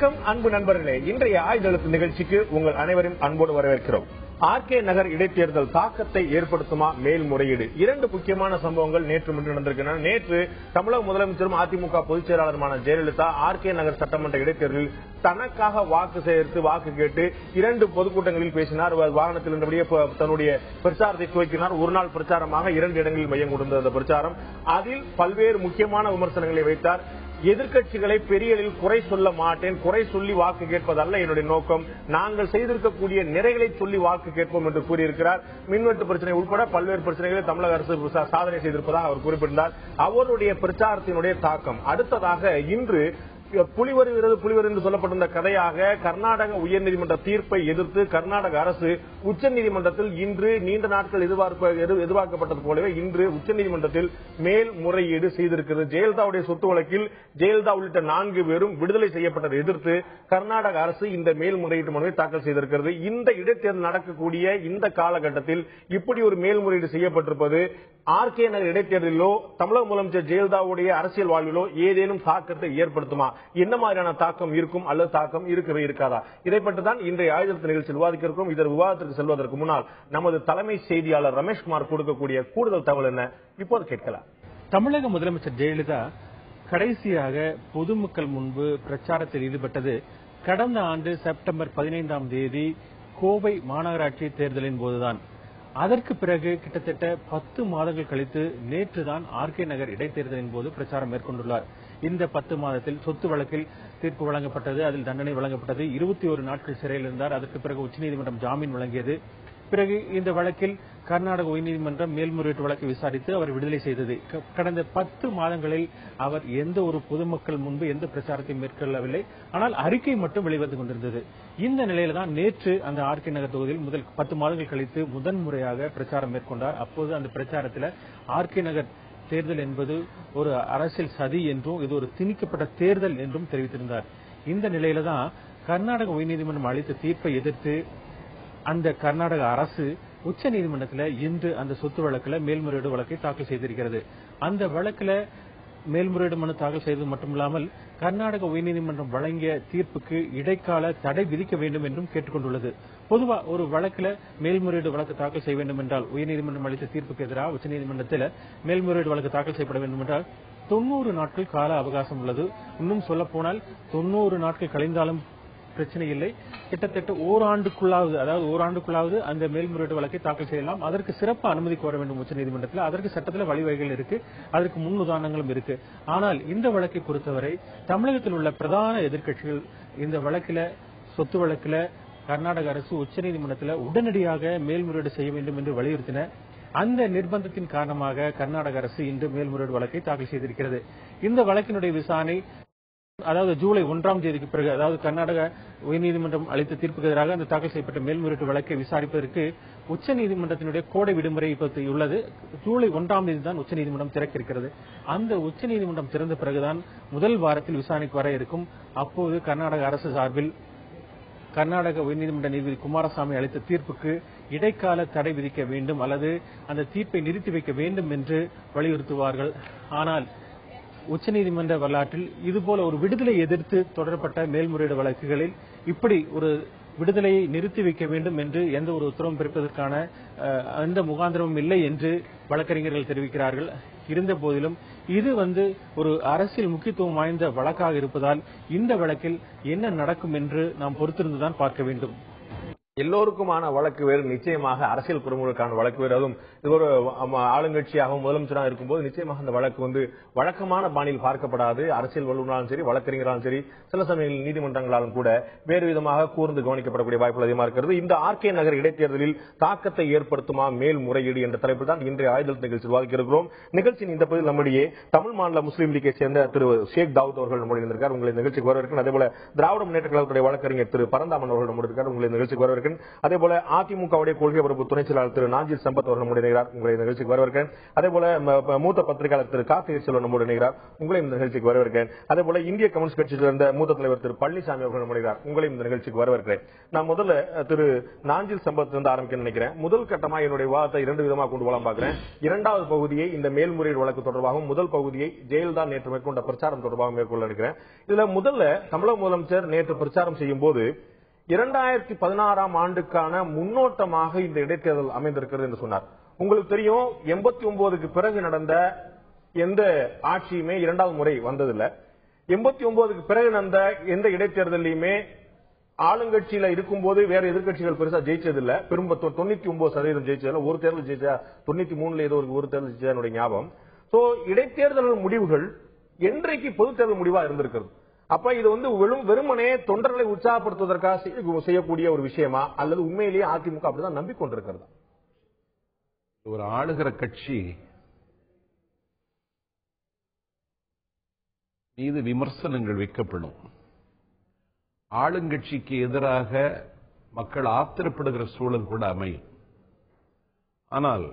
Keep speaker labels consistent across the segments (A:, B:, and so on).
A: வணக்கம் அன்பு நண்பர்களே, இன்றைய ஆய்தெழுத்து நிகழ்ச்சிக்கு உங்கள் அனைவரும் அன்போடு வரவேற்கிறோம். ஆர்கே நகர் இடைத்தேர்தல் தாக்கத்தை ஏற்படுத்துமா மேல்முறையீடு? இரண்டு முக்கியமான சம்பவங்கள் நேற்று முன்பு நடந்திருக்கின்றன. நேற்று தமிழக முதலமைச்சரும் அதிமுக பொதுச் செயலாளருமான ஜெயலலிதா ஆர்கே நகர் சட்டமன்ற இடைத்தேர்தலில் தனக்காக வாக்கு சேகரித்து வாக்கு கேட்டு 2 பொதுக்கூட்டங்களில் பேசினார். வாகனத்தில் இருந்தபடியே தன்னுடைய பிரச்சாரத்தை துவக்கினார். ஒரு நாள் பிரச்சாரமாக 2 இடங்களில் மையம் கொண்டிருந்த அந்த பிரச்சாரம். அதில் பல்வேறு முக்கியமான விமர்சனங்களை வைத்தார். எதிர்க்கட்சிகளை பெரிய அளவில் குறை சொல்ல மாட்டேன், குறை சொல்லி வாக்கு கேட்பதல்ல என்னுடைய நோக்கம், நாங்கள் செய்திருக்கக்கூடிய நிறைகளை சொல்லி வாக்கு கேட்போம் என்று கூறியிருக்கிறார். மின்வெட்டு பிரச்சனை உட்பட பல்வேறு பிரச்சனைகளை தமிழக அரசு சாதனை செய்திருப்பதாக அவர் குறிப்பிட்டார். அவருடைய பிரச்சாரத்தினுடைய தாக்கம் அடுத்ததாக இன்று புலி வருகிறது என்று சொல்லப்பட்டிருந்த கதையாக கர்நாடக உயர்நீதிமன்ற தீர்ப்பை எதிர்த்து கர்நாடக அரசு உச்சநீதிமன்றத்தில் இன்று நீண்ட நாட்கள் எதிர்பார்க்கப்பட்டது போலவே இன்று உச்சநீதிமன்றத்தில் மேல்முறையீடு செய்திருக்கிறது. ஜெயலலிதாவுடைய சொத்து வழக்கில் ஜெயலலிதா உள்ளிட்ட 4 பேரும் விடுதலை செய்யப்பட்டதை எதிர்த்து கர்நாடக அரசு இந்த மேல்முறையீட்டு மனுவை தாக்கல் செய்திருக்கிறது. இந்த இடைத்தேர்தல் நடக்கக்கூடிய இந்த காலகட்டத்தில் இப்படி ஒரு மேல்முறையீடு செய்யப்பட்டிருப்பது ஆர்கே நகர் இடைத்தேர்தலிலோ தமிழக முதலமைச்சர் ஜெயலலிதாவுடைய அரசியல் வாழ்விலோ ஏதேனும் தாக்கத்தை ஏற்படுத்துமா? என்ன மாதிரியான தாக்கம் இருக்கும் அல்லது தாக்கம் இருக்கவே இருக்காதா? இதை பற்றி தான் இன்றைய ஆய்தெழுத்து நிகழ்ச்சியில் விவாதிக்க இருக்கிறோம். இதற்கு விவாதத்திற்கு செல்வதற்கு முன்னால் நமது தலைமை செய்தியாளர் ரமேஷ்குமார் கொடுக்கக்கூடிய கூடுதல் தகவல் என்ன இப்போது கேட்கலாம்.
B: தமிழக முதலமைச்சர் ஜெயலலிதா கடைசியாக பொதுமக்கள் முன்பு பிரச்சாரத்தில் ஈடுபட்டது கடந்த ஆண்டு செப்டம்பர் 15ஆம் தேதி கோவை மாநகராட்சி தேர்தலின் போதுதான். அதற்கு பிறகு கிட்டத்தட்ட 10 மாதங்கள் கழித்து நேற்றுதான் ஆர்கே நகர் இடைத்தேர்தலின் போது பிரச்சாரம் மேற்கொண்டுள்ளார். இந்த 10 மாதத்தில் சொத்து வழக்கில் தீர்ப்பு வழங்கப்பட்டது, அதில் தண்டனை வழங்கப்பட்டது. 21 நாட்கள் சிறையில் இருந்தார். அதற்கு பிறகு உச்சநீதிமன்றம் ஜாமீன் வழங்கியது. பிறகு இந்த வழக்கில் கர்நாடக உயர்நீதிமன்றம் மேல்முறையீட்டு வழக்கை விசாரித்து அவர் விடுதலை செய்தது. கடந்த 10 மாதங்களில் அவர் எந்த ஒரு பொதுமக்கள் முன்பு எந்த பிரச்சாரத்தையும் மேற்கொள்ளவில்லை. ஆனால் அறிக்கை மட்டும் வெளிவந்து கொண்டிருந்தது. இந்த நிலையில தான் நேற்று அந்த ஆர்கே நகர் தொகுதியில் முதல் 10 மாதங்கள் கழித்து முதன்முறையாக பிரச்சாரம் மேற்கொண்டார். அப்போது அந்த பிரச்சாரத்தில் ஆர்கே நகர் தேர்தல் என்பது ஒரு அரசியல் சதி என்றும் இது ஒரு திணிக்கப்பட்ட தேர்தல் என்றும் தெரிவித்திருந்தார். இந்த நிலையில தான் கர்நாடக உயர்நீதிமன்றம் அளித்த தீர்ப்பை எதிர்த்து அந்த கர்நாடக அரசு உச்சநீதிமன்றத்தில் இன்று அந்த சொத்து வழக்கில் மேல்முறையீடு வழக்கை தாக்கல் செய்திருக்கிறது. அந்த வழக்கில் மேல்முறையீடு மனு தாக்கல் செய்தது மட்டுமில்லாமல் கர்நாடக உயர்நீதிமன்றம் வழங்கிய தீர்ப்புக்கு இடைக்கால தடை விதிக்க வேண்டும் என்றும் கேட்டுக்கொண்டுள்ளது. பொதுவா ஒரு வழக்கில் மேல்முறையீடு வழக்கு தாக்கல் செய்ய வேண்டும் என்றால் உயர்நீதிமன்றம் அளித்த தீர்ப்புக்கு எதிராக உச்சநீதிமன்றத்தில் மேல்முறையீடு வழக்கு தாக்கல் செய்யப்பட வேண்டும் என்றால் 90 நாட்கள் கால அவகாசம் உள்ளது. இன்னும் சொல்ல போனால் 90 நாட்கள் கழிந்தாலும் பிரச்சனை இல்லை. கிட்டத்தட்ட ஓராண்டுக்குள்ளாவது அந்த மேல்முறையீடு வழக்கை தாக்கல் செய்யலாம். அதற்கு சிறப்பு அனுமதி கோர வேண்டும் உச்சநீதிமன்றத்தில். அதற்கு சட்டத்தில் வழிவகைகள் இருக்கு, அதற்கு முன் உதாரணங்களும் இருக்கு. ஆனால் இந்த வழக்கை பொறுத்தவரை தமிழகத்தில் உள்ள பிரதான எதிர்க்கட்சிகள் இந்த வழக்கில சொத்து வழக்கில கர்நாடக அரசு உச்சநீதிமன்றத்தில் உடனடியாக மேல்முறையீடு செய்ய வேண்டும் என்று வலியுறுத்தின. அந்த நிர்பந்தத்தின் காரணமாக கர்நாடக அரசு இன்று மேல்முறையீடு வழக்கை தாக்கல் செய்திருக்கிறது. இந்த வழக்கினுடைய விசாரணை அதாவது ஜூலை 1ஆம் தேதிக்கு பிறகு, அதாவது கர்நாடக உயர்நீதிமன்றம் அளித்த தீர்ப்புக்கு எதிராக அந்த தாக்கல் செய்யப்பட்ட மேல்முறையீட்டு வழக்கை விசாரிப்பதற்கு உச்சநீதிமன்றத்தினுடைய கோடை விடுமுறை இப்போது உள்ளது. ஜூலை 1ஆம் தேதி தான் உச்சநீதிமன்றம் திறக்க இருக்கிறது. அந்த உச்சநீதிமன்றம் திறந்த பிறகுதான் முதல் வாரத்தில் விசாரணைக்கு வர இருக்கும். அப்போது கர்நாடக அரசு சார்பில் கர்நாடக உயர்நீதிமன்ற நீதிபதி குமாரசாமி அளித்த தீர்ப்புக்கு இடைக்கால தடை விதிக்க வேண்டும் அல்லது அந்த தீர்ப்பை நிறுத்தி வைக்க வேண்டும் என்று வலியுறுத்துவார்கள். ஆனால் உச்சநீதிமன்ற வரலாற்றில் இதுபோல ஒரு விடுதலை எதிர்த்து தொடரப்பட்ட மேல்முறையீடு வழக்குகளில் இப்படி ஒரு விடுதலையை நிறுத்தி வைக்க வேண்டும் என்று எந்த ஒரு உத்தரவும் பிறப்பதற்கான எந்த முகாந்திரமும் இல்லை என்று வழக்கறிஞர்கள் தெரிவிக்கிறார்கள். இருந்த போதிலும் இது ஒரு அரசியல் முக்கியத்துவம் வாய்ந்த வழக்காக இருப்பதால் இந்த வழக்கில் என்ன நடக்கும் என்று நாம் பொறுத்திருந்துதான் பார்க்க வேண்டும்.
A: எல்லோருக்குமான வழக்கு வேறு, நிச்சயமாக அரசியல் பிரமுகர்களுக்கான வழக்கு வேறு. அதுவும் இது ஒரு ஆளுங்கட்சியாகவும் முதலமைச்சராக இருக்கும்போது நிச்சயமாக அந்த வழக்கு வழக்கமான பாணியில் பார்க்கப்படாது. அரசியல் வல்லுநராலும் சரி, வழக்கறிஞராலும் சரி, சில சமயங்களில் நீதிமன்றங்களாலும் கூட வேறு விதமாக கூர்ந்து கவனிக்கப்படக்கூடிய வாய்ப்புகள் அதிகமாக இருக்கிறது. இந்த ஆர்கே நகர் இடைத்தேர்தலில் தாக்கத்தை ஏற்படுத்துமா மேல்முறையீடு என்ற தலைப்பில் தான் இன்றைய ஆய்தெழுத்து நிகழ்ச்சி விவாதிக்க இருக்கிறோம். நிகழ்ச்சியின் இந்த பகுதியில் நம்முடைய தமிழ் மாநில முஸ்லீம் லீக்கை சேர்ந்த திரு ஷேக் தாவூத் அவர்கள் நம்முடைய இருந்திருக்கார். உங்களை நிகழ்ச்சிக்கு வரவேற்கிறேன். அதேபோல திராவிட முன்னேற்ற கழகத்துடைய வழக்கறிஞர் திரு பரந்தாமன் அவர்கள் நம்முடைய இருக்கார். உங்களை நிகழ்ச்சிக்கு வரவேற்கிறேன். வரவேற்கிறேன். அதே போல அதிமுகவுடைய கொள்கை பரப்பு துணை செயலாளர் திரு நாஞ்சில் சம்பத் அவர்கள் நம்முடைய இணைகிறார். உங்களை இந்த நிகழ்ச்சிக்கு வரவேற்கிறேன். அதே போல மூத்த பத்திரிகையாளர் திரு கார்த்திகை செல்வன் நம்முடைய இணைகிறார். உங்களையும் இந்த நிகழ்ச்சிக்கு வரவேற்கிறேன். அதே போல இந்திய கம்யூனிஸ்ட் கட்சியில் இருந்த மூத்த தலைவர் திரு பழனிசாமி அவர்கள் நம்முடைய உங்களையும் இந்த நிகழ்ச்சிக்கு வரவேற்கிறேன். நான் முதல்ல திரு நாஞ்சில் சம்பத் இருந்து ஆரம்பிக்க நினைக்கிறேன். முதல் கட்டமா என்னுடைய வாதத்தை இரண்டு விதமாக கொண்டு போலாம் பார்க்கிறேன். இரண்டாவது பகுதியை இந்த மேல்முறையீடு வழக்கு தொடர்பாகவும், முதல் பகுதியை ஜெயலலிதா நேற்று மேற்கொண்ட பிரச்சாரம் தொடர்பாக மேற்கொள்ள இருக்கிறேன். இதுல முதல்ல தமிழக முதலமைச்சர் நேற்று பிரச்சாரம் செய்யும் போது 2016 ஆண்டுக்கான முன்னோட்டமாக இந்த இடைத்தேர்தல் அமைந்திருக்கிறது என்று சொன்னார். உங்களுக்கு தெரியும், 89க்கு பிறகு நடந்த எந்த ஆட்சியுமே இரண்டாவது முறை வந்ததில்லை. 89க்கு பிறகு நடந்த எந்த இடைத்தேர்தலையுமே ஆளுங்கட்சியில இருக்கும்போது வேற எதிர்கட்சிகள் பெருசா ஜெயிச்சதில்லை. பெரும் 99% ஜெயிச்சதில்லை. ஒரு தேர்தல் ஜெயிச்சா 93 ஏதோ ஒரு தேர்தல் ஜெயிச்சா என்னுடைய ஞாபகம். சோ இடைத்தேர்தல் முடிவுகள் என்றைக்கு பொது தேர்தல் முடிவா இருந்திருக்கிறது. அப்ப இது வெறுமனே தொண்டர்களை உற்சாகப்படுத்துவதற்காக செய்யக்கூடிய ஒரு விஷயமா, அல்லது உண்மையிலேயே அதிமுக அப்படிதான் நம்பிக்கொண்டிருக்கிறதா?
C: ஒரு ஆளுகிற கட்சி மீது விமர்சனங்கள் வைக்கப்படும். ஆளுங்கட்சிக்கு எதிராக மக்கள் ஆத்திரப்படுகிற சூழல் கூட அமையும். ஆனால்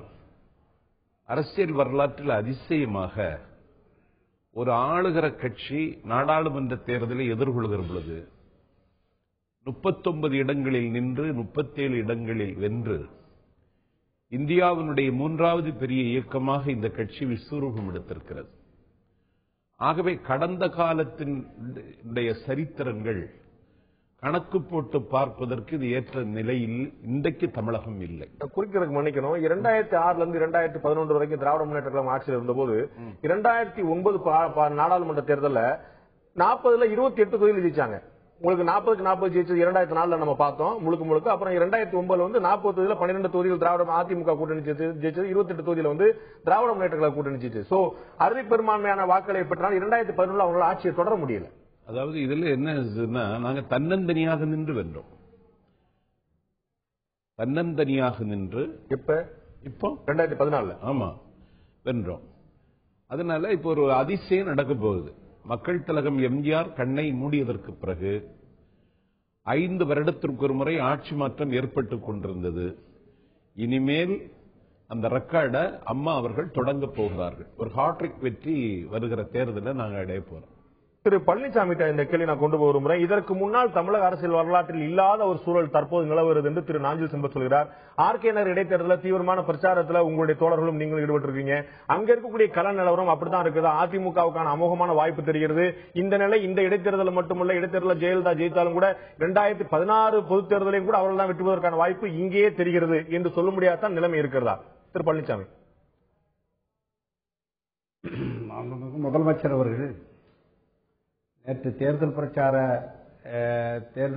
C: அரசியல் வரலாற்றில் அதிசயமாக ஒரு ஆளுகிற கட்சி நாடாளுமன்ற தேர்தலை எதிர்கொள்கிற பொழுது 39 இடங்களில் நின்று 37 இடங்களில் வென்று இந்தியாவினுடைய 3வது பெரிய இயக்கமாக இந்த கட்சி விஸ்வரூபம் எடுத்திருக்கிறது. ஆகவே கடந்த காலத்தினுடைய சரித்திரங்கள் கணக்கு போட்டு பார்ப்பதற்கு இது ஏற்ற நிலையில் இன்றைக்கு தமிழகம் இல்லை.
A: குறிக்கிறதுக்கு மன்னிக்கணும், 2006 இருந்து 2011 வரைக்கும் திராவிட முன்னேற்ற கழகம் ஆட்சியில் இருந்தபோது 2009 நாடாளுமன்ற தேர்தலில் 40ல 28 தொகுதியில் ஜெயிச்சாங்க. உங்களுக்கு 40க்கு 40 ஜெயிச்சது 2004 நம்ம பார்த்தோம் முழுக்க. அப்புறம் 2009 40 தொகுதியில் 12 தொகுதியில் திராவிட அதிமுக கூட்டணி ஜெயிச்சது, 28 தொகுதியில் திராவிட முன்னேற்ற கழக கூட்டணி ஜெயிச்சது. சோ அறுதி பெரும்பான்மையான வாக்களை பெற்றால் 2011 அவங்களால ஆட்சியை தொடர முடியல.
C: அதாவது இதுல என்ன, நாங்க தன்னந்தனியாக நின்று வென்றோம். தன்னந்தனியாக நின்று இப்போ 2014
A: ஆமா
C: வென்றோம். அதனால இப்போ ஒரு அதிசயம் நடக்க போகுது. மக்கள் திலகம் எம்ஜிஆர் கண்ணை மூடியதற்கு பிறகு 5 வருடத்திற்கு ஒரு முறை ஆட்சி மாற்றம் ஏற்பட்டுக் கொண்டிருந்தது. இனிமேல் அந்த ரெக்கார்டை அம்மா அவர்கள் தொடங்க போகிறார்கள். ஒரு ஹாட்ரிக் வெற்றி வருகிற தேர்தலை நாங்கள் அடைய போறோம்.
A: திரு பழனிசாமி இந்த கேள்வி நான் கொண்டு போகிற முறை, இதற்கு முன்னால் தமிழக அரசியல் வரலாற்றில் இல்லாத ஒரு சூழல் தற்போது நிலவுகிறது என்று திரு நாஞ்சில் சம்பத் சொல்கிறார். ஆர்கே நகர் இடைத்தேர்தலில் தீவிரமான பிரச்சாரத்தில் உங்களுடைய தோழர்களும் நீங்கள் ஈடுபட்டிருக்கீங்க. அங்க இருக்கக்கூடிய கள நிலவரம் அப்படித்தான் இருக்குது. அதிமுகவுக்கான அமோகமான வாய்ப்பு தெரிகிறது. இந்த நிலை இந்த இடைத்தேர்தல் மட்டுமல்ல, இடைத்தேர்தலில் ஜெயலலிதா ஜெயித்தாலும் கூட 2016 பொதுத் தேர்தலையும் கூட அவர்கள் தான் வெற்றுவதற்கான வாய்ப்பு இங்கேயே தெரிகிறது என்று சொல்ல முடியாதான் நிலைமை இருக்கிறதா திரு பழனிசாமி?
D: முதலமைச்சர் அவர்கள் நேற்று தேர்தல்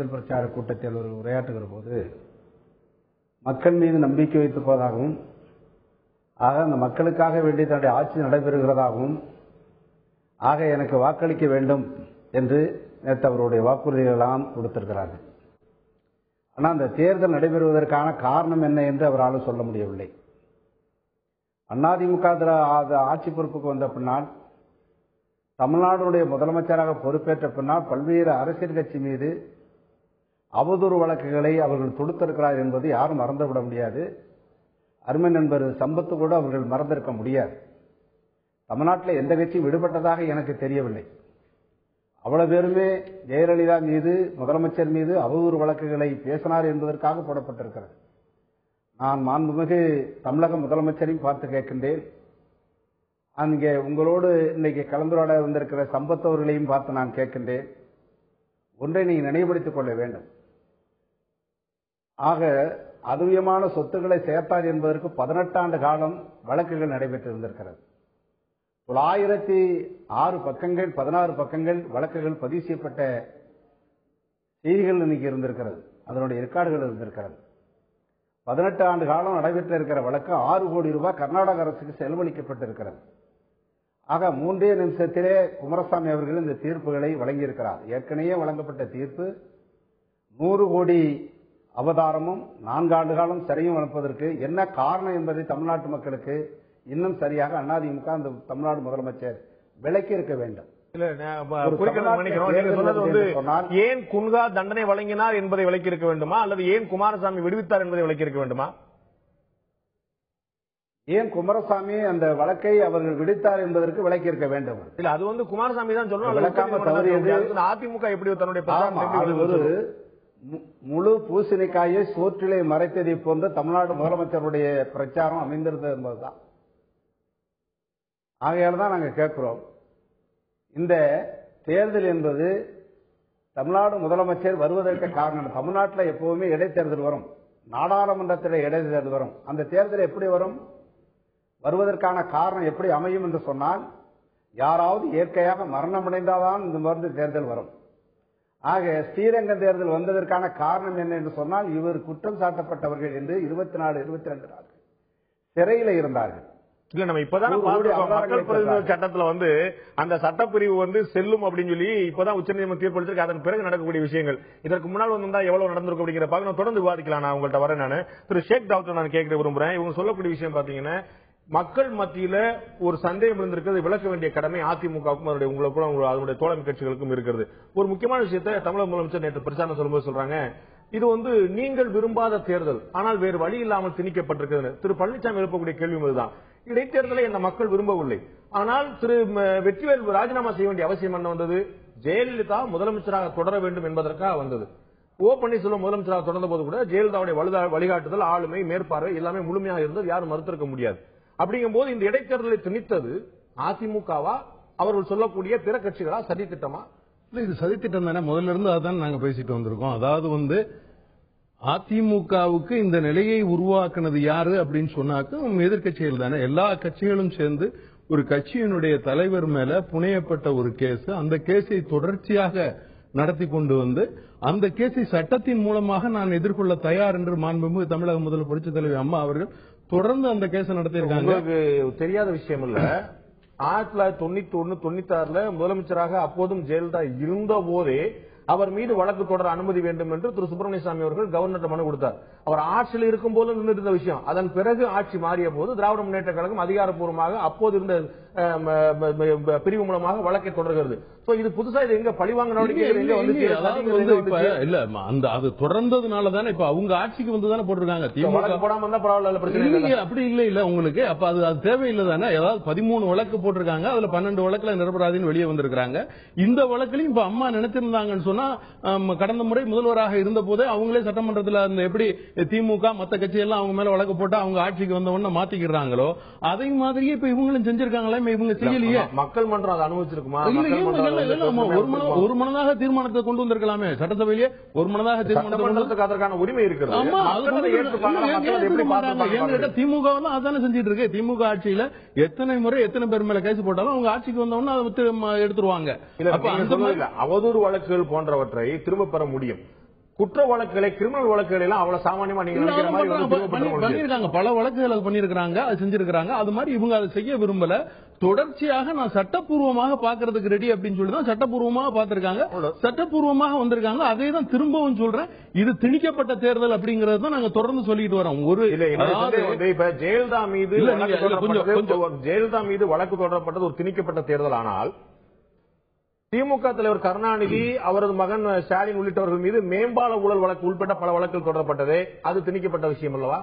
D: பிரச்சார கூட்டத்தில் உரையாற்றுகிற போது மக்கள் மீது நம்பிக்கை வைத்திருப்பதாகவும், ஆக அந்த மக்களுக்காக வேண்டி தன்னுடைய ஆட்சி நடைபெறுகிறதாகவும், ஆக எனக்கு வாக்களிக்க வேண்டும் என்று நேற்று அவருடைய வாக்குறுதிகள் எல்லாம் கொடுத்திருக்கிறார்கள். ஆனால் அந்த தேர்தல் நடைபெறுவதற்கான காரணம் என்ன என்று அவரால் சொல்ல முடியவில்லை. அதிமுக ஆட்சி பொறுப்புக்கு வந்த பின்னால், தமிழ்நாடுடைய முதலமைச்சராக பொறுப்பேற்ற பின்னால் பல்வேறு அரசியல் கட்சி மீது அவதூறு வழக்குகளை அவர்கள் தொடுத்திருக்கிறார் என்பது யாரும் மறந்துவிட முடியாது. அருமை நண்பர் சம்பத்து கூட அவர்கள் மறந்திருக்க முடியாது. தமிழ்நாட்டில் எந்த கட்சியும் விடுபட்டதாக எனக்கு தெரியவில்லை. அவ்வளவு பேருமே ஜெயலலிதா மீது, முதலமைச்சர் மீது அவதூறு வழக்குகளை பேசினார் என்பதற்காக போடப்பட்டிருக்கிறது. நான் மாண்புமிகு தமிழக முதலமைச்சரையும் பார்த்து கேட்கின்றேன். அங்கே உங்களோடு இன்னைக்கு கலந்துரையாட வந்திருக்கிற சம்பத் அவர்களையும் பார்த்து நான் கேட்கின்றேன். ஒன்றை நீங்க நினைவுபடுத்திக் கொள்ள வேண்டும். ஆக அதுவியமான சொத்துக்களை சேர்த்தார் என்பதற்கு 18 ஆண்டு காலம் வழக்குகள் நடைபெற்றிருந்திருக்கிறது. 906 பக்கங்கள் 16 பக்கங்கள் வழக்குகள் பதிவு செய்யப்பட்ட செய்திகள் இன்னைக்கு இருந்திருக்கிறது. அதனுடைய ரெக்கார்டுகள் இருந்திருக்கிறது. 18 ஆண்டு காலம் நடைபெற்ற இருக்கிற வழக்கு 6 கோடி ரூபாய் கர்நாடக அரசுக்கு செலவழிக்கப்பட்டிருக்கிறது. ஆக 3 நிமிஷத்திலே குமாரசாமி அவர்கள் இந்த தீர்ப்புகளை வழங்கியிருக்கிறார். ஏற்கனவே வழங்கப்பட்ட தீர்ப்பு 100 கோடி அவதாரமும் 4 ஆண்டு காலம் சிறையும் அனுப்புவதற்கு என்ன காரணம் என்பதை தமிழ்நாட்டு மக்களுக்கு இன்னும் சரியாக அதிமுக அந்த தமிழ்நாடு முதலமைச்சர் விளக்கி இருக்க வேண்டும்.
A: ஏன் குன்ஹா தண்டனை வழங்கினார் என்பதை விளக்கி இருக்க வேண்டுமா அல்லது ஏன் குமாரசாமி விடுவித்தார் என்பதை விளக்கி இருக்க வேண்டுமா?
D: ஏன் குமாரசாமி அந்த வழக்கை அவர்கள் விடுத்தார் என்பதற்கு விளக்கி இருக்க வேண்டும்.
A: இல்ல அது வந்து குமாரசாமி தான் சொல்லணும். அதிமுக எப்படி தன்னுடைய
D: ஒரு முழு பூசணிக்காயை சோற்றிலே மறைத்ததை போன்ற தமிழ்நாடு முதலமைச்சருடைய பிரச்சாரம் அமைந்திருந்தது என்பதுதான். ஆகையால் தான் நாங்கள் கேட்கிறோம், இந்த தேர்தல் என்பது தமிழ்நாடு முதலமைச்சர் வருவதற்கு காரணம், தமிழ்நாட்டில் எப்பவுமே இடைத்தேர்தல் வரும், நாடாளுமன்றத்தில் இடைத்தேர்தல் வரும். அந்த தேர்தல் எப்படி வரும், வருவதற்கான காரணம் எப்படி அமையும் என்று சொன்னால், யாராவது இயற்கையாக மரணமடைந்தால்தான் இந்த மாதிரி தேர்தல் வரும். ஆக ஸ்ரீரங்கம் தேர்தல் வந்ததற்கான காரணம் என்ன என்று சொன்னால், இவர் குற்றம் சாட்டப்பட்டவர்கள் என்று 24, 22 நாட்கள் சிறையில் இருந்தார்கள்.
A: இல்ல நம்ம இப்பதான் மக்கள் பிரதிநிதி சட்டத்துல வந்து அந்த சட்டப்பிரிவு வந்து செல்லும் அப்படின்னு சொல்லி இப்பதான் உச்சநீதிமன்றம் தீர்ப்பளிச்சிருக்கு. அதன் பிறகு நடக்கக்கூடிய விஷயங்கள் இதற்கு முன்னால் வந்து எவ்வளவு நடந்திருக்கும் அப்படிங்கிற பார்க்க தொடர்ந்து விவாதிக்கலாம். நான் உங்கள்கிட்ட வரேன். நான் திரு ஷேக் டாக்டர் நான் கேட்க விரும்புறேன். இவங்க சொல்லக்கூடிய விஷயம் பாத்தீங்கன்னா, மக்கள் மத்தியில ஒரு சந்தேகம் இருந்திருக்கிறது, விளக்க வேண்டிய கடமை அதிமுகவுக்கும் உங்களுக்கும் அதனுடைய தோழமை கட்சிகளுக்கும் இருக்கிறது. ஒரு முக்கியமான விஷயத்தை தமிழக முதலமைச்சர் நேற்று பிரச்சாரம் சொல்லும்போது சொல்றாங்க, இது வந்து நீங்கள் விரும்பாத தேர்தல், ஆனால் வேறு வழி இல்லாமல் திணிக்கப்பட்டிருக்கிறது. திரு பழனிசாமி எழுப்பக்கூடிய கேள்வி இதுதான். இடைத்தேர்தலை இந்த மக்கள் விரும்பவில்லை, ஆனால் திரு வெற்றிவேல் ராஜினாமா செய்ய வேண்டிய அவசியம் என்ன வந்தது? ஜெயலலிதா முதலமைச்சராக தொடர வேண்டும் என்பதற்காக வந்தது. ஓ பன்னீர்செல்வம் முதலமைச்சராக தொடர்ந்த போது கூட ஜெயலலிதாவுடைய வழிகாட்டுதல், ஆளுமை, மேற்பார்வை எல்லாமே முழுமையாக இருந்தது, யாரும் மறுத்திருக்க முடியாது. அப்படிங்கும் போது இந்த இடைத்தேர்தலை திணித்தது அதிமுகவா, அவர்கள் சொல்லக்கூடிய பிற கட்சிகளா, சதி திட்டமா?
E: இல்ல, இது சதி திட்டம் தானே. முதல்ல இருந்து அதான் நாங்க பேசிட்டு வந்திருக்கோம். அதாவது வந்து அதிமுகவுக்கு இந்த நிலையை உருவாக்குனது யாரு அப்படின்னு சொன்னாக்க எதிர்கட்சிகள் தானே. எல்லா கட்சிகளும் சேர்ந்து ஒரு கட்சியினுடைய தலைவர் மேல புனையப்பட்ட ஒரு கேஸ், அந்த கேஸை தொடர்ச்சியாக நடத்தி கொண்டு வந்து அந்த கேஸை சட்டத்தின் மூலமாக நான் எதிர்கொள்ள தயார் என்று மாண்புமிகு தமிழக முதல்வர் புரட்சித் தலைவி அம்மா அவர்கள் தொடர்ந்து அந்த கேஸை நடத்தியிருக்காங்க.
A: தெரியாத விஷயம் இல்ல, 1991, 96 முதலமைச்சராக அப்போதும் ஜெயலலிதா இருந்த போதே அவர் மீது வழக்கு தொடர அனுமதி வேண்டும் என்று திரு சுப்பிரமணிய சாமி அவர்கள் கவர்னர் மனு கொடுத்தார். அவர் ஆட்சியில் இருக்கும் போது இருந்த விஷயம். அதன் பிறகு ஆட்சி மாறிய போது திராவிட முன்னேற்ற கழகம் அதிகாரப்பூர்வமாக அப்போது இருந்த பிரிவு மூலமாக வழக்கை தொடர்கிறது. இது புதுசா இது எங்க பழிவாங்க நடவடிக்கை
E: இல்ல, அது தொடர்ந்ததுனால தானே இப்ப அவங்க ஆட்சிக்கு வந்து தானே போட்டிருக்காங்க.
A: திமுக போடாம இருந்தா பரவாயில்ல, பிரச்சனை
E: அப்படி இல்ல உங்களுக்கு. அப்ப அது தேவையில்லை தானே. ஏதாவது 13 வழக்கு போட்டிருக்காங்க, அதுல 12 வழக்குல நிரபராதின்னு வெளியே வந்திருக்காங்க. இந்த வழக்குலையும் இப்ப அம்மா நினைச்சிருந்தாங்கன்னு சொன்னா, கடந்த முறை முதல்வராக இருந்த போதே அவங்களே சட்டமன்றத்தில் அந்த எப்படி திமுக மத்த கட்சி எல்லாம் அவங்க மேல வழக்கு போட்டு அவங்க ஆட்சிக்கு வந்தவொன்னு மாத்திக்கிறாங்களோ, அதே மாதிரியே இப்ப இவங்களும் செஞ்சிருக்காங்களா? இவங்க செய்யலையே.
A: மக்கள் மன்றம் அதை அனுமதிச்சிருக்குமா?
E: ஒரு மனதாக தீர்மானத்தை கொண்டு வந்திருக்கலாமே. சட்டசபையிலேயே ஒரு மனதாக தீர்மானத்துக்கு
A: அதற்கான உரிமை இருக்கிறது.
E: திமுக தான் அதானே செஞ்சிட்டு இருக்கு. திமுக ஆட்சியில எத்தனை முறை எத்தனை பேர் மேல கேஸ் போட்டாலும் அவங்க ஆட்சிக்கு வந்தவொன்னு அதை எடுத்துருவாங்க.
A: அவதூறு வழக்குகள் போன்றவற்றை திரும்ப பெற முடியும். குற்ற வழக்குகளை, கிரிமினல் வழக்குகள் எல்லாம் அவ்வளவு சாமானியமா நீங்க
E: பண்ணிருக்காங்க. பல வழக்குகளை பண்ணிருக்காங்க, அது செஞ்சிருக்காங்க. அது மாதிரி இவங்க அதை செய்ய விரும்பல. தொடர்ச்சியாக நான் சட்டப்பூர்வமாக பாக்குறதுக்கு ரெடி அப்படின்னு சொல்லிதான் சட்டப்பூர்வமாக பார்த்திருக்காங்க, சட்டப்பூர்வமாக வந்திருக்காங்க. அதே தான் திரும்பவும் சொல்றேன், இது திணிக்கப்பட்ட தேர்தல் அப்படிங்கறது தான் நாங்க தொடர்ந்து சொல்லிட்டு வரோம். ஒரு
A: ஜெயலலிதா மீது வழக்கு தொடரப்பட்டது ஒரு திணிக்கப்பட்ட தேர்தல். ஆனால் திமுக தலைவர் கருணாநிதி, அவரது மகன் ஸ்டாலின் உள்ளிட்டவர்கள் மீது மேம்பால ஊழல் வழக்கு உள்பட்ட பல வழக்குகள் தொடரப்பட்டது. அது திணிக்கப்பட்ட விஷயம் அல்லவா?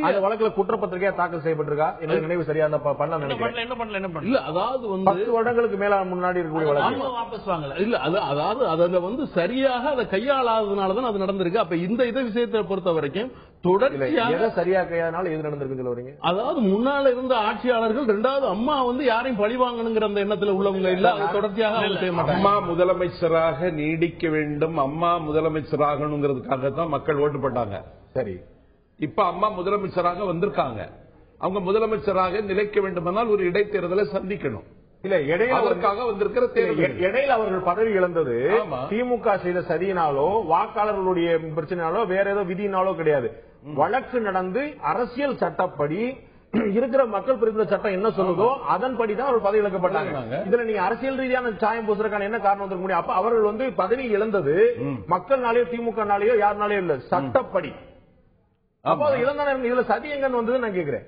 A: அந்த வழக்குல குற்றப்பத்திரிகையா தாக்கல் செய்யப்பட்டிருக்கா? எனக்கு நினைவு சரியா பண்ண நினைக்கிறேன்.
E: இல்ல, அதாவது
A: 10 வருடங்களுக்கு மேல முன்னாடி இருக்கக்கூடிய வழக்கு
E: இல்ல, அதாவது அதுல வந்து சரியாக அதை கையாளாததுனாலதான் அது நடந்திருக்கு. அப்ப இந்த விஷயத்தை பொறுத்த வரைக்கும் தொடர்ச்சியாக
A: சரியா கையாளனால எது நடந்திருக்கு சொல்றீங்க?
E: அதாவது முன்னால இருந்த ஆட்சியாளர்கள், 2வது அம்மா வந்து யாரையும் பழிவாங்கணுங்கிற அந்த எண்ணத்துல உள்ளவங்க இல்ல. அது தொடர்ச்சியாக செய்ய மாட்டாங்க.
C: அம்மா முதலமைச்சராக நீடிக்க வேண்டும், அம்மா முதலமைச்சராகணுங்கிறதுக்காக தான் மக்கள் ஓட்டு போட்டாங்க.
A: சரி,
C: இப்ப அம்மா முதலமைச்சராக வந்திருக்காங்க. அவங்க முதலமைச்சராக நிலைக்க வேண்டுமானால் ஒரு இடைத்தேர்தலை சந்திக்கணும்.
A: இல்ல,
C: அதற்காக வந்திருக்கிற
A: இடையில அவர்கள் பதவி இழந்தது திமுக செய்த சதியினாலோ வாக்காளர்களுடைய பிரச்சனையாலோ வேற ஏதோ விதியினாலோ கிடையாது. வழக்கு நடந்து அரசியல் சட்டப்படி இருக்கிற மக்கள் பிரதிநிதி சட்டம் என்ன சொல்லுதோ அதன்படிதான் அவர் பதவி இழக்கப்பட்டாங்க. இதுல நீங்க அரசியல் ரீதியான சாயம் பூசுறதுக்கான என்ன காரணம் வந்துருக்க முடியும்? அப்ப அவர்கள் வந்து பதவி இழந்தது மக்கள்னாலேயோ திமுகனாலேயோ யாருனாலேயோ இல்ல, சட்டப்படி. அப்போ இழந்தான இதுல சதி எங்க வந்தது நான் கேக்குறேன்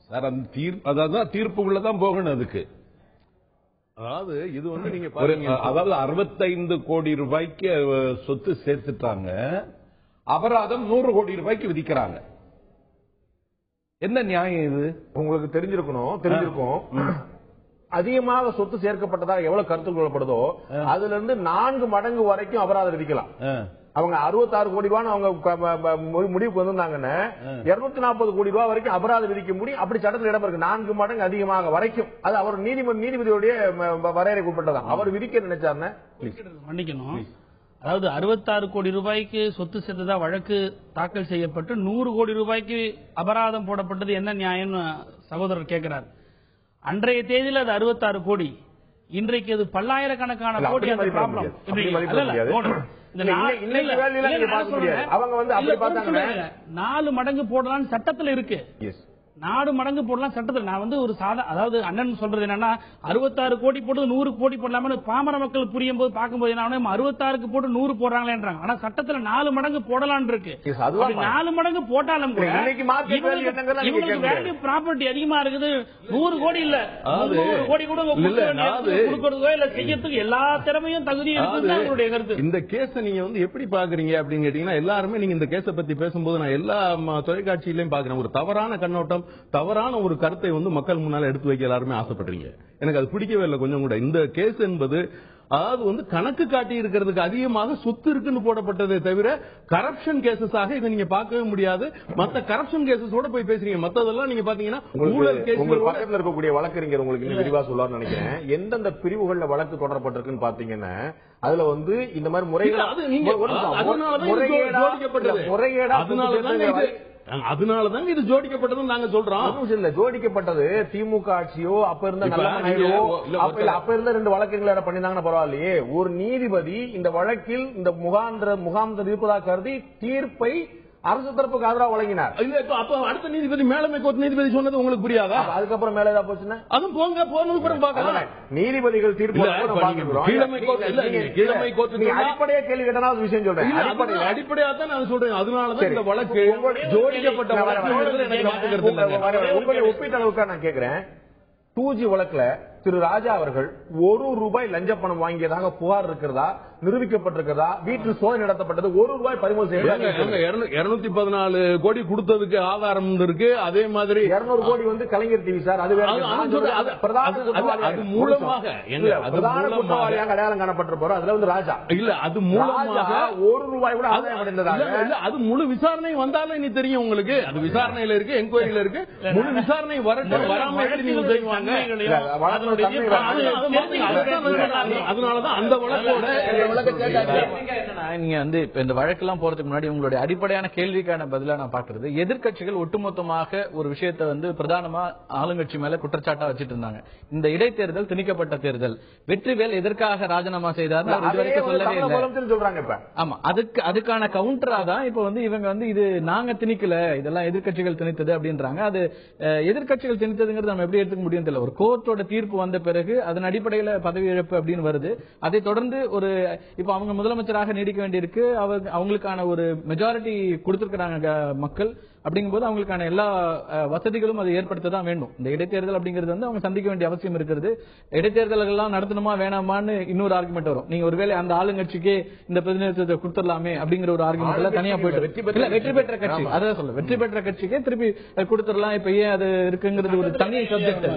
C: சார். அந்த தீர்ப்புக்குள்ளதான் போகணும். அதுக்கு
E: அதாவது இது வந்து நீங்க
C: அதாவது 65 கோடி ரூபாய்க்கு சொத்து சேர்த்துட்டாங்க, அபராதம் 100 கோடி ரூபாய்க்கு விதிக்கிறாங்க. என்ன நியாயம் இது?
A: உங்களுக்கு தெரிஞ்சிருக்கும். அதிகமாக சொத்து சேர்க்கப்பட்டதா எவ்வளவு கருத்து கொள்ளப்படுதோ அதுல இருந்து 4 மடங்கு வரைக்கும் அபராதம் விதிக்கலாம். அவங்க 66 கோடி ரூபாய் அவங்க முடிவுக்கு வந்திருந்தாங்கன்னா 240 கோடி ரூபாய் வரைக்கும் அபராதம் விதிக்க முடியும். அப்படி சட்டத்தில் இடம் இருக்கு. 4 மடங்கு அதிகமாக வரைக்கும். அது அவர் நீதிபதியுடைய வரையறைக்கு உட்பட்டதான். அவர் விதிக்க நினைச்சாருன்னா
F: மன்னிக்கணும். அதாவது 66 கோடி ரூபாய்க்கு சொத்து சேர்த்ததா வழக்கு தாக்கல் செய்யப்பட்டு 100 கோடி ரூபாய்க்கு அபராதம் போடப்பட்டது என்ன நியாயம்னு சகோதரர் கேட்கிறார். அன்றைய தேதியில் அது 66 கோடி, இன்றைக்கு அது பல்லாயிரக்கணக்கான கோடி. அந்த ப்ராப்ளம்
A: அவங்க வந்து
F: 4 மடங்கு போடலாம்னு சட்டத்தில் இருக்கு. 4 மடங்கு போடலாம் சட்டத்தில். நான் வந்து ஒரு அதாவது அண்ணன் சொல்றது என்னன்னா 66 கோடி போட்டு 100 கோடி போடலாம்னு பாமர மக்கள் புரியும் போது பார்க்கும்போது என்ன 66க்கு போட்டு 100 போடுறாங்களேன்றாங்க. ஆனா சட்டத்தில் 4 மடங்கு போடலாம் இருக்கு. 4 மடங்கு போட்டாலும் கூட இவங்களுக்கு வேல்யூ ப்ராப்பர்ட்டி அதிகமா இருக்குது. 100 கோடி இல்ல 100 கோடி கூட கொடுக்கறதோ இல்ல செய்யறதுக்கு எல்லா திறமையும் தகுதியும் இருக்குது அவருடைய கருத்து.
E: இந்த கேஸ நீங்க வந்து எப்படி பாக்குறீங்க அப்படின்னு கேட்டீங்கன்னா, எல்லாருமே நீங்க இந்த கேஸ பத்தி பேசும்போது நான் எல்லா தொலைக்காட்சியிலையும் பாக்குறேன், ஒரு தவறான கண்ணோட்டம், தவறான ஒரு கருத்தை வந்து மக்கள் முன்னால எடுத்து வைக்க எல்லாருமே ஆசைப்படுறீங்க. எனக்கு அது பிடிக்கவே இல்லை கொஞ்சம் கூட. இந்த கேஸ் என்பது அதாவது வந்து கணக்கு காட்டி இருக்கிறதுக்கு அதிகமாக சொத்து இருக்குன்னு போடப்பட்டதை தவிர கரப்ஷன் கேசஸாக இதை நீங்க பார்க்கவே முடியாது. மத்த கரப்ஷன் கேசஸோட போய் பேசுறீங்க. மத்ததெல்லாம் நீங்க பாத்தீங்கன்னா ஊழல் கேஸ்.
A: உங்க பக்கத்துல இருக்கக்கூடிய வழக்கறிஞர் உங்களுக்கு இன்னும் விரிவா சொல்லலாம்னு நினைக்கிறேன். எந்தெந்த பிரிவுகள்ல வழக்கு தொடரப்பட்டிருக்குன்னு பாத்தீங்கன்னா அதுல வந்து இந்த மாதிரி முறைகேடா
E: அதனாலதான் இது ஜோடிக்கப்பட்டது நாங்க சொல்றோம்.
A: ஜோடிக்கப்பட்டது திமுக ஆட்சியோ அப்ப இருந்த அப்ப இருந்த 2 வழக்குகளை பண்ணிருந்தாங்கன்னா பரவாயில்லையே. ஒரு நீதிபதி இந்த வழக்கில் இந்த முகாந்திரம் இருப்பதாக கருதி தீர்ப்பை அரசு தரப்புக்கு ஆதரவாக வழங்கினார்.
E: அப்ப அடுத்த நீதிபதி மேலமை கோர்ட் நீதிபதி சொன்னது உங்களுக்கு புரியாதா?
A: அதுக்கப்புறம் மேல ஏதாவது போச்சுன்னா
E: அதுவும் போனதுக்கு
A: நீதிபதிகள் தீர்ப்பு அடிப்படையா கேள்வி கேட்டா விஷயம் சொல்றேன்.
E: அடிப்படையா தான் நான் சொல்றேன். அதனாலதான் இந்த வழக்கு ஜோடிக்கப்பட்ட
A: உங்களுடைய ஒப்பீட்டளவுக்காக நான் கேட்கிறேன். 2G வழக்குல திரு ராஜா அவர்கள் 1 ரூபாய் லஞ்ச பணம் வாங்கியதாக புகார் இருக்கிறதா, நிரூபிக்கப்பட்டிருக்கிறதா, வீட்டில் சோதனை நடத்தப்பட்டது, 1 ரூபாய் பறிமுதல் செய்யப்பட்டது.
E: 214 கோடி கொடுத்ததுக்கு ஆதாரம் இருக்கு. அதே மாதிரி
A: 200 கோடி வந்து கலைஞர் டிவி சார். அது மூலமாக குற்றவாளியாக அடையாளம் காணப்பட்டிருப்பாரு. அதுல வந்து ராஜா
E: இல்ல, அது மூலமாக
A: 1 ரூபாய் கூட ஆதாயம் அடைந்ததாக.
E: அது முழு விசாரணை வந்தாலும் இனி தெரியும் உங்களுக்கு. அது விசாரணையில இருக்கு, என்கொயரியில இருக்கு. முழு விசாரணை வரட்டும், வராம நீங்க செய்வாங்க. அதனாலதான் அந்த வழக்கோட
G: நீங்க வந்து இப்ப இந்த வழக்கெல்லாம் போறதுக்கு முன்னாடி உங்களுடைய அடிப்படையான கேள்விக்கான பதிலா நான் பாக்குறது, எதிர்க்கட்சிகள் ஒட்டுமொத்தமாக ஒரு விஷயத்தை வந்து பிரதானமா ஆளுங்கட்சி மேல குற்றச்சாட்டா வச்சிட்டு இருந்தாங்க. இந்த இடைத்தேர்தல் திணிக்கப்பட்ட தேர்தல், வெற்றிவேல் எதற்காக ராஜினாமா செய்தார் சொல்லவே இல்லை. ஆமா, அதுக்கான கவுண்டரா தான் இப்ப வந்து இவங்க வந்து இது நாங்க திணிக்கல, இதெல்லாம் எதிர்க்கட்சிகள் திணித்தது அப்படின்றாங்க. அது எதிர்க்கட்சிகள் திணித்ததுங்கிறது நம்ம எப்படி எடுத்துக்க முடியும் தெரியல. ஒரு கோர்ட்டோட தீர்ப்பு வந்த பிறகு அதன் அடிப்படையில் பதவி இழப்பு அப்படின்னு வருது. அதை தொடர்ந்து ஒரு இப்ப அவங்க முதலமைச்சராக நீடிக்க வேண்டியிருக்கு. அவங்களுக்கான ஒரு மெஜாரிட்டி கொடுத்திருக்கிறாங்க மக்கள். அப்படிங்கும்போது அவங்களுக்கான எல்லா வசதிகளும் அதை ஏற்படுத்ததான் வேண்டும். இந்த இடைத்தேர்தல் அப்படிங்கிறது வந்து அவங்க சந்திக்க வேண்டிய அவசியம் இருக்கிறது. இடைத்தேர்தல்கள் எல்லாம் நடத்தணுமா வேணாமான்னு இன்னொரு ஆர்குமெண்ட் வரும். நீங்க ஒருவேளை அந்த ஆளுங்கட்சிக்கு இந்த பிரதிநிதித்துவத்தை கொடுத்துடலாமே அப்படிங்கிற ஒரு ஆர்குமெண்ட்ல தனியா போயிட்டு வெற்றி பெற்ற கட்சி அதான் சொல்ல வெற்றி பெற்ற கட்சிக்கே திருப்பி கொடுத்துடலாம். இப்ப ஏன் அது இருக்குங்கிறது ஒரு தனி சப்ஜெக்ட்.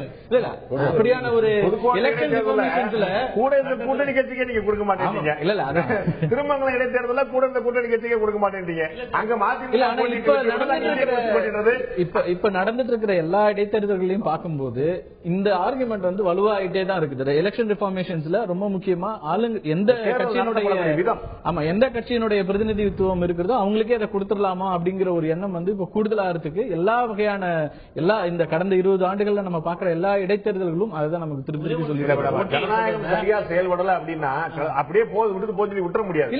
G: அப்படியான ஒரு எலெக்ஷன்
A: கூட்டணி கட்சிக்கே நீங்க கொடுக்க மாட்டேங்க. இல்ல இல்ல திருமங்கலம் இடைத்தேர்தல கூட இந்த கூட்டணி கட்சிக்கே கொடுக்க மாட்டேன்றீங்க. அங்க மாத்தி
G: இப்ப நடந்துட்டு இருக்கிற எல்லா இடைத்தேர்தல்களையும் பார்க்கும்போது இந்த ஆர்குமெண்ட் வந்து வலுவாயிட்டே தான் இருக்குது. எலெக்ஷன் ரிஃபார்மேஷன்ஸ்ல ரொம்ப முக்கியமா எந்த கட்சியினுடைய பிரதிநிதித்துவம் இருக்கிறதோ அவங்களுக்கே அதை கொடுத்துடலாமா அப்படிங்கிற ஒரு எண்ணம் வந்து இப்ப கூடுதலாகிறதுக்கு எல்லா வகையான இந்த கடந்த 20 ஆண்டுகள்ல நம்ம பாக்குற எல்லா இடைத்தேர்தல்களும் அதுதான் நமக்கு திருப்பி சொல்லி
A: ஜனநாயகம் சரியா செயல்படல அப்படின்னா அப்படியே விட்டு போச்சு விட்டுற முடியாது.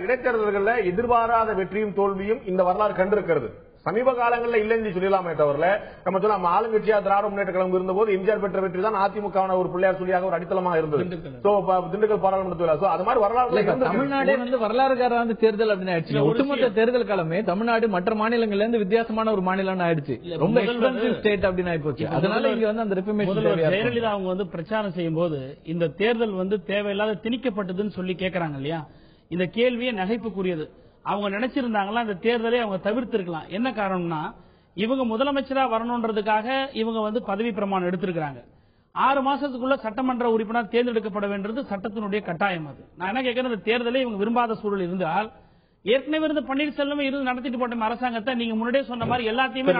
A: இடைத்தேர்தல்கள்ல எதிர்பாராத வெற்றியும் தோல்வியும் இந்த வரலாறு கண்டிருக்கிறது. சமீப காலங்களில் இல்லைன்னு சொல்லலாமே தவிர நம்ம சொல்ல நம்ம ஆளுங்கட்சியா திராவிட முன்னேற்ற கழகம் இருந்தபோது எம்ஜிஆர் பெற்ற வெற்றி தான் அதிமுக ஒரு பிள்ளையார் சொல்லியாக ஒரு அடித்தளமாக இருந்தது. திண்டுக்கல் பாராளுமன்ற அது மாதிரி வரலாறு
G: தமிழ்நாடு வந்து வரலாறுகார தேர்தல் அப்படின்னு ஆயிடுச்சு. ஒட்டுமொத்த தேர்தல் காலமே தமிழ்நாடு மற்ற மாநிலங்கள்ல இருந்து வித்தியாசமான ஒரு மாநிலம் ஆயிடுச்சு. ரொம்ப எக்ஸ்பென்சிவ் ஸ்டேட் அப்படின்னு ஆயிப்போச்சு. அதனால இங்க வந்து அந்த ரிஃபர்மேஷன்
F: ஜெயலலிதா அவங்க வந்து பிரச்சாரம் செய்யும் போது இந்த தேர்தல் வந்து தேவையில்லாத திணிக்கப்பட்டதுன்னு சொல்லி கேட்கறாங்க இல்லையா, இந்த கேள்வியே நகைப்புக்குரியது. அவங்க நினைச்சிருந்தாங்களா இந்த தேர்தலை அவங்க தவிர்த்து இருக்கலாம். என்ன காரணம்னா இவங்க முதலமைச்சரா வரணும்ன்றதுக்காக இவங்க வந்து பதவி பிரமாணம் எடுத்திருக்காங்க. 6 மாசத்துக்குள்ள சட்டமன்ற உறுப்பினர் தேர்ந்தெடுக்கப்பட வேண்டியது சட்டத்தினுடைய கட்டாயம். அது நான் என்ன கேட்கிறேன், இந்த தேர்தலை இவங்க விரும்பாத சூழல் இருந்தால் ஏற்கனவே இருந்த பன்னீர்செல்வம் இருந்து நடத்திட்டு போட்ட அரசாங்கத்தை நீங்க முன்னாடியே சொன்ன மாதிரி எல்லாத்தையுமே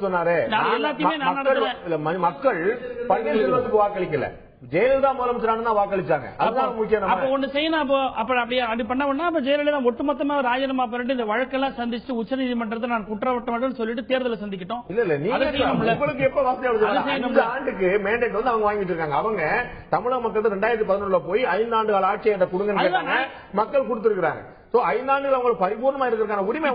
A: சொன்னாரு.
F: எல்லாத்தையுமே
A: மக்கள் பன்னீர்செல்வத்துக்கு வாக்களிக்கல, ஜெயலலிதா முதலமைச்சரான வாக்களிச்சாங்க.
F: அப்ப ஒண்ணு செய்யணும். அப்ப அப்படியே அப்படி பண்ண ஜெயலலிதா ஒட்டுமொத்தமா ராஜினாமா பண்ணிட்டு இந்த வழக்கெல்லாம் சந்திச்சு உச்சநீதிமன்றத்தை நான் குற்றவட்டம் சொல்லிட்டு தேர்தலை சந்திக்கிட்டோம்.
A: இல்ல உங்களுக்கு எப்ப ஆண்டுக்கு மேண்டேட் வந்து அவங்க வாங்கிட்டு இருக்காங்க. அவங்க தமிழக மக்கள் 2011 போய் 5 ஆண்டு கால ஆட்சி என்ற கொடுங்க மக்கள் கொடுத்திருக்காங்க. 5 ஆண்டுகள் அவங்களுக்கு பரிபூர்ணமா இருக்கிறதுக்கான உரிமை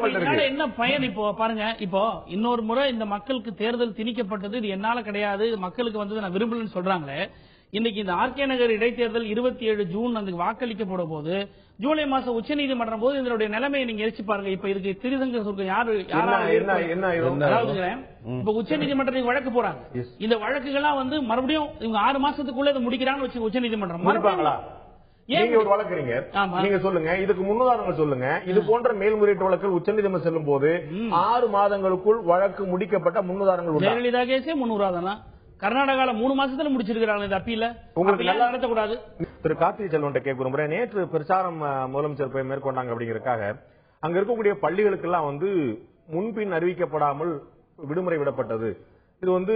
F: என்ன பயன்? இப்போ பாருங்க, இப்போ இன்னொரு முறை இந்த மக்களுக்கு தேர்தல் திணிக்கப்பட்டது இது என்னால கிடையாது, மக்களுக்கு வந்து நான் விரும்பலன்னு சொல்றாங்களே. இன்னைக்கு இந்த ஆர்கே நகர் இடைத்தேர்தல் 27 ஜூன் அந்த வாக்களிக்கப்படும் போது ஜூலை மாசம் உச்சநீதிமன்றம் போது இதனுடைய நிலைமையை நீங்க எரிச்சு பாருங்க. இப்ப இதுக்கு திருசங்க சொல்ற இப்ப உச்சநீதிமன்றத்துக்கு வழக்கு போறாங்க. இந்த வழக்குகள்லாம் வந்து மறுபடியும் இவங்க 6 மாசத்துக்குள்ள இதை முடிக்கிறான்னு வச்சு உச்சநீதிமன்றம்
A: நீங்க ஒரு வழக்குறீங்க, நீங்க சொல்லுங்க, இதுக்கு முன்னுதாரணங்கள் சொல்லுங்க. இது போன்ற மேல்முறையீட்டு வழக்குகள் உச்சநீதிமன்றம் செல்லும் போது 6 மாதங்களுக்குள் வழக்கு முடிக்கப்பட்ட முன்னுதாரணங்கள்
F: ஜெயலலிதா கேஸே முன்னுதாரணம். கர்நாடகால 3 மாசத்துல முடிச்சிருக்காங்க. இந்த அப்பீல உங்களுக்கு நல்லா நடத்தக்கூடாது.
A: திரு கார்த்திகை செல்வன் கேட்க விரும்புறேன். நேற்று பிரச்சாரம் முதலமைச்சர் போய் மேற்கொண்டாங்க அப்படிங்கறதுக்காக அங்க இருக்கக்கூடிய பள்ளிகளுக்கு எல்லாம் வந்து முன்பின் அறிவிக்கப்படாமல் விடுமுறை விடப்பட்டது. இது வந்து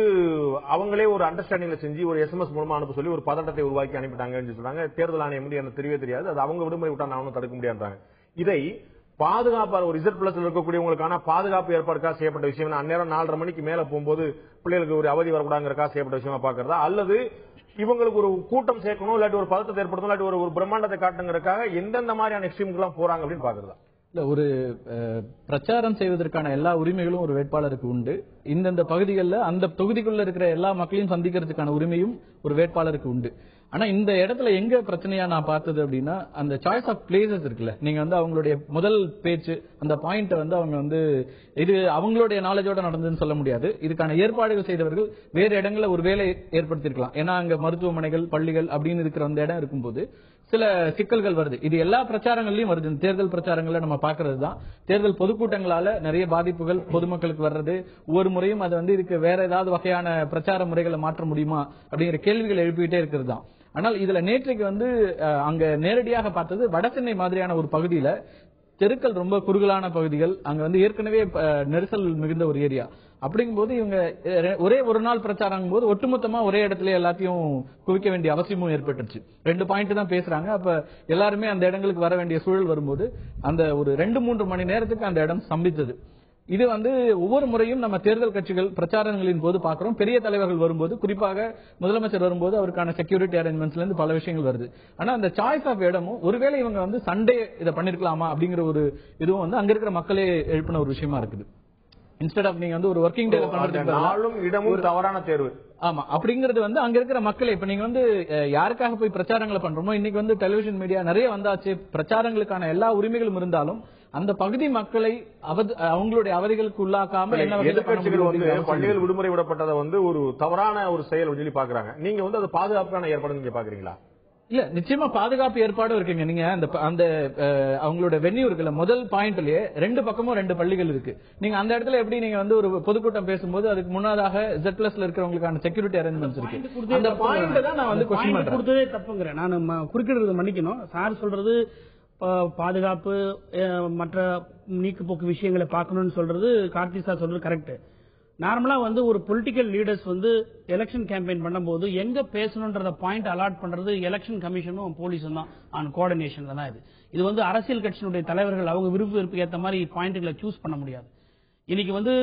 A: அவங்களே ஒரு அண்டர்ஸ்டாண்டிங்ல செஞ்சு ஒரு SMS மூலமா அனுப்ப சொல்லி ஒரு பதட்டத்தை உருவாக்கி அனுப்பிட்டாங்கன்னு சொல்றாங்க. தேர்தல் ஆணையம் வந்து எனக்கு தெரியவே தெரியாது, அது அவங்க விடுமுறை விட்டா நானும் தடுக்க முடியாதுறாங்க. இதை பாதுகாப்பு ஒரு Z+ இருக்கக்கூடியவங்களுக்கான பாதுகாப்பு ஏற்பாடுக்காக செய்யப்பட்ட விஷயம். அந்நேரம் 4:30 மணிக்கு மேல போகும்போது பிள்ளைகளுக்கு ஒரு அவதி வரக்கூடாதுங்கிறக்காக செய்யப்பட்ட விஷயமா பாக்குறதா, அல்லது இவங்களுக்கு ஒரு கூட்டம் சேர்க்கணும், இல்லாட்டி ஒரு பதத்தை ஏற்படுத்தணும், இல்லாட்டி ஒரு பிரம்மாண்டத்தை காட்டுங்கிறதுக்காக எந்தெந்த மாதிரியான எக்ஸ்ட்ரீமுக்கு எல்லாம் போறாங்க அப்படின்னு பாக்குறதா?
G: இல்ல, ஒரு பிரச்சாரம் செய்வதற்கான எல்லா உரிமைகளும் ஒரு வேட்பாளருக்கு உண்டு. இந்தந்த பகுதிகளில் அந்த தொகுதிக்குள்ள இருக்கிற எல்லா மக்களையும் சந்திக்கிறதுக்கான உரிமையும் ஒரு வேட்பாளருக்கு உண்டு. ஆனா இந்த இடத்துல எங்க பிரச்சனையா நான் பார்த்தது அப்படின்னா, அந்த சாய்ஸ் ஆஃப் பிளேசஸ் இருக்குல்ல, நீங்க வந்து அவங்களுடைய முதல் பேச்சு அந்த பாயிண்ட் வந்து அவங்க வந்து இது அவங்களுடைய நாலேஜோட நடந்ததுன்னு சொல்ல முடியாது. இதுக்கான ஏற்பாடுகள் செய்தவர்கள் வேறு இடங்கள்ல ஒரு வேலை ஏற்படுத்திருக்கலாம். ஏன்னா அங்க மருத்துவமனைகள், பள்ளிகள் அப்படின்னு இருக்கிற அந்த இடம் இருக்கும்போது சில சிக்கல்கள் வருது. இது எல்லா பிரச்சாரங்களையும் வருது. தேர்தல் பிரச்சாரங்கள்ல நம்ம பாக்குறது தான். தேர்தல் பொதுக்கூட்டங்களால நிறைய பாதிப்புகள் பொதுமக்களுக்கு வர்றது, ஒவ்வொரு முறையும் அது வந்து இதுக்கு வேற ஏதாவது வகையான பிரச்சார முறைகளை மாற்ற முடியுமா அப்படிங்கிற கேள்விகள் எழுப்பிட்டே இருக்கிறது தான். ஆனால் இதுல நேற்றைக்கு வந்து அங்க நேரடியாக பார்த்தது வடசென்னை மாதிரியான ஒரு பகுதியில தெருக்கள் ரொம்ப குறுகலான பகுதிகள், அங்க வந்து ஏற்கனவே நெரிசல் மிகுந்த ஒரு ஏரியா. அப்படிங்கும்போது இவங்க ஒரே ஒரு நாள் பிரச்சாரம் போது ஒட்டுமொத்தமா ஒரே இடத்துல எல்லாத்தையும் குவிக்க வேண்டிய அவசியமும் ஏற்பட்டுச்சு. 2 பாயிண்ட் தான் பேசுறாங்க. அப்ப எல்லாருமே அந்த இடங்களுக்கு வர வேண்டிய சூழல் வரும்போது அந்த ஒரு 2-3 மணி நேரத்துக்கு அந்த இடம் ஸ்தம்பித்தது. இது வந்து ஒவ்வொரு முறையும் நம்ம தேர்தல் கட்சிகள் பிரச்சாரங்களின் போது பாக்குறோம். பெரிய தலைவர்கள் வரும்போது, குறிப்பாக முதலமைச்சர் வரும்போது அவருக்கான செக்யூரிட்டி அரேஞ்ச்மெண்ட்ஸ்ல இருந்து பல விஷயங்கள் வருது. ஆனா அந்த சாய்ஸ் ஆஃப் இடமும் ஒருவேளை இவங்க வந்து சண்டே இதை பண்ணிருக்கலாமா அப்படிங்கிற ஒரு இதுவும் வந்து அங்க இருக்கிற மக்களே எழுப்பின ஒரு விஷயமா இருக்குது. இன்ஸ்டெட் ஆஃப் நீங்க வந்து ஒரு ஒர்க்கிங் டே பண்றதுக்கு
A: இடமும் தவறான தேர்வு.
G: ஆமா, அப்படிங்கிறது வந்து அங்க இருக்கிற மக்களே இப்ப நீங்க வந்து யாருக்காக போய் பிரச்சாரங்களை பண்றோமோ, இன்னைக்கு வந்து டெலிவிஷன் மீடியா நிறைய வந்தாச்சு. பிரச்சாரங்களுக்கான எல்லா உரிமைகளும் இருந்தாலும் அந்த பகுதி மக்களை அவங்களுடைய அவதிகளுக்கு உள்ளாக்காம
A: எதிர்க்கட்சிகள் வந்து பள்ளிகள் விடுமுறை விடப்பட்டதை வந்து ஒரு தவறான ஒரு செயல் சொல்லி பாக்குறாங்க. நீங்க வந்து அது பாதுகாப்புக்கான ஏற்பாடு நீங்க பாக்குறீங்களா?
G: இல்ல, நிச்சயமா பாதுகாப்பு ஏற்பாடும் இருக்குங்க. நீங்க அந்த அவங்களோட வென்யூ இருக்குல்ல, முதல் பாயிண்ட்லயே 2 பக்கமும் 2 பள்ளிகள் இருக்கு. நீங்க அந்த இடத்துல எப்படி நீங்க வந்து ஒரு பொதுக்கூட்டம் பேசும்போது அதுக்கு முன்னதாக Z+ல இருக்கிறவங்களுக்கான செக்யூரிட்டி அரேஞ்ச்மெண்ட்ஸ் இருக்கு. அந்த பாயிண்ட் தான் நான் வந்து கொஸ்டின் பண்றேன்.
F: கொடுத்ததே தப்புங்கிறேன். நான் குறுக்கிடுறது மன்னிக்கணும். சார் சொல்றது பாதுகாப்பு மற்ற நீக்கு போக்கு விஷயங்களை பார்க்கணும்னு சொல்றது, கார்த்திக் சார் சொல்றது கரெக்ட். நார்மலா வந்து ஒரு பொலிட்டிக்கல் லீடர்ஸ் வந்து எலெக்ஷன் கேம்பெயின் பண்ணும்போது எங்க பேசணும்ன்றத பாயிண்ட் அலாட் பண்றது எலெக்ஷன் கமிஷனும் போலீஸும் தான் ஆன் கோஆர்டினேஷன் தான். இது வந்து அரசியல் கட்சியினுடைய தலைவர்கள் அவங்க விருப்பத்துக்கு ஏற்ற மாதிரி பாயிண்ட்களை சூஸ் பண்ண முடியாது. இன்னைக்கு வந்து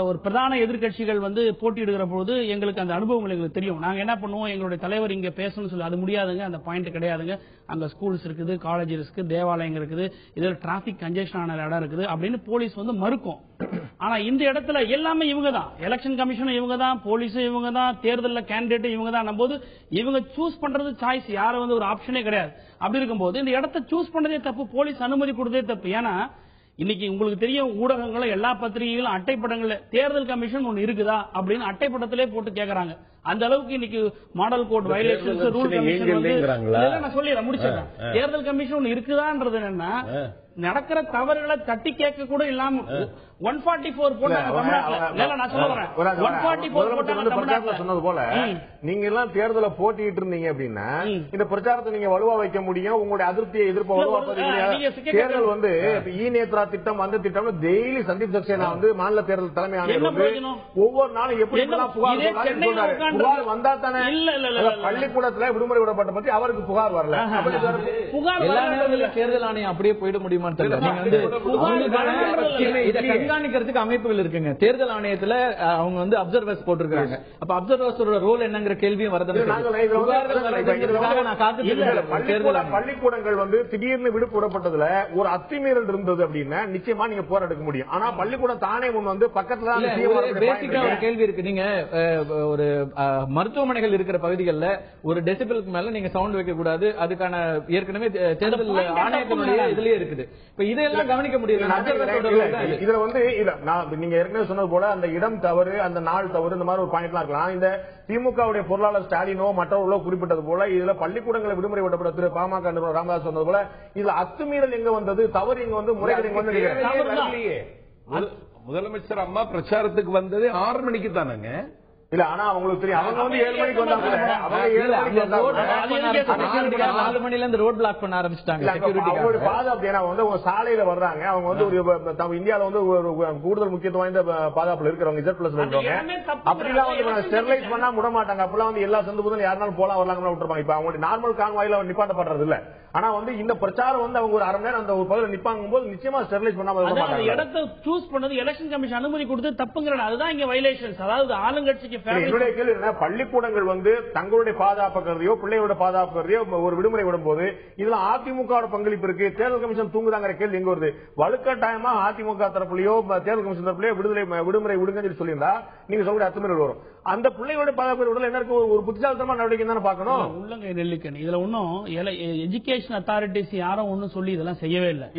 F: ஒரு பிரதான எதிர்க்கட்சிகள் வந்து போட்டியிடுகிற போது எங்களுக்கு அந்த அனுபவங்கள் எங்களுக்கு தெரியும். நாங்க என்ன பண்ணுவோம், எங்களுடைய தலைவர் இங்க பேசணும்னு சொல்லி அது முடியாதுங்க, அந்த பாயிண்ட் கிடையாதுங்க, அங்க ஸ்கூல்ஸ் இருக்குது, காலேஜ் இருக்கு, தேவாலயங்கள் இருக்குது, இதுல டிராபிக் கன்ஜெஷன் ஆன இடம் இருக்குது அப்படின்னு போலீஸ் வந்து மறுக்கும். ஆனா இந்த இடத்துல எல்லாமே இவங்க தான், எலெக்ஷன் கமிஷனும் இவங்க தான், போலீஸும் இவங்க தான், தேர்தலில் கேண்டிடேட் இவங்க தான் போது இவங்க சூஸ் பண்றது சாய்ஸ், யாரும் வந்து ஒரு ஆப்ஷனே கிடையாது. அப்படி இருக்கும்போது இந்த இடத்தை சூஸ் பண்ணதே தப்பு, போலீஸ் அனுமதி கொடுத்ததே தப்பு. ஏன்னா இன்னைக்கு உங்களுக்கு தெரியும், ஊடகங்களும் எல்லா பத்திரிகைகளும் அட்டைப்படங்கள்ல தேர்தல் கமிஷன் ஒன்னு இருக்குதா அப்படின்னு அட்டைப்படத்திலே போட்டு கேக்குறாங்க. அந்த அளவுக்கு இன்னைக்கு model code violations, rule commission வந்து நான் சொல்லிடுறேன், முடிச்சிடறேன். தேர்தல் கமிஷன் ஒன்னு இருக்குதான்றது என்னன்னா, நடக்கிற தவறுகளை தட்டி கேட்க கூட இல்லாம 144 போட்டாங்க தமிழ்நாட்டுல. நான் சொல்ல வரேன், 144 போட்டாங்க தமிழ்நாட்டுல.
A: சொன்னது போல நீங்க எல்லாம் தேர்தலை போட்டிட்டு இருந்தீங்க அப்படின்னா இந்த பிரச்சாரத்தை நீங்க வலுவா வைக்க முடியும், உங்களுடைய அதிருப்தியை எதிர்ப்பு வலுவா தேர்தல் வந்து நேத்ரா திட்டம் அந்த திட்டம் டெய்லி சந்தீப் சக்சேனா வந்து மாநில தேர்தல் தலைமை ஆணையர் ஒவ்வொரு நாளும் எப்படி புகார் வந்தா தானே. பள்ளிக்கூடத்துல விடுமுறை விடப்பட்ட பத்தி அவருக்கு புகார் வரல,
G: தேர்தல் ஆணையம் அப்படியே போயிட முடியுமா? கண்காணிக்கிறதுக்கு அமைப்புகள் இருக்குங்க. தேர்தல் ஆணையத்துல அவங்க வந்து அப்சர்வர்ஸ் போட்டிருக்காங்க. அப்ப அப்சர்வர்ஸோட ரோல் என்னங்கிற கேள்வியும் வரது.
A: பள்ளிக்கூடங்கள் வந்து திடீர்னு விடுப்பு விடப்பட்டதுல ஒரு அத்துமீறல் இருந்தது அப்படின்னா நிச்சயமா நீங்க போராட முடியும். ஆனா பள்ளிக்கூடம் தானே முன் வந்து பக்கத்துல
G: பேசிக்கா ஒரு கேள்வி இருக்கு. நீங்க ஒரு மருத்துவமனைகள் இருக்கிற பகுதிகளில் ஒரு டெசிபிளுக்கு மேல நீங்க சவுண்ட் வைக்க கூடாது, அதுக்கான ஏற்கனவே தேர்தல் ஆணையத்தினுடைய இதுலயே இருக்குது. இப்ப இதெல்லாம் கவனிக்க முடியாது.
A: இதுல வந்து நீங்க ஏற்கனவே சொன்னது போல அந்த இடம் தவறு, அந்த நாள் தவறு, இந்த மாதிரி ஒரு பாயிண்ட் இருக்கலாம். இந்த திமுகவுடைய பொருளாளர் ஸ்டாலினோ மற்றவர்களோ குறிப்பிட்டது போல இதுல பள்ளிக்கூடங்களை விடுமுறை விடப்பட்ட திரு பாமக ராமதாஸ் சொன்னது போல இதுல அத்துமீறல் எங்க வந்தது, தவறு எங்க வந்து, முறைகள் எங்க வந்து.
C: முதலமைச்சர் அம்மா பிரச்சாரத்துக்கு வந்தது 6 மணிக்கு தானங்க.
A: இல்ல ஆனா அவங்களுக்கு தெரியும், அவங்க வந்து 7 மணிக்கு வந்தாங்க, அவங்க 7 மணிக்கு வந்தாங்க,
G: 4 மணில இருந்து ரோட் பிளாக் பண்ண ஆரம்பிச்சிட்டாங்க.
A: அவங்களோட பாதுகாப்பு ஏன்னா வந்து அவங்க சாலையில வர்றாங்க, அவங்க வந்து ஒரு இந்தியாவில வந்து ஒரு கூடுதல் முக்கியத்துவம் வாய்ந்த பாதுகாப்புல இருக்கிறவங்க, Z+ இருக்கிறவங்க, அப்படிலாம் வந்து ஸ்டெர்லைஸ் பண்ணா விட மாட்டாங்க. அப்பெல்லாம் வந்து எல்லா சந்து புதன் யாருனாலும் போலாம் வரலாம்னு விட்டுருப்பாங்க. இப்ப அவங்களுடைய நார்மல் கான்வாயில நிப்பாட்டப்படுறது இல்ல. ஆனா வந்து இந்த பிரச்சாரம் வந்து அவங்க ஒரு அரை மணி நேரம் அந்த ஒரு பகுதியில் நிப்பாங்கும் போது நிச்சயமா ஸ்டெர்லைஸ் பண்ணாம
F: இடத்தை சூஸ் பண்ணது எலெக்ஷன் கமிஷன் அனுமதி கொடுத்து தப்புங்கிறது. அதுதான் இங்க வயலேஷன்ஸ். அதாவது ஆளுங்கட்சிக்கு
A: என்னுடைய கேள்வி என்ன, பள்ளிக்கூடங்கள் வந்து தங்களுடைய பாதுகாப்புறதையோ பிள்ளையோட பாதுகாப்புறதையோ ஒரு விடுமுறை விடும் போது இதுல அதிமுக பங்களிப்பு இருக்கு, தேர்தல் கமிஷன் தூங்குதாங்கிற கேள்வி எங்க வருது? வலுக்கட்டாயமா அதிமுக தரப்புலயோ தேர்தல் கமிஷன் தரப்புலயோ விடுமுறை விடுங்கன்னு சொல்லியிருந்தா நீங்க சொல்லக்கூடிய அத்துமீறல் வரும். அந்த பிள்ளையோட பாதுகாப்பு விடல என்ன இருக்கு, ஒரு புத்திசாலித்தனமான நடவடிக்கை தானே பார்க்கணும்.
F: உள்ளங்கை நெல்லிக்கணி இதுல ஒன்னும் எஜுகேஷன் அத்தாரிட்டிஸ் யாரும் ஒன்னும் சொல்லி இதெல்லாம் செய்யவே இல்லை.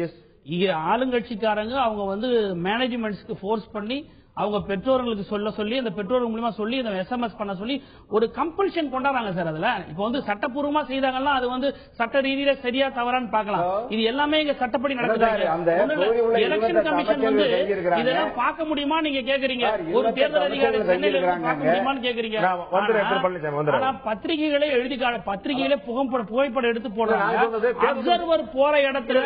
F: இங்க ஆளுங்கட்சிக்காரங்க அவங்க வந்து மேனேஜ்மெண்ட்ஸ்க்கு ஃபோர்ஸ் பண்ணி அவங்க பெற்றோர்களுக்கு சொல்லி அந்த பெற்றோர்கள் மூலமா சொல்லி அந்த SMS பண்ண சொல்லி ஒரு கம்பல்ஷன் கொண்டாடுறாங்க சார். அதுல இப்ப வந்து சட்டப்பூர்வமா செய்தாங்கன்னா அது வந்து சட்ட ரீதியில சரியா தவறான்னு பார்க்கலாம். இது எல்லாமே இங்க சட்டப்படி நடக்குது. எலெக்ஷன் கமிஷன் வந்து இதெல்லாம் பார்க்க முடியுமா நீங்க கேக்குறீங்க? ஒரு தேர்தல் அதிகாரி சென்னையில பார்க்க முடியுமான்னு கேக்குறீங்க. ஆனா பத்திரிகைகளே எழுதி பத்திரிகையில புகைப்படம் எடுத்து போடுறாங்க. அப்சர்வர் போற இடத்துல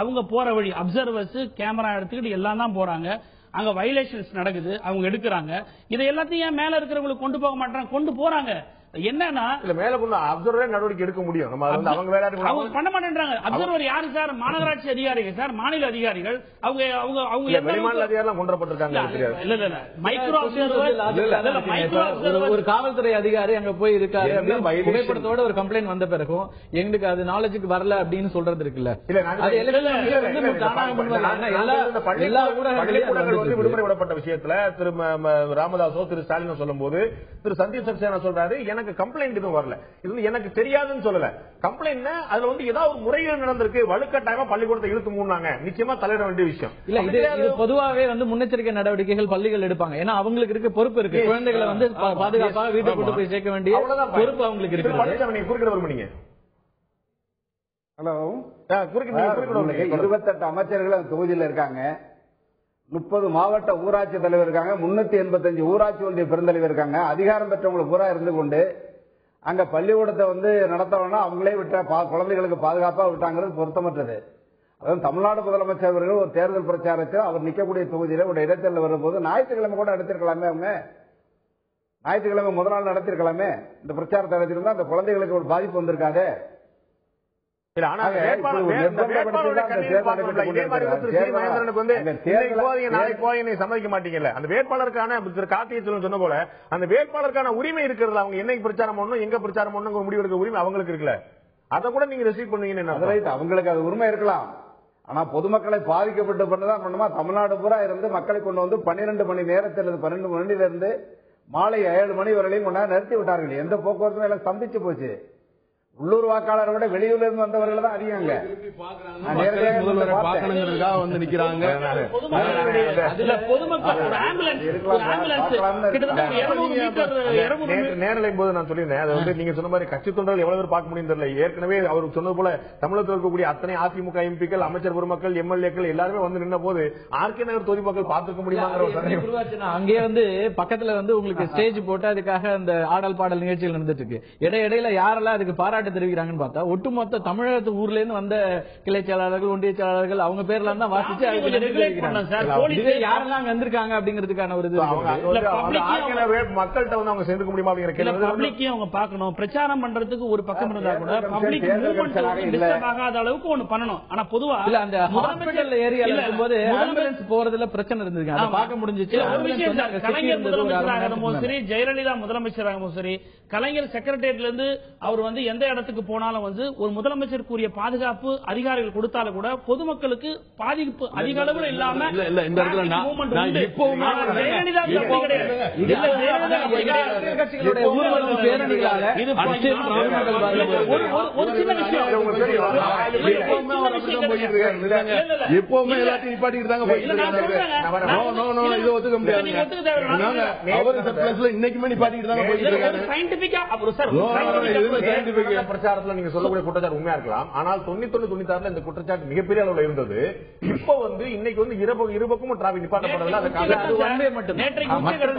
F: அவங்க போற வழி அப்சர்வர்ஸ் கேமரா எடுத்துக்கிட்டு எல்லாம் தான் போறாங்க. அங்க வயலேஷன்ஸ் நடக்குது, அவங்க எடுக்கிறாங்க. இதை எல்லாத்தையும் மேல இருக்கிறவங்களுக்கு கொண்டு போக மாட்டாங்க, கொண்டு போறாங்க. என்னன்னா
A: மேல கொண்டு அப்சர்வர் நடவடிக்கை எடுக்க முடியும், அவங்க
F: பண்ண மாட்டேன்றாங்க. அப்சர்வர் யாரு சார்? மாநகராட்சி அதிகாரிகள் சார், மாநில அதிகாரிகள். அவங்க
A: வெளிமாநில அதிகாரிகள் கொண்டுபட்டிருக்காங்க.
F: மைக்ரோ
G: ஒரு காவல்துறை அதிகாரி அங்க போய் இருக்காரு, புகைப்படத்தோட ஒரு கம்ப்ளைண்ட் வந்த பிறகும் எங்களுக்கு அது நாலேஜுக்கு வரல அப்படின்னு சொல்றது இருக்குல்ல.
A: எல்லா ஊடகங்களும் விடுமுறை விடப்பட்ட விஷயத்துல திரு ராமதாசோ திரு ஸ்டாலினோ சொல்லும் போது திரு சந்தீப் சக்சேனா சொல்றாரு, எனக்கு கம்ப்ளைண்ட் எதுவும் வரல, இது எனக்கு தெரியாதுன்னு சொல்லல. கம்ப்ளைண்ட் அதுல வந்து ஏதாவது ஒரு முறைகேடு நடந்திருக்கு, வலுக்கட்டாயமா பள்ளிக்கூடத்தை இழுத்து மூடினாங்க, நிச்சயமா தலையிட வேண்டிய விஷயம்
G: இல்ல. இது பொதுவாகவே வந்து முன்னெச்சரிக்கை நடவடிக்கைகள் பள்ளிகள் எடுப்பாங்க. ஏன்னா அவங்களுக்கு இருக்க பொறுப்பு இருக்கு, குழந்தைகளை வந்து பாதுகாப்பாக வீட்டுக்கு கொண்டு போய் சேர்க்க வேண்டிய பொறுப்பு அவங்களுக்கு இருக்கு.
A: குறுக்கிட வருவீங்க.
D: ஹலோ, 28 அமைச்சர்கள் தொகுதியில் இருக்காங்க, 30 மாவட்ட ஊராட்சி தலைவர் இருக்காங்க, 385 ஊராட்சி ஒன்றிய பெருந்தலைவர் இருக்காங்க. அதிகாரம் பெற்றவங்களை பூரா இருந்து கொண்டு அங்க பள்ளிக்கூடத்தை வந்து நடத்தவனா அவங்களே விட்ட குழந்தைகளுக்கு பாதுகாப்பா விட்டாங்கிறது பொருத்தமற்றது. அதாவது தமிழ்நாடு முதலமைச்சர் அவர்கள் ஒரு தேர்தல் பிரச்சாரத்தில் அவர் நிற்கக்கூடிய தொகுதியில ஒரு இடைத்தேர்தல் வரும்போது ஞாயிற்றுக்கிழமை கூட நடத்திருக்கலாமே, அவங்க ஞாயிற்றுக்கிழமை முதல் நாள் நடத்திருக்கலாமே. இந்த பிரச்சாரத்தை நடத்திருந்தா அந்த குழந்தைகளுக்கு ஒரு பாதிப்பு வந்திருக்காது.
A: இல்ல ஆனா சம்மதிக்க மாட்டீங்கல்ல. அந்த வேட்பாளருக்கான கார்த்திகை சொன்ன போல அந்த வேட்பாளருக்கான உரிமை இருக்கிறது. அவங்க என்னைக்கு பிரச்சாரம் பண்ணணும், எங்க பிரச்சாரம் பண்ணணும் முடிவு எடுக்கிற உரிமை அவங்களுக்கு இருக்குல்ல. அதை கூட நீங்க ரிசீவ் பண்ணீங்கன்னு
D: அவங்களுக்கு அது உரிமை இருக்கலாம். ஆனா பொதுமக்களை பாதிக்கப்பட்ட பிறகுதான் பண்ணுமா, தமிழ்நாடு பூரா இருந்து மக்களை கொண்டு வந்து 12 மணி நேரத்திலிருந்து 12 மணியிலிருந்து மாலை 7 மணி வரையிலும் கொண்டாந்து நிறுத்தி விட்டார்கள். எந்த போக்குவரத்தும் எல்லாம் ஸ்தம்பிச்சு போச்சு. உள்ளூர் வாக்காளரை விட வெளியூர்ல இருந்து வந்தவர்கள் தான் அதிகங்க.
E: முதல்வரை பார்க்கணுங்கிறதுக்காக வந்து நிக்கிறாங்க.
A: நேரலையும் போது நான் சொல்லியிருந்தேன், அது வந்து நீங்க சொன்ன மாதிரி கட்சி தொண்டர்கள் எவ்வளவு பேர் பார்க்க முடியும் தெரியல. ஏற்கனவே அவர் சொன்னது போல தமிழகத்தில் இருக்கக்கூடிய அத்தனை அதிமுக எம்பிக்கள், அமைச்சர் பெருமக்கள், எம்எல்ஏக்கள் எல்லாருமே வந்து நின்ற போது ஆர்கே நகர் தொகுதி மக்கள் பார்த்துக்க முடியுமா?
G: அங்கே வந்து பக்கத்துல வந்து உங்களுக்கு ஸ்டேஜ் போட்டு அதுக்காக அந்த ஆடல் பாடல் நிகழ்ச்சிகள் நடந்துட்டு இருக்கு. இடையில யாரெல்லாம் அதுக்கு பாராட்டு தெரிவிக்கிறாங்கன்னு பார்த்தா ஒட்டுமொத்த தமிழகத்து ஊர்ல இருந்து வந்த கிளை செயலாளர்கள், ஒன்றிய செயலாளர்கள் அவங்க பேர்ல தான் வாசிச்சு யாரெல்லாம் வந்திருக்காங்க அப்படிங்கிறதுக்கான ஒரு
A: மக்கள்கிட்ட வந்து அவங்க சேர்ந்துக்க முடியுமா
F: அப்படிங்கிற அவங்க பார்க்கணும். பிரச்சாரம் பண்றதுக்கு ஒரு பக்கம் இருந்தா கூட பப்ளிக் மூவ்மெண்ட் ஆகாத அளவுக்கு ஒண்ணு பண்ணணும். ஆனா பொதுவா
G: இல்ல அந்த ஹாஸ்பிடல் ஏரியால இருக்கும்போது ஆம்புலன்ஸ் போறதுல பிரச்சனை இருந்திருக்கு, அதை பார்க்க முடிஞ்சிச்சு.
F: கலைஞர் முதலமைச்சராக சரி, ஜெயலலிதா முதலமைச்சராக சரி, கலைஞர் செக்ரட்டரியேட்ல இருந்து அவர் வந்து எந்த இடத்துக்கு போனாலும் வந்து ஒரு முதலமைச்சருக்குரிய பாதுகாப்பு அதிகாரிகள் கொடுத்தாலும் கூட பொதுமக்களுக்கு பாதிப்பு அதிக அளவில் இல்லாம
E: எப்பவுமே எல்லாத்தையும் நிப்பாட்டிட்டு தாங்க இன்னைக்குமே நிப்பாட்டிட்டு தாங்க போயிட்டு
A: பிரச்சாரத்துல நீங்க சொல்லக்கூடிய குற்றச்சாட்டு உண்மையா இருக்கலாம். ஆனால் 91-96 இந்த குற்றச்சாட்டு மிகப்பெரிய அளவில் இருந்தது. இப்ப வந்து இன்னைக்கு வந்து இருபக்கமும் டிராபிக் நிப்பாட்டப்படுறதுல
G: மற்ற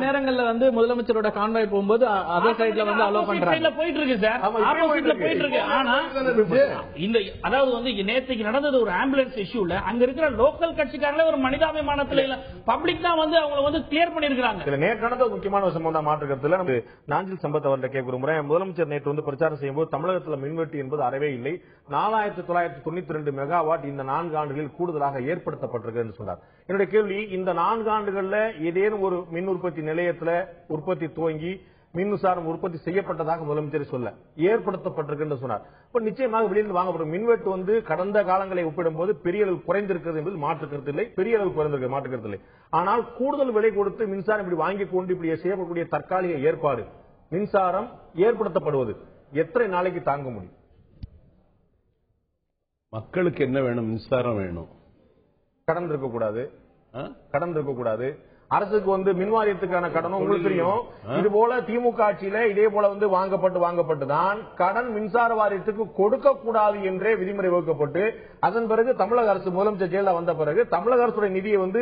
G: நேரங்கள்ல வந்து முதலமைச்சரோட கான்வாய் போகும்போது அதே சைடுல வந்து அலோ பண்றாங்க
F: போயிட்டு இருக்கு சார், ஆப்போசிட்ல போயிட்டு இருக்கு. ஆனா இந்த அதாவது வந்து நேற்றுக்கு நடந்தது ஒரு ஆம்புலன்ஸ் இஷ்யூல அங்க இருக்கிற லோக்கல் கட்சிக்காரங்களே ஒரு மனிதாபிமானத்துல இல்ல பப்ளிக் தான் வந்து அவங்க வந்து கிளியர் பண்ணிருக்காங்க.
A: நேற்று நடந்த முக்கியமான விஷயம் தான் மாற்றுக்கிறதுல நம்ம நாஞ்சில் சம்பத் அவர்கிட்ட கேட்கிற முறை முதலமைச்சர் நேற்று வந்து பிரச்சாரம் செய்யும்போது தமிழகத்தில் மின்வெட்டு என்பது அறவே இல்லை, 4992 மெகாவாட் இந்த 4 ஆண்டுகளில் கூடுதலாக ஏற்படுத்தப்பட்டிருக்கு சொன்னார். என்னுடைய கேள்வி, இந்த 4 ஆண்டுகள்ல ஏதேனும் ஒரு மின் உற்பத்தி நிலையத்தில் உற்பத்தி துவங்கி மின்சாரம் உற்பத்தி செய்யப்பட்டதாக முதலமைச்சர் சொல்ல ஏற்படுத்தப்பட்டிருக்கு சொன்னார். இப்ப நிச்சயமாக வெளியிலிருந்து வாங்கப்படும் மின்வெட்டு வந்து கடந்த காலங்களை ஒப்பிடும் போது பெரிய அளவு குறைந்திருக்கிறது என்பது மாற்று கருத்து இல்லை, பெரிய அளவு குறைந்திருக்கிறது மாற்று கருத்து இல்லை. ஆனால் கூடுதல் விலை கொடுத்து மின்சாரம் இப்படி வாங்கி கொண்டு இப்படி செய்யப்படக்கூடிய தற்காலிக ஏற்பாடு மின்சாரம் ஏற்படுத்தப்படுவது எத்தனை நாளைக்கு தாங்க முடியும்?
C: மக்களுக்கு என்ன வேணும்? மின்சாரம் வேணும்.
A: கடன் இருக்கக்கூடாது. அரசுக்கு வந்து மின்வாரியத்துக்கான கடனும் உங்களுக்கு தெரியும். இது போல திமுக ஆட்சியில இதே போல வந்து வாங்கப்பட்டு தான் கடன் மின்சார வாரியத்துக்கு கொடுக்க கூடாது என்றே விதிமுறை வகுக்கப்பட்டு அதன் பிறகு தமிழக அரசு முதலமைச்சர் ஜெயலலிதா வந்த பிறகு தமிழக அரசுடைய நிதியை வந்து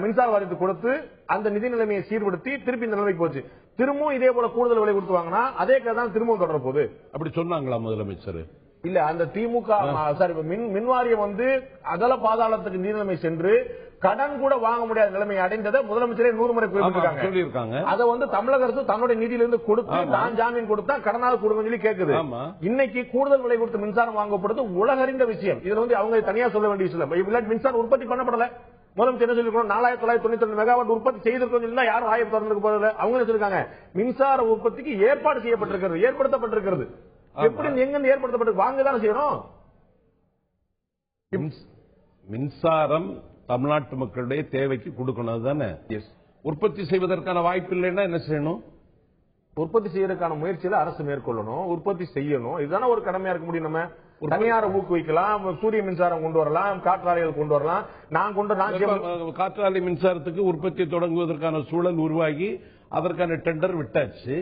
A: மின்சார வாரியத்துக்கு கொடுத்து அந்த நிதி நிலைமையை சீர்படுத்தி திருப்பி இந்த நிலைமைக்கு போச்சு. திரும்பவும் இதே போல கூடுதல் விலை கொடுத்து வாங்கினா அதே கதான் திரும்பவும் தொடர போகுது.
C: அப்படி சொன்னாங்களா முதலமைச்சர்?
A: இல்ல, அந்த திமுக மின்வாரியம் வந்து அகல பாதாளத்துக்கு நீர்நிலைமை சென்று கடன் கூட வாங்க முடியாத நிலைமை அடைந்ததை முதலமைச்சரே 100 முறை குறிப்பிட்டிருக்காங்க. அதை வந்து தமிழக அரசு தன்னுடைய நிதியிலிருந்து கொடுத்து தான் ஜாமீன் கொடுத்தா கடனாக கொடுங்க சொல்லி கேக்குது. இன்னைக்கு கூடுதல் விலை கொடுத்து மின்சாரம் வாங்கப்படுறது உலகறிந்த விஷயம். இதுல வந்து அவங்க தனியா சொல்ல வேண்டிய விஷயம். மின்சாரம் உற்பத்தி பண்ணப்படல. முதலமைச்சர் என்ன சொல்லிருக்கோம், 4992 மெகாவாட் உற்பத்தி செய்திருக்கோம். யாரும் வாயை திறந்துக்கு போறதில்ல. அவங்க சொல்லிருக்காங்க மின்சார உற்பத்திக்கு ஏற்பாடு செய்யப்பட்டிருக்கிறது, ஏற்படுத்தப்பட்டிருக்கிறது. எப்படி எங்க ஏற்படுத்தப்பட்டு வாங்கதானே செய்யணும்.
C: மின்சாரம் தமிழ்நாட்டு மக்களுடைய தேவைக்கு கொடுக்கணும் தானே. உற்பத்தி செய்வதற்கான வாய்ப்பு இல்லைன்னா என்ன செய்யணும்?
A: உற்பத்தி செய்யறதுக்கான முயற்சியில அரசு மேற்கொள்ளணும், உற்பத்தி செய்யணும். இதுதானே ஒரு கடமையா இருக்க முடியும். நம்ம தனியார ஊக்குவிக்கலாம், சூரிய மின்சாரம் கொண்டு வரலாம், காற்றாலைகள் கொண்டு வரலாம்.
C: காற்றாலை மின்சாரத்துக்கு உற்பத்தி தொடங்குவதற்கான சூழல் உருவாகி அதற்கான டெண்டர் விட்டாச்சு.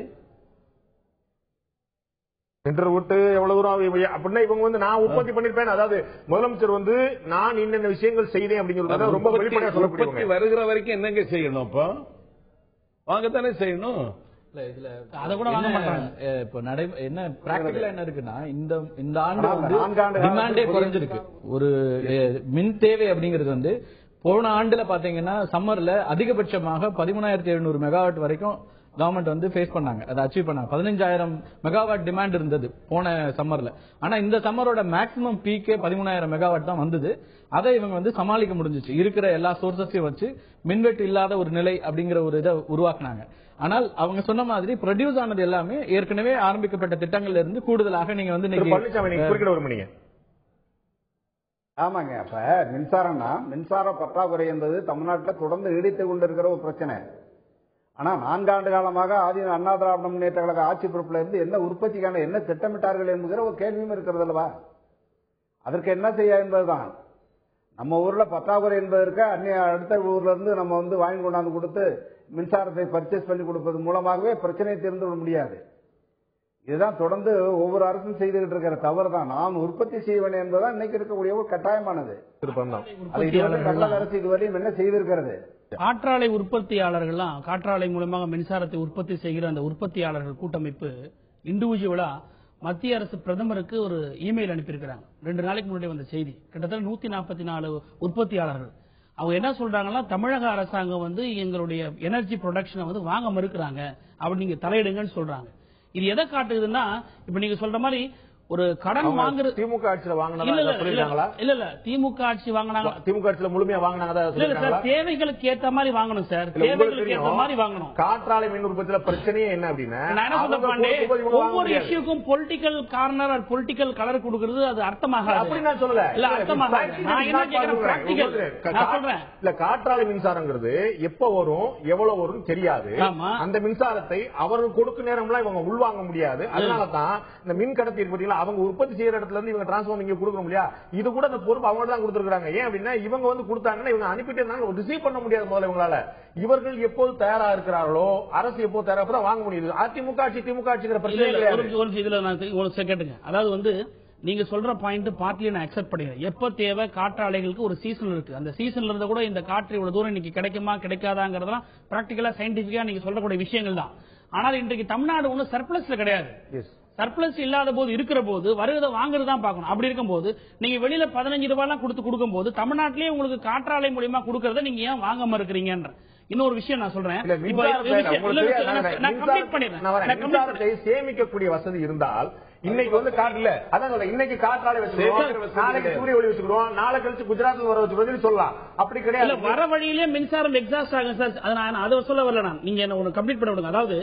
A: விட்டு எவ்வளவு தூரம் அப்படின்னா இவங்க வந்து நான் உற்பத்தி பண்ணிருப்பேன், அதாவது முதலமைச்சர் வந்து நான் இன்னென்ன விஷயங்கள் செய்தேன் அப்படின்னு ரொம்ப வெளிப்படையா சொல்லக்கூடிய
C: வருகிற வரைக்கும் என்னங்க செய்யணும்? அப்ப வாங்கத்தானே செய்யணும்.
G: என்ன பிராக்டிகலா என்ன இருக்குன்னா இந்த ஆண்டு வந்து டிமாண்டே குறைஞ்சிருக்கு. ஒரு மின் தேவை அப்படிங்கிறது வந்து போன ஆண்டுல பாத்தீங்கன்னா சம்மர்ல அதிகபட்சமாக 13,700 மெகாவாட் வரைக்கும் கவர்மெண்ட் வந்து ஃபேஸ் பண்ணாங்க, அதை அச்சீவ் பண்ணாங்க. 15,000 மெகாவாட் டிமாண்ட் இருந்தது போன சம்மர்ல. ஆனா இந்த சம்மரோட மேக்ஸிமம் பீக்கே 13,000 மெகாவாட் தான் வந்தது. அதை இவங்க வந்து சமாளிக்க முடிஞ்சிச்சு. இருக்கிற எல்லா சோர்சஸையும் வச்சு மின்வெட்டு இல்லாத ஒரு நிலை அப்படிங்கிற ஒரு இதை உருவாக்குனாங்க. ஆனால் அவங்க சொன்ன மாதிரி ப்ரொடியூஸ் ஆனது எல்லாமே ஏற்கனவே ஆரம்பிக்கப்பட்ட திட்டங்கள்ல இருந்து கூடுதலாக நீங்க வந்து
D: ஆமாங்க. அப்ப மின்சாரம்னா மின்சார பற்றாக்குறை என்பது தமிழ்நாட்டில் தொடர்ந்து நீடித்துக் கொண்டிருக்கிற ஒரு பிரச்சனை. ஆனா 4 ஆண்டு காலமாக அண்ணா திராவிட முன்னேற்ற கழக ஆட்சி பொறுப்புல இருந்து என்ன உற்பத்திக்கான என்ன திட்டமிட்டார்கள் என்கிற ஒரு கேள்வியும் இருக்கிறது அல்லவா? அதற்கு என்ன செய்ய என்பதுதான். நம்ம ஊர்ல பற்றாக்குறை என்பதற்கு அடுத்த ஊர்ல இருந்து நம்ம வந்து வாங்கி கொண்டாந்து கொடுத்து மின்சாரத்தை பர்ச்சேஸ் பண்ணி கொடுப்பது மூலமாகவே பிரச்சனையை தீர்ந்து விட முடியாது. இதுதான் தொடர்ந்து ஒவ்வொரு அரசும் செய்துகிட்டு இருக்கிற தவறு தான். நாம் உற்பத்தி செய்ய வேண்டும் என்பதுதான் இன்னைக்கு இருக்கக்கூடிய ஒரு கட்டாயமானது. அரசு இதுவரையும் என்ன செய்திருக்கிறது?
F: காற்றாலை உற்பத்தியாளர்கள்லாம் காற்றாலை மூலமாக மின்சாரத்தை உற்பத்தி செய்கிற அந்த உற்பத்தியாளர்கள் கூட்டமைப்பு இண்டிவிஜுவலா மத்திய அரசு பிரதமருக்கு ஒரு இமெயில் அனுப்பியிருக்கிறாங்க. 2 நாளைக்கு முன்னாடி வந்த செய்தி. கிட்டத்தட்ட 144 உற்பத்தியாளர்கள் அவங்க என்ன சொல்றாங்கன்னா, தமிழக அரசாங்கம் வந்து எங்களுடைய எனர்ஜி ப்ரொடக்ஷனை வந்து வாங்க மறுக்கிறாங்க, அப்படி நீங்க தலையிடுங்கன்னு சொல்றாங்க. இது எதை காட்டுதுன்னா, இப்ப நீங்க சொல்ற மாதிரி ஒரு கடன் வாங்குறது
A: திமுக ஆட்சியில வாங்கினாங்களா?
F: இல்ல திமுக ஆட்சி வாங்கினாங்க.
A: திமுக ஆட்சியில முழுமையா வாங்கினாங்க.
F: தேவைகளுக்கு ஏத்த மாதிரி வாங்கணும் சார், தேவைகளுக்கு ஏத்த மாதிரி வாங்கணும்.
A: காற்றாலை மின் உற்பத்தியில பிரச்சனையே என்ன அப்படின்னா,
F: ஒவ்வொரு இஷ்யூக்கும் political corner or political colour கொடுக்கிறது அது அர்த்தமாக
A: அப்படி நான் சொல்லல.
F: இல்ல அர்த்தமாக நான் என்ன கேக்குறேன், பிராக்டிகல் நான் சொல்றேன்.
A: இல்ல காற்றாலை மின்சாரங்கிறது எப்ப வரும் எவ்வளவு வரும் தெரியாது. அந்த மின்சாரத்தை அவர்கள் கொடுக்கும் நேரம்லாம் இவங்க உள்வாங்க முடியாது. அதனாலதான் இந்த மின் கடத்தி பத்தியில அவங்க உற்பத்தி செய்யற இடத்துல இருந்து இவங்க டிரான்ஸ்ஃபார்ம் இங்க கொடுக்கணும் இல்லையா, இது கூட அந்த பொறுப்பு அவங்க தான் கொடுத்திருக்காங்க. ஏன் அப்படின்னா இவங்க வந்து கொடுத்தாங்கன்னா இவங்க அனுப்பிட்டு இருந்தாங்க, ரிசீவ் பண்ண முடியாது முதல்ல இவங்களால. இவர்கள் எப்போது தயாரா இருக்கிறார்களோ, அரசு எப்போது தயாரா வாங்க முடியுது. அதிமுக ஆட்சி திமுக ஆட்சிங்கிற பிரச்சனை
F: இதுல நான் ஒரு செகண்டுங்க. அதாவது வந்து நீங்க சொல்ற பாயிண்ட் பார்ட்டில நான் அக்செப்ட் பண்ணிக்கிறேன். எப்ப தேவை காற்றாலைகளுக்கு ஒரு சீசன் இருக்கு. அந்த சீசன்ல இருந்து கூட இந்த காற்று இவ்வளவு தூரம் இன்னைக்கு கிடைக்குமா கிடைக்காதாங்கிறதெல்லாம் பிராக்டிகலா சயின்டிபிக்கா நீங்க சொல்லக்கூடிய விஷயங்கள் தான். ஆனால் இன்றைக்கு தமிழ்நாடு ஒன்னும் சர்ப்ளஸ்ல கிடையாது. சர்ப்ளஸ் இல்லாத போது இருக்கிற போது வருவதை வாங்குறதுதான் பார்க்கணும். அப்படி இருக்கும் போது நீங்க வெளியில 15 ரூபாய் கொடுக்கும் போது தமிழ்நாட்டிலேயே உங்களுக்கு காற்றாலை மூலியமா கொடுக்கறத நீங்க ஏன் வாங்க மறுக்கிறீங்கன்ற இன்னொரு விஷயம் நான் சொல்றேன்.
A: சேமிக்கக்கூடிய வசதி இருந்தால் இன்னைக்கு வந்து காட்டுல அதான் இன்னைக்கு காற்றாலை வச்சுக்கிறோம், நாளைக்கு சூரிய ஒளி வச்சுக்கிறோம், நாளை கழிச்சு குஜராத்ல வர வச்சு சொல்லலாம். அப்படி கிடையாது.
F: வர வழியிலேயே மின்சாரம் எக்ஸாஸ்ட் ஆகும் சார். அதை சொல்ல வரல நான். நீங்க என்ன ஒண்ணு கம்ப்ளீட் பண்ண விடுங்க. அதாவது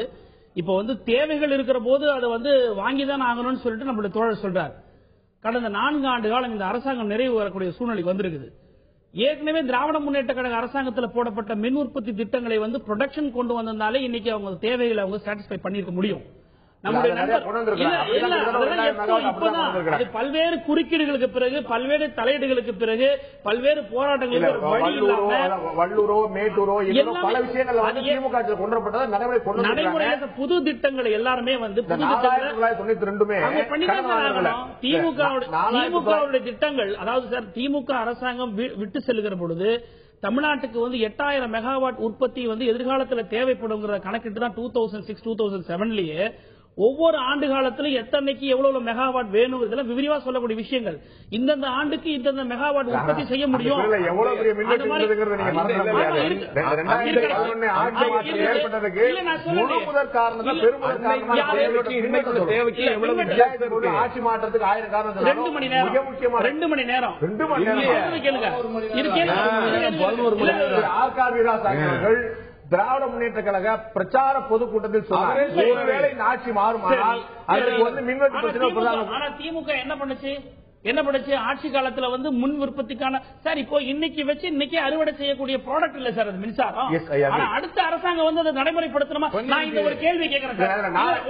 F: இப்ப வந்து தேவைகள் இருக்கிற போது அதை வந்து வாங்கிதான் ஆகணும்னு சொல்லிட்டு நம்மளுடைய தோழர் சொல்றாரு. கடந்த 4 ஆண்டு காலம் இந்த அரசாங்கம் நிறைவு வரக்கூடிய சூழ்நிலைக்கு வந்திருக்குது. ஏற்கனவே திராவிட முன்னேற்ற கழக அரசாங்கத்தில் போடப்பட்ட மின் உற்பத்தி திட்டங்களை வந்து ப்ரொடக்ஷன் கொண்டு வந்தாலே இன்னைக்கு அவங்க தேவைகளை அவங்க சாட்டிஸ்பை பண்ணிருக்க முடியும். பல்வேறு குறுக்கீடுகளுக்கு பிறகு பல்வேறு தலையீடுகளுக்கு பிறகு பல்வேறு போராட்டங்களுக்கு
A: வள்ளூரோ மேட்டூரோ பல விஷயங்கள்
F: நடைமுறையாக புது திட்டங்களை எல்லாருமே வந்து திமுக திட்டங்கள். அதாவது சார் திமுக அரசாங்கம் விட்டு செல்கிற பொழுது தமிழ்நாட்டுக்கு வந்து 8000 மெகாவாட் உற்பத்தி வந்து எதிர்காலத்தில் தேவைப்படும் கணக்கிட்டு தான் 2006-2007லயே ஒவ்வொரு ஆண்டு காலத்திலும் எத்தனைக்கு எவ்வளவு மெகாவாட் வேணும் இதெல்லாம் விரிவா சொல்லக்கூடிய விஷயங்கள். இந்தந்த ஆண்டுக்கு இந்தந்த மெகாவாட் உற்பத்தி செய்ய முடியும்.
A: ஆட்சி மாற்றத்துக்கு 1000 காரணம்.
F: 2 மணி நேரம்
A: திராவிட முன்னேற்ற கழக பிரச்சார பொதுக்கூட்டத்தில் சொன்னார், ஒருவேளை ஆட்சி மாறுமானால் அதற்கு வந்து மின்வெட்டு பிரச்சனை.
F: திமுக என்ன பண்ணுச்சு ஆட்சி காலத்துல வந்து முன் உற்பத்திக்கான சார் இப்போ இன்னைக்கு வச்சு இன்னைக்கு அறுவடை செய்யக்கூடிய ப்ராடக்ட் இல்ல சார் அது மின்சாரம். அடுத்த அரசாங்கம் வந்து அதை நடைமுறைப்படுத்தணுமா? நான் இந்த ஒரு கேள்வி கேட்கிறேன்.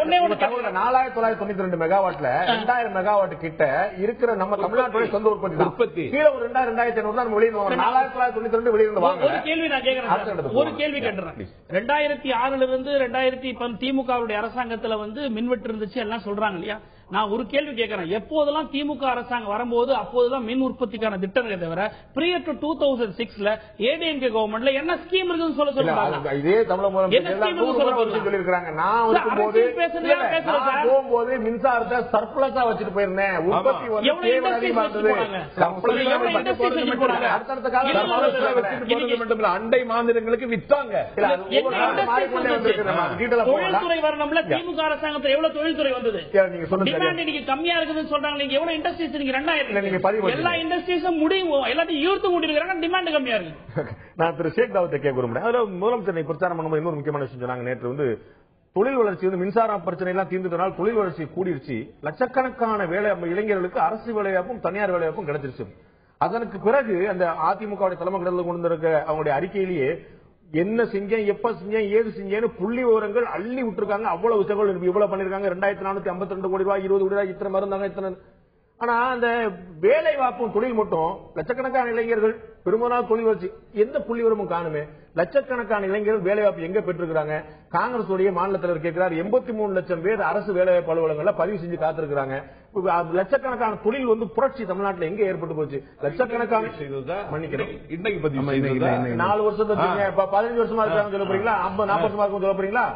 A: 4992 மெகாவாட்ல 2000 மெகாவாட் கிட்ட இருக்கிற நம்ம தமிழ்நாட்டுடைய சொந்த உற்பத்தி கீழே ஒரு 2500 தான் வெளியே 4992 வெளியே வாங்க.
F: ஒரு கேள்வி நான் கேட்கிறேன், ஒரு கேள்வி கேட்டுறேன். 2006 இருந்து 2010 திமுகவுடைய அரசாங்கத்துல வந்து மின்வெட்டு இருந்துச்சு எல்லாம் சொல்றாங்க இல்லையா? நான் ஒரு கேள்வி கேட்கிறேன், எப்போதெல்லாம் திமுக அரசாங்கம் வரும்போது அப்போதுதான் மின் உற்பத்திக்கான திட்டங்களை தவிர பிரியர் டு 2006ல ஏடிஎம்கே கவர்மெண்ட்ல என்ன ஸ்கீம் இருக்குன்னு சொல்லுங்க.
A: இதே தமிழக முதலமைச்சர் சொல்லிருக்காங்க, நான் போகும்போது மின்சாரத்தை சர்ப்ளஸா வச்சுட்டு போயிருந்தேன், உற்பத்தி வந்து அதிகமா இருந்தது.
C: அண்டை மாநிலங்களுக்கு வித்தாங்க.
F: தொழில்துறை வரணும்ல, திமுக அரசாங்கத்தில் எவ்வளவு தொழில்துறை வந்தது, டிமாண்ட் இன்னைக்கு கம்மியா இருக்குதுன்னு சொல்றாங்க. நீங்க எவ்வளவு இண்டஸ்ட்ரீஸ் நீங்க 2000 எல்லா இண்டஸ்ட்ரீஸும் முடியும், எல்லாத்தையும் ஈர்த்து முடிக்கிறாங்க, டிமாண்ட் கம்மியா இருக்கு.
A: நான் திரு ஷேக் தாவூத்தை கேட்க விரும்புறேன். அதுல முதலமைச்சர் பிரச்சாரம் பண்ணும்போது இன்னொரு முக்கியமான விஷயம் சொன்னாங்க. நேற்று வந்து தொழில் வளர்ச்சி வந்து மின்சார பிரச்சனை எல்லாம் தீர்ந்துட்டனால தொழில் வளர்ச்சி கூடிருச்சு, லட்சக்கணக்கான வேலை இளைஞர்களுக்கு அரசு வேலைவாய்ப்பும் தனியார் வேலைவாய்ப்பும் கிடைச்சிருச்சு. அதற்கு பிறகு அந்த அதிமுக தலைமை கடலில் கொண்டு இருக்க அவங்களுடைய அறிக்கையிலேயே என்ன செஞ்சேன், எப்ப செஞ்சேன், ஏது செஞ்சேன்னு புள்ளி விவரங்கள் அள்ளி விட்டுருக்காங்க. அவ்வளவு தகவல் இவ்வளவு பண்ணிருக்காங்க. 2452 கோடி ரூபாய், 20 கோடி ரூபாய், இத்தனை மருந்தாங்க, இத்தனை. ஆனா அந்த வேலை வாய்ப்பும் தொழில் மட்டும் லட்சக்கணக்கான இளைஞர்கள் பெரும்பாலும் தொழில் வளர்ச்சி எந்த புள்ளி விவரமும் காணுமே. லட்சக்கணக்கான இளைஞர்கள் வேலை வாய்ப்பு எங்க பெற்றிருக்கிறாங்க? காங்கிரஸ் உடைய மாநில தலைவர் கேட்கிறார், 83 லட்சம் பேர் அரசு வேலைவாய்ப்பு அலுவலகங்கள்ல பதிவு செஞ்சு காத்திருக்கிறாங்க. லட்சக்கணக்கான தொழில் வந்து புரட்சி தமிழ்நாட்டில் எங்க ஏற்பட்டு போச்சு? லட்சக்கணக்கான மன்னிக்கிறேன், இன்னைக்கு 4 வருஷத்துக்கு 15 வருஷமா இருக்காங்க சொல்ல போறீங்களா? 50-40 வருஷமா இருக்கும் சொல்ல போறீங்களா?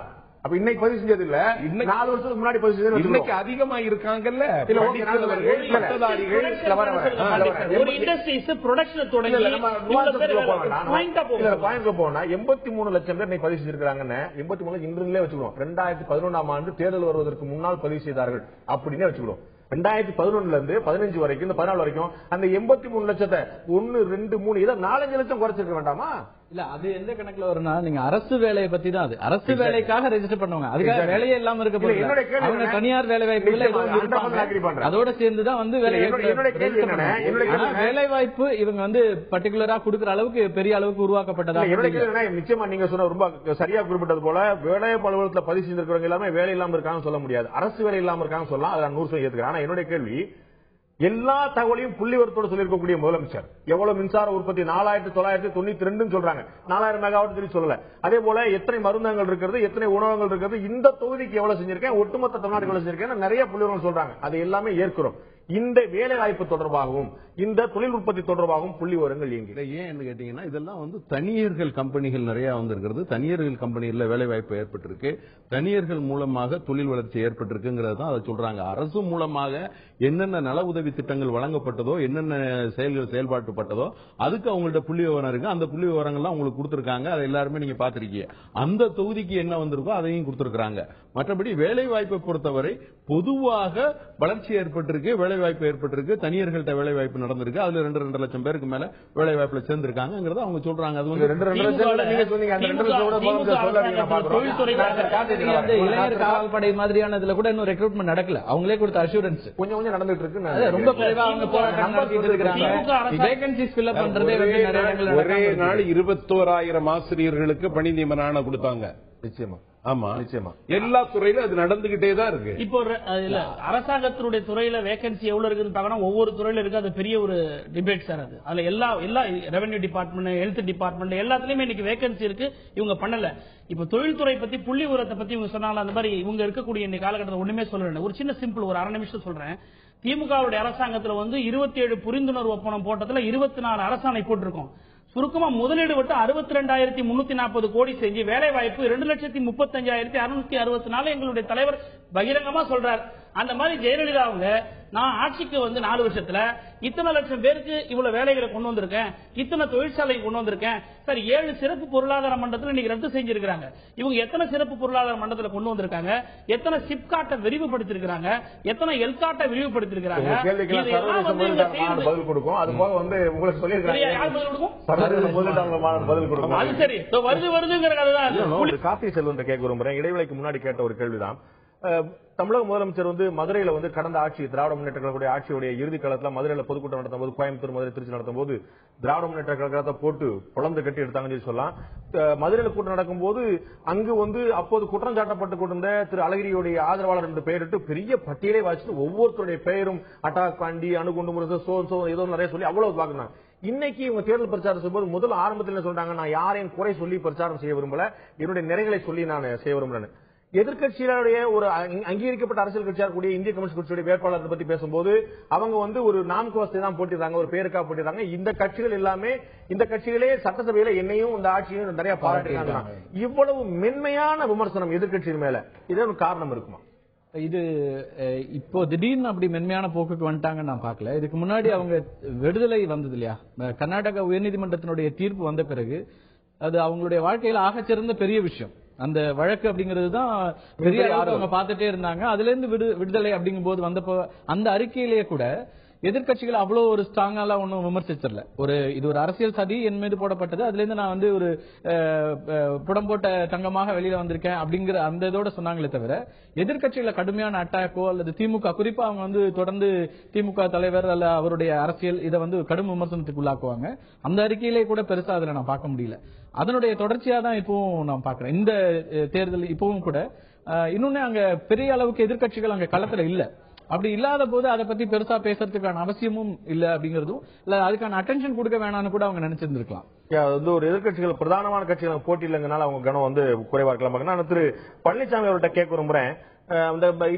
A: அப்ப இன்னைக்கு பதிவு செஞ்சது இல்ல, 4 வருஷத்துக்கு முன்னாடி பதிவு செஞ்சது. இன்னைக்கு
C: அதிகமா இருக்காங்கல்ல
F: ஒரு இண்டஸ்ட்ரீஸ் ப்ரொடக்ஷன் தொடங்கி
A: போனா 83 லட்சம் பேர் இன்னைக்கு பதிவு செஞ்சிருக்காங்க. 83 இன்றிலே வச்சுக்கிறோம். 2011ஆம் ஆண்டு தேர்தல் வருவதற்கு முன்னால் பதிவு செய்தார்கள் அப்படின்னு வச்சுக்கிறோம். 2011 இருந்து 15 வரைக்கும், இந்த 14 வரைக்கும் அந்த 83 லட்சத்தை 1, 2, 3 இதை 4-5 லட்சம் குறைச்சிருக்க வேண்டாமா?
G: இல்ல, அது எந்த கணக்குல வரும்னா, நீங்க அரசு வேலையை பத்தி தான், அது அரசு வேலைக்காக ரெஜிஸ்டர் பண்ணுவாங்க. அதுக்காக வேலையே இல்லாம இருக்க போறாங்க. அவங்க தனியார் வேலை வாய்ப்புகள் அதோட சேர்ந்துதான் வந்து வேலை வாய்ப்பு இவங்க வந்து பர்டிகுலரா கொடுக்கிற அளவுக்கு பெரிய அளவுக்கு உருவாக்கப்பட்டதா.
A: நிச்சயமா நீங்க சொன்ன ரொம்ப சரியா குறிப்பிட்டது போல வேலைவாய்ப்பு அலுவலகத்தில் பதிவு செஞ்சிருக்கிறவங்க எல்லாமே வேலை இல்லாம இருக்காங்க சொல்ல முடியாது. அரசு வேலை இல்லாம இருக்காங்க சொல்லலாம். அதை 100% ஏத்துக்கிறேன். ஆனா என்னுடைய கேள்வி, எல்லா தகவலையும் புள்ளிவரத்தோடு சொல்லியிருக்கக்கூடிய முதலமைச்சர் எவ்வளவு மின்சார உற்பத்தி 4992 சொல்றாங்க, 4000 மெகாவாட் சொல்லி சொல்லல. அதே போல எத்தனை மருந்தகங்கள் இருக்கிறது, எத்தனை உணவகங்கள் இருக்கிறது, இந்த தொகுதிக்கு எவ்வளவு செஞ்சிருக்கேன், ஒட்டுமொத்த தமிழ்நாட்டுக்கு எவ்வளவு செஞ்சிருக்கேன், நிறைய புள்ளிவரங்கள் சொல்றாங்க. அது எல்லாமே ஏற்கிறோம். இந்த வேலை வாய்ப்பு தொடர்பாகவும் இந்த தொழில் உற்பத்தி தொடர்பாகவும் புள்ளி விவரங்கள்
E: ஏன் கேட்டீங்கன்னா, இதெல்லாம் வந்து தனியர்கள் கம்பெனிகள் நிறைய வந்திருக்கிறது. தனியர்கள் கம்பெனியில் வேலை வாய்ப்பு ஏற்பட்டிருக்கு, தனியர்கள் மூலமாக தொழில் வளர்ச்சி ஏற்பட்டிருக்குங்கிறது தான் அதை சொல்றாங்க. அரசு மூலமாக என்னென்ன நல உதவி திட்டங்கள் வழங்கப்பட்டதோ, என்னென்ன செயல்பாட்டுப்பட்டதோ அதுக்கு அவங்கள்ட்ட புள்ளி விவரம் இருக்கு. அந்த புள்ளி விவரங்கள்லாம் உங்களுக்கு கொடுத்திருக்காங்க. அதை எல்லாருமே நீங்க பாத்திருக்கீங்க. அந்த தொகுதிக்கு என்ன வந்திருக்கோ அதையும் கொடுத்திருக்காங்க. மற்றபடி வேலை வாய்ப்பை பொறுத்தவரை பொதுவாக வளர்ச்சி ஏற்பட்டிருக்கு, வேலை வாய்ப்பு ஏற்பட்டிருக்கு, தனியர்கள்ட்ட வேலை வாய்ப்பு நடந்திருக்கு. அதுல 2 லட்சம் பேருக்கு மேல வேலை வாய்ப்புல சேர்ந்திருக்காங்கிறத அவங்க சொல்றாங்க. அது வந்து
G: இளைஞர் காவல் படை மாதிரியான இதுல கூட இன்னும் ரெக்ரூட்மெண்ட் நடக்கல. அவங்களே கொடுத்த அஷூரன்ஸ்
A: கொஞ்சம் நடந்துட்டு இருக்கு.
G: ரொம்ப குறைவா அவங்க போராட்டம் நடத்திட்டு இருக்காங்க. வேகன்சிஸ் ஃபில் அப் பண்றதே
C: ஒரே நாள் 21,000 ஆசிரியர்களுக்கு பணி நியமனம் கொடுத்தாங்க.
A: நிச்சயமா,
C: ஆமா, நிச்சயமா எல்லா துறையிலும் அது நடந்துகிட்டே தான் இருக்கு.
F: இப்போ அரசாங்கத்தினுடைய துறையில வேகன்சி எவ்வளவு இருக்குன்னு பாக்கணும். ஒவ்வொரு துறையில இருக்கு. அது பெரிய ஒரு டிபேட் சார். அது அதுல எல்லா ரெவென்யூ டிபார்ட்மெண்ட், ஹெல்த் டிபார்ட்மெண்ட் எல்லாத்துலயுமே இன்னைக்கு வேகன்சி இருக்கு. இவங்க பண்ணல. இப்ப தொழில்துறை பத்தி புள்ளி உரத்தை பத்தி இவங்க சொன்னாலும் அந்த மாதிரி இவங்க இருக்கக்கூடிய இந்த காலகட்டத்தில் ஒண்ணுமே சொல்ல. ஒரு சின்ன சிம்பிள் ஒரு 1/2 நிமிஷம் சொல்றேன். திமுகவுடைய அரசாங்கத்தில் வந்து 27 புரிந்துணர்வு ஒப்பந்தம் போட்டதுல 24 அரசாணை போட்டிருக்கோம். சுருக்கமா முதலீடு விட்டு 62,340 கோடி செஞ்சு வேலை வாய்ப்பு 2,35,664 எங்களுடைய தலைவர் பகிரங்கமா சொல்றார். அந்த மாதிரி ஜெயலலிதா அவங்க நான் ஆட்சிக்கு வந்து 4 வருஷத்துல இத்தனை லட்சம் பேருக்கு இவ்வளவு வேலைகளை கொண்டு வந்திருக்கேன், இத்தனை தொழிற்சாலை கொண்டு வந்திருக்கேன் சார். 7 சிறப்பு பொருளாதார மண்டலத்தில் இன்னைக்கு ரத்து செஞ்சிருக்காங்க. இவங்க எத்தனை சிறப்பு பொருளாதார மண்டலத்தில் கொண்டு வந்திருக்காங்க, எத்தனை சிப்காட்டை விரிவுபடுத்திருக்காங்க, எத்தனை எல்காட்டை விரிவுபடுத்திருக்காங்க.
A: பதில் கொடுக்கும். அது போக வந்து உங்களுக்கு கார்த்தி செல்வன் கேட்க விரும்புறேன். இடைவெளிக்கு முன்னாடி கேட்ட ஒரு கேள்விதான். தமிழக முதலமைச்சர் வந்து மதுரையில வந்து கடந்த ஆட்சி திராவிட முன்னேற்ற கழகத்துடைய ஆட்சியுடைய இறுதி காலத்தில் மதுரையில பொதுக்கூட்டம் நடத்தும் போது, கோயம்புத்தூர், மதுரை, திருச்சி நடத்தும் போது திராவிட முன்னேற்ற கழகத்தை போட்டு பொழந்து கட்டி எடுத்தாங்கன்னு சொல்லலாம். மதுரையில கூட்டம் நடக்கும் போது அங்கு வந்து அப்போது குற்றம் சாட்டப்பட்டு கொண்டிருந்த திரு அழகிரியுடைய ஆதரவாளர் என்று பெயரிட்டு பெரிய பட்டியலை வாசிட்டு ஒவ்வொருத்தருடைய பெயரும் அட்டாக் பாண்டி, அணுகுண்டு முரசு, ஏதோ நிறைய சொல்லி அவ்வளவு பாக்குறாங்க. இன்னைக்கு இவங்க தேர்தல் பிரச்சாரம் செய்யும்போது முதல் ஆரம்பத்தில் சொல்றாங்க, நான் யாரையும் குறை சொல்லி பிரச்சாரம் செய்ய விரும்பல, என்னுடைய நிறைகளை சொல்லி நான் செய்ய விரும்புறேன். எதிர்க்கட்சியினுடைய ஒரு அங்கீகரிக்கப்பட்ட அரசியல் கட்சியாக கூடிய இந்திய கம்யூனிஸ்ட் கட்சியுடைய வேட்பாளரை பத்தி பேசும்போது அவங்க ஒரு நான்கு வசதி தான் போட்டிருந்தாங்க, ஒரு பேருக்கா போட்டிருந்தாங்க. இந்த கட்சிகள் எல்லாமே, இந்த கட்சிகளே சட்டசபையில என்னையும் இந்த ஆட்சியும் நிறைய பாராட்டினாங்க. இவ்வளவு மென்மையான விமர்சனம் எதிர்க்கட்சியின் மேல, இது ஒரு காரணம் இருக்குமா?
G: இது இப்போ திடீர்னு அப்படி மென்மையான போக்குக்கு வந்துட்டாங்கன்னு நான் பார்க்கல. இதுக்கு முன்னாடி அவங்க விடுதலை வந்தது இல்லையா, கர்நாடக உயர்நீதிமன்றத்தினுடைய தீர்ப்பு வந்த பிறகு அது அவங்களுடைய வாழ்க்கையில ஆகச்சிறந்த பெரிய விஷயம். அந்த வழக்கு அப்படிங்கிறது தான் பெரிய அளவுக்கு அவங்க பார்த்துட்டே இருந்தாங்க. அதுல இருந்து விடுதலை அப்படிங்கும் போது வந்தப்போ அந்த அறிக்கையிலேயே கூட எதிர்க்கட்சிகள் அவ்வளவு ஒரு ஸ்ட்ராங்கா ஒன்னும் விமர்சிச்சிடல. இது ஒரு அரசியல் சதி என் மீது போடப்பட்டது, அதுல இருந்து நான் ஒரு புடம் போட்ட தங்கமாக வெளியில வந்திருக்கேன் அப்படிங்கிற அந்த இதோட சொன்னாங்களே தவிர எதிர்க்கட்சிகளை கடுமையான அட்டாக்கோ அல்லது திமுக, குறிப்பா அவங்க தொடர்ந்து திமுக தலைவர் அல்ல அவருடைய அரசியல் இதை கடும் விமர்சனத்துக்கு உள்ளாக்குவாங்க. அந்த அறிக்கையிலே கூட பெருசா அதுல நான் பார்க்க முடியல. அதனுடைய தொடர்ச்சியா தான் இப்பவும் நான் பாக்குறேன். இந்த தேர்தல் இப்பவும் கூட இன்னொன்னு அங்க பெரிய அளவுக்கு எதிர்க்கட்சிகள் அங்க களத்துல இல்ல. அப்படி இல்லாத போது அதை பத்தி பெருசா பேசுறதுக்கான அவசியமும் இல்ல அப்படிங்கறதும் இல்ல, அதுக்கான அட்டென்ஷன் கொடுக்க வேணாம்னு கூட அவங்க நினைச்சிருந்திருக்கலாம்.
A: ஒரு எதிர்க்கட்சிகள் பிரதானமான கட்சிகள் போட்டி இல்லைங்கனால அவங்க கனம் குறைவா இருக்கலாம். நான் திரு பழனிசாமி அவர்கிட்ட கேட்க விரும்புறேன்.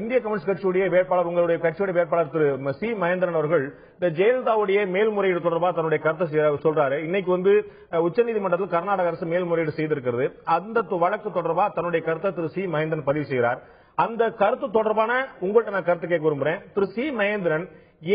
A: இந்திய கம்யூனிஸ்ட் கட்சியுடைய வேட்பாளர், உங்களுடைய கட்சியுடைய வேட்பாளர் திரு சி மகேந்திரன் அவர்கள் இந்த ஜெயலலிதாவுடைய மேல்முறையீடு தொடர்பாக தன்னுடைய கருத்தை சொல்றாரு. இன்னைக்கு உச்சநீதிமன்றத்தில் கர்நாடக அரசு மேல்முறையீடு செய்திருக்கிறது. அந்த வழக்கு தொடர்பாக தன்னுடைய கருத்தை திரு சி மகேந்திரன் பதிவு செய்கிறார். அந்த கருத்து தொடர்பான உங்கள்கிட்ட நான் கருத்து கேட்க விரும்புறேன். திரு சி மகேந்திரன்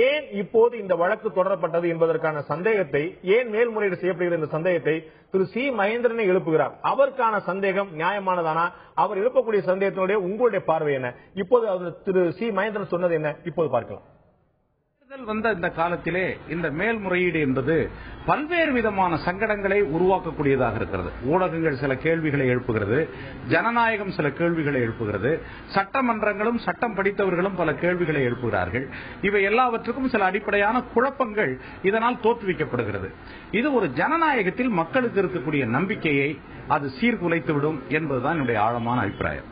A: ஏன் இப்போது இந்த வழக்கு தொடரப்பட்டது என்பதற்கான சந்தேகத்தை, ஏன் மேல்முறையீடு செய்யப்படுகிற இந்த சந்தேகத்தை திரு சி மகேந்திரனை எழுப்புகிறார். அவருக்கான சந்தேகம் நியாயமானதானா? அவர் எழுப்பக்கூடிய சந்தேகத்தினுடைய உங்களுடைய பார்வை என்ன? இப்போது திரு சி மகேந்திரன் சொன்னது என்ன? இப்போது பார்க்கலாம்.
H: வந்த இந்த காலத்திலே இந்த மேல்முறையீடு என்பது பல்வேறு விதமான சங்கடங்களை உருவாக்கக்கூடியதாக இருக்கிறது. ஊடகங்கள் சில கேள்விகளை எழுப்புகிறது, ஜனநாயகம் சில கேள்விகளை எழுப்புகிறது, சட்டமன்றங்களும் சட்டம் படித்தவர்களும் பல கேள்விகளை எழுப்புகிறார்கள். இவை எல்லாவற்றுக்கும் சில அடிப்படையான குழப்பங்கள் இதனால் தோற்றுவிக்கப்படுகிறது. இது ஒரு ஜனநாயகத்தில் மக்களுக்கு இருக்கக்கூடிய நம்பிக்கையை அது சீர்குலைத்துவிடும் என்பதுதான் என்னுடைய ஆழமான அபிப்பிராயம்.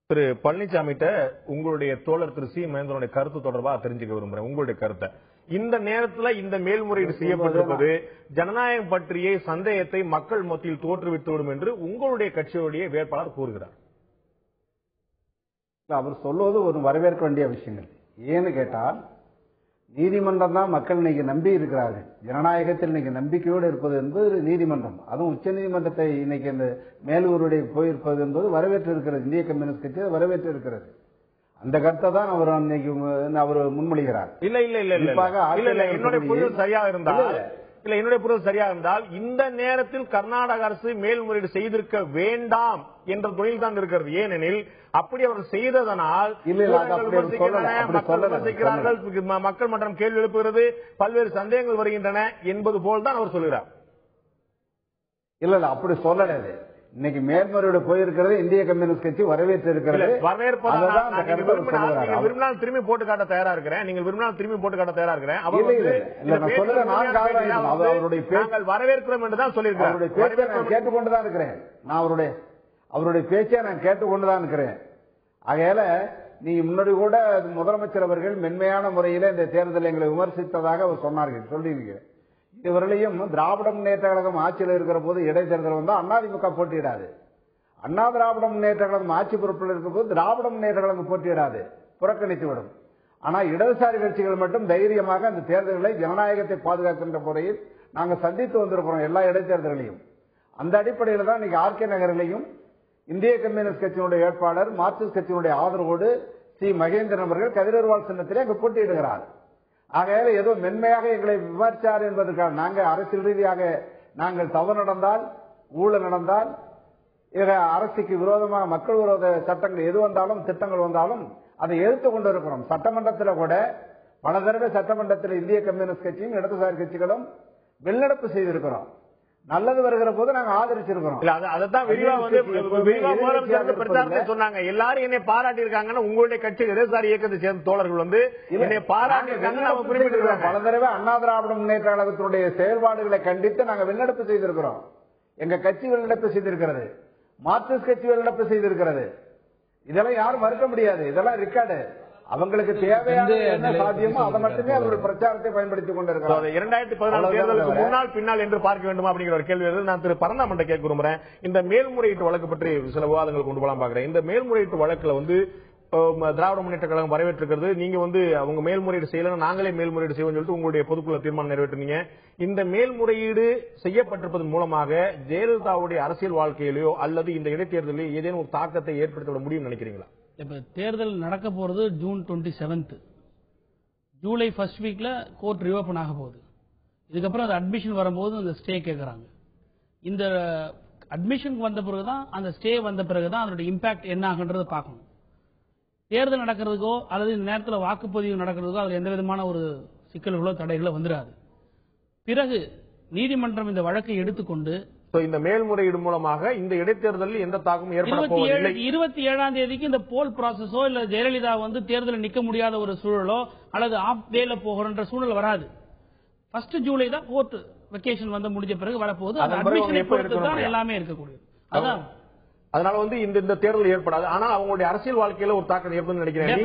A: திரு பழனிசாமிட்ட உங்களுடைய தோழர் திரு சி மகேந்திரனுடைய கருத்து தொடர்பாக தெரிஞ்சுக்க விரும்புறேன். உங்களுடைய கருத்தை இந்த நேரத்தில் இந்த மேல்முறையீடு செய்யப்பட்டிருப்பது ஜனநாயகம் பற்றிய சந்தேகத்தை மக்கள் மத்தியில் தோற்றுவித்துவிடும் என்று உங்களுடைய கட்சியுடைய வேட்பாளர் கூறுகிறார்.
D: அவர் சொல்வது ஒரு வரவேற்க வேண்டிய விஷயங்கள். ஏன்னு கேட்டால் நீதிமன்றம் தான் மக்கள் இன்னைக்கு நம்பி இருக்கிறார்கள். ஜனநாயகத்தில் இன்னைக்கு நம்பிக்கையோடு இருப்பது என்பது நீதிமன்றம். அதுவும் உச்ச நீதிமன்றத்தை இன்னைக்கு இந்த மேலூருடைய போயிருப்பது என்பது வரவேற்று இருக்கிறது. இந்திய கம்யூனிஸ்ட் கட்சி வரவேற்று இருக்கிறது. அந்த கருத்தை தான் அவர் அவர் முன்மொழிகிறார்.
A: என்னுடைய புரிதல் சரியாக இருந்தால் இந்த நேரத்தில் கர்நாடக அரசு மேல்முறையீடு செய்திருக்க வேண்டாம் என்ற தொழில் தான் இருக்கிறது. ஏனெனில் அப்படி அவர் செய்ததனால் மக்கள் மன்றம் கேள்வி எழுப்புகிறது, பல்வேறு சந்தேகங்கள் வருகின்றன என்பது போல் தான் அவர் சொல்கிறார்.
D: இல்ல அப்படி சொல்லல. இன்னைக்கு மேல்முறையீடு போயிருக்கிறது இந்திய கம்யூனிஸ்ட் கட்சி வரவேற்று இருக்கிறது.
A: விரும்பினால் திரும்பி போட்டு காட்ட தயாரா இருக்கிறேன். நீங்கள் விரும்பினால் திரும்பி போட்டு காட்ட தயாரா இருக்கிறேன். வரவேற்கிறோம் என்றுதான் சொல்லியிருக்கிறேன்.
D: நான் கேட்டுக்கொண்டுதான் இருக்கிறேன். நான் அவருடைய பேச்சை நான் கேட்டுக்கொண்டுதான் இருக்கிறேன். ஆகையால நீங்க முன்னாடி கூட முதலமைச்சர் அவர்கள் மென்மையான முறையில இந்த தேர்தலை எங்களை விமர்சித்ததாக அவர் சொன்னார்கள், சொல்றீங்க. இதுவரையிலும் திராவிட முன்னேற்ற கழகம் ஆட்சியில் இருக்கிற போது இடைத்தேர்தல் வந்தா அதிமுக போட்டியிடாது. அண்ணா திராவிட முன்னேற்ற கழகம் ஆட்சி பொறுப்பில் இருக்கிற போது திராவிட முன்னேற்ற கழகம் போட்டியிடாது, புறக்கணித்து விடும். ஆனா இடதுசாரி கட்சிகள் மட்டும் தைரியமாக அந்த தேர்தல்களை ஜனநாயகத்தை பாதுகாக்கின்ற முறையில் நாங்கள் சந்தித்து வந்திருக்கிறோம் எல்லா இடைத்தேர்தல்களையும். அந்த அடிப்படையில் தான் இன்னைக்கு ஆர்கே நகரிலையும் இந்திய கம்யூனிஸ்ட் கட்சியினுடைய வேட்பாளர் மார்க்சிஸ்ட் கட்சியினுடைய ஆதரவோடு சி மகேந்திரன் அவர்கள் கதிரவால் சின்னத்திலே அங்கு போட்டியிடுகிறார். ஆகையால ஏதோ மென்மையாக எங்களை விமர்சித்தார் என்பதற்காக நாங்கள் அரசியல் ரீதியாக நாங்கள் தவறு நடந்தால், ஊழல் நடந்தால், அரசுக்கு விரோதமாக மக்கள் விரோத சட்டங்கள் எது வந்தாலும், திட்டங்கள் வந்தாலும் அதை எதிர்த்து கொண்டு இருக்கிறோம். சட்டமன்றத்தில் கூட பல தடவை சட்டமன்றத்தில் இந்திய கம்யூனிஸ்ட் கட்சியும் இடதுசாரி கட்சிகளும் வெளிநடப்பு செய்திருக்கிறோம். நல்லது வருகிற போது நாங்க ஆதரிச்சிருக்கிறோம்.
A: அதான் சொன்னாங்க. எல்லாரும் என்னை பாராட்டி இருக்காங்கன்னு உங்களுடைய கட்சி இடதுசாரி இயக்கத்தை சேர்ந்த தோழர்கள் என்னை பாராட்டி
D: பல தடவை அண்ணா திராவிட முன்னேற்ற கழகத்தினுடைய செயல்பாடுகளை கண்டித்து நாங்க வெளிநடப்பு செய்திருக்கிறோம். எங்க கட்சி வெளிநடப்பு செய்திருக்கிறது, மார்க்சிஸ்ட் கட்சி வெளிநடப்பு செய்திருக்கிறது. இதெல்லாம் யாரும் மறுக்க முடியாது. இதெல்லாம் ரெக்கார்டு. அவங்களுக்கு தேவையான என்ன சாத்தியமோ அதை மட்டுமே அவர்கள் பிரச்சாரத்தை பயன்படுத்திக் கொண்டிருக்கிறார்.
A: 2014 தேர்தலுக்கு முன்னால் பின்னால் என்று பார்க்க வேண்டுமா அப்படிங்கிற ஒரு கேள்வி வருது. நான் திரு பரந்தாமன் கேட்க விரும்புறேன். இந்த மேல்முறையீட்டு வழக்கு பற்றி சில விவாதங்கள் கொண்டு போலாம் பாக்குறேன். இந்த மேல்முறையீட்டு வழக்குல வந்து திராவிட முன்னேற்ற கழகம் வரவேற்றிருக்கிறது. நீங்க வந்து அவங்க மேல்முறையீடு செய்யலாம், நாங்களே மேல்முறையீடு செய்வோம் சொல்லிட்டு உங்களுடைய பொதுக்குழு தீர்மானம் நிறைவேற்றினீங்க. இந்த மேல்முறையீடு செய்யப்பட்டிருப்பதன் மூலமாக ஜெயலலிதாவுடைய அரசியல் வாழ்க்கையிலோ அல்லது இந்த இடைத்தேர்தலில் ஏதேனும் ஒரு தாக்கத்தை ஏற்படுத்த முடியும் நினைக்கிறீங்களா?
F: இப்ப தேர்தல் நடக்க போறது ஜூன் 27, ஜூலை ஃபர்ஸ்ட் வீக்ல கோர்ட் ரிஓபன் ஆக போகுது. இதுக்கப்புறம் அந்த அட்மிஷன் வரும்போது அந்த ஸ்டே கேட்கறாங்க. இந்த அட்மிஷன் வந்த பிறகுதான், அந்த ஸ்டே வந்த பிறகுதான் அதோட இம்பாக்ட் என்ன ஆகுன்றதை பார்க்கணும். தேர்தல் நடக்கிறதுக்கோ அல்லது இந்த நேரத்தில் வாக்குப்பதிவு நடக்கிறதுக்கோ அதுல எந்த விதமான ஒரு சிக்கல்களோ தடைகளோ வந்துடாது. பிறகு நீதிமன்றம் இந்த வழக்கை எடுத்துக்கொண்டு
A: இந்த மேல்முறையீடு மூலமாக இந்த இடைத்தேர்தலில் எந்த தாக்கமும் ஏற்பட போவதில்லை.
F: 27ஆம் தேதிக்கு இந்த போல் ப்ராசஸோ இல்ல ஜெயலலிதா வந்து தேர்தலில் நிக்க முடியாத ஒரு சூழலோ அல்லது ஆஃப் டேல போகிற சூழல் வராது. 1 ஜூலை தான் கோர்ட் வெக்கேஷன் வந்து முடிஞ்ச பிறகு வரப்போகுது. அந்த அட்மிஷனை பொறுத்து தான் எல்லாமே இருக்கக்கூடியது. அதான்
A: அதனால வந்து இந்த தேர்தல் ஏற்படாது. ஆனா அவங்களுடைய அரசியல் வாழ்க்கையில ஒரு தாக்கம் ஏற்படும் நினைக்கிறேன்.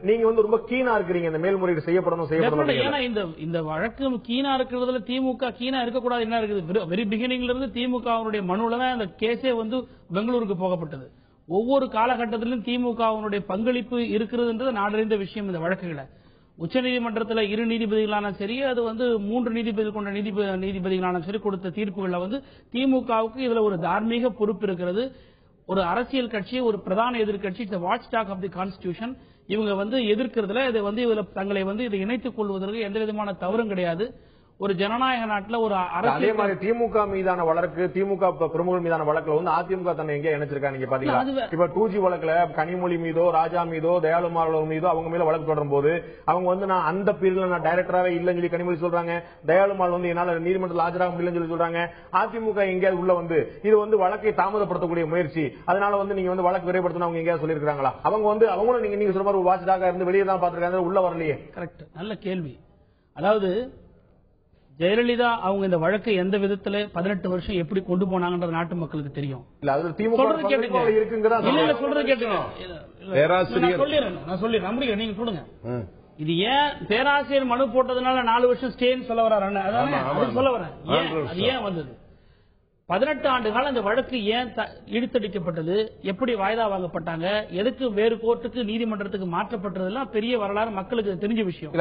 A: நீங்க வந்து ரொம்ப கீனா இருக்கிறீங்க இந்த மேல்முறையீடு செய்யப்படணும்.
F: ஏன்னா இந்த வழக்கு கீனா இருக்கிறதுல திமுக கீனா இருக்கக்கூடாது. என்ன இருக்குது, வெரி பிகினிங்ல இருந்து திமுக மனுல தான் அந்த கேஸே வந்து பெங்களூருக்கு போகப்பட்டது. ஒவ்வொரு காலகட்டத்திலும் திமுக பங்களிப்பு இருக்கிறதுன்றது நாடறிந்த விஷயம். இந்த வழக்குகளை உச்சநீதிமன்றத்தில் 2 நீதிபதிகளான சரி, அது வந்து 3 நீதிபதிகள் கொண்ட நீதிபதிகளான சரி கொடுத்த தீர்ப்புகள்ல வந்து திமுகவுக்கு இதுல ஒரு தார்மீக பொறுப்பு இருக்கிறது. ஒரு அரசியல் கட்சி, ஒரு பிரதான எதிர்கட்சி, watchdog of the constitution, இவங்க வந்து எதிர்க்கிறதுல இதை வந்து இதுல தங்களை வந்து இதை இணைத்துக் கொள்வதற்கு எந்த விதமான தவறும் கிடையாது. ஒரு ஜனநாயக நாட்டில் ஒரு
A: அதே மாதிரி திமுக மீதான வழக்கு, திமுக பிரமுகர் மீதான வழக்குல வந்து அதிமுக தன்னை எங்க இணைச்சிருக்காங்க நீங்க பாத்தீங்களா? இப்ப 2G வழக்குல கனிமொழி மீதோ ராஜா மீதோ தயாளுமார் மீதோ அவங்க மேல வழக்கு தொடரும் போது அவங்க வந்து நான் அந்த பீரியட்ல நான் டைரக்டராவே இல்லன்னு சொல்லி கனிமொழி சொல்றாங்க. தயாளுமார் வந்து என்னால நீதிமன்றத்தில் ஆஜராக முடியலன்னு சொல்லி சொல்றாங்க. அதிமுக எங்கேயாவது உள்ள வந்து இது வந்து வழக்கை தாமதப்படுத்தக்கூடிய முயற்சி, அதனால வந்து நீங்க வந்து வழக்கு விரைப்படுத்தணும் அவங்க எங்கேயாவது சொல்லியிருக்காங்களா? அவங்க வந்து அவங்களும் நீங்க சொல்ற மாதிரி வாட்ச்டாக இருந்து வெளியே தான் பாத்துருக்காங்க, உள்ள வரலையே.
F: கரெக்ட், நல்ல கேள்வி. அதாவது ஜெயலலிதா அவங்க இந்த வழக்கை எந்த விதத்துல 18 வருஷம் எப்படி கொண்டு போனாங்கன்றது நாட்டு மக்களுக்கு தெரியும்.
A: சொல்றது
F: கேட்டுங்க. நான் சொல்லிடுறேன், நீங்க சொல்லுங்க. இது ஏன் பேராசிரியர் மனு போட்டதுனால 4 வருஷம் ஸ்டேன்னு சொல்ல வர்றாரு? சொல்ல வரேன், அது ஏன் வந்தது? 18 ஆண்டு காலம் இந்த வழக்கு ஏன் இழுத்தடிக்கப்பட்டது, எப்படி வாய்தா வாங்கப்பட்டாங்க, எதுக்கு வேறு கோர்ட்டுக்கு நீதிமன்றத்துக்கு மாற்றப்பட்டதெல்லாம் பெரிய வரலாறு, மக்களுக்கு தெரிஞ்ச விஷயம்.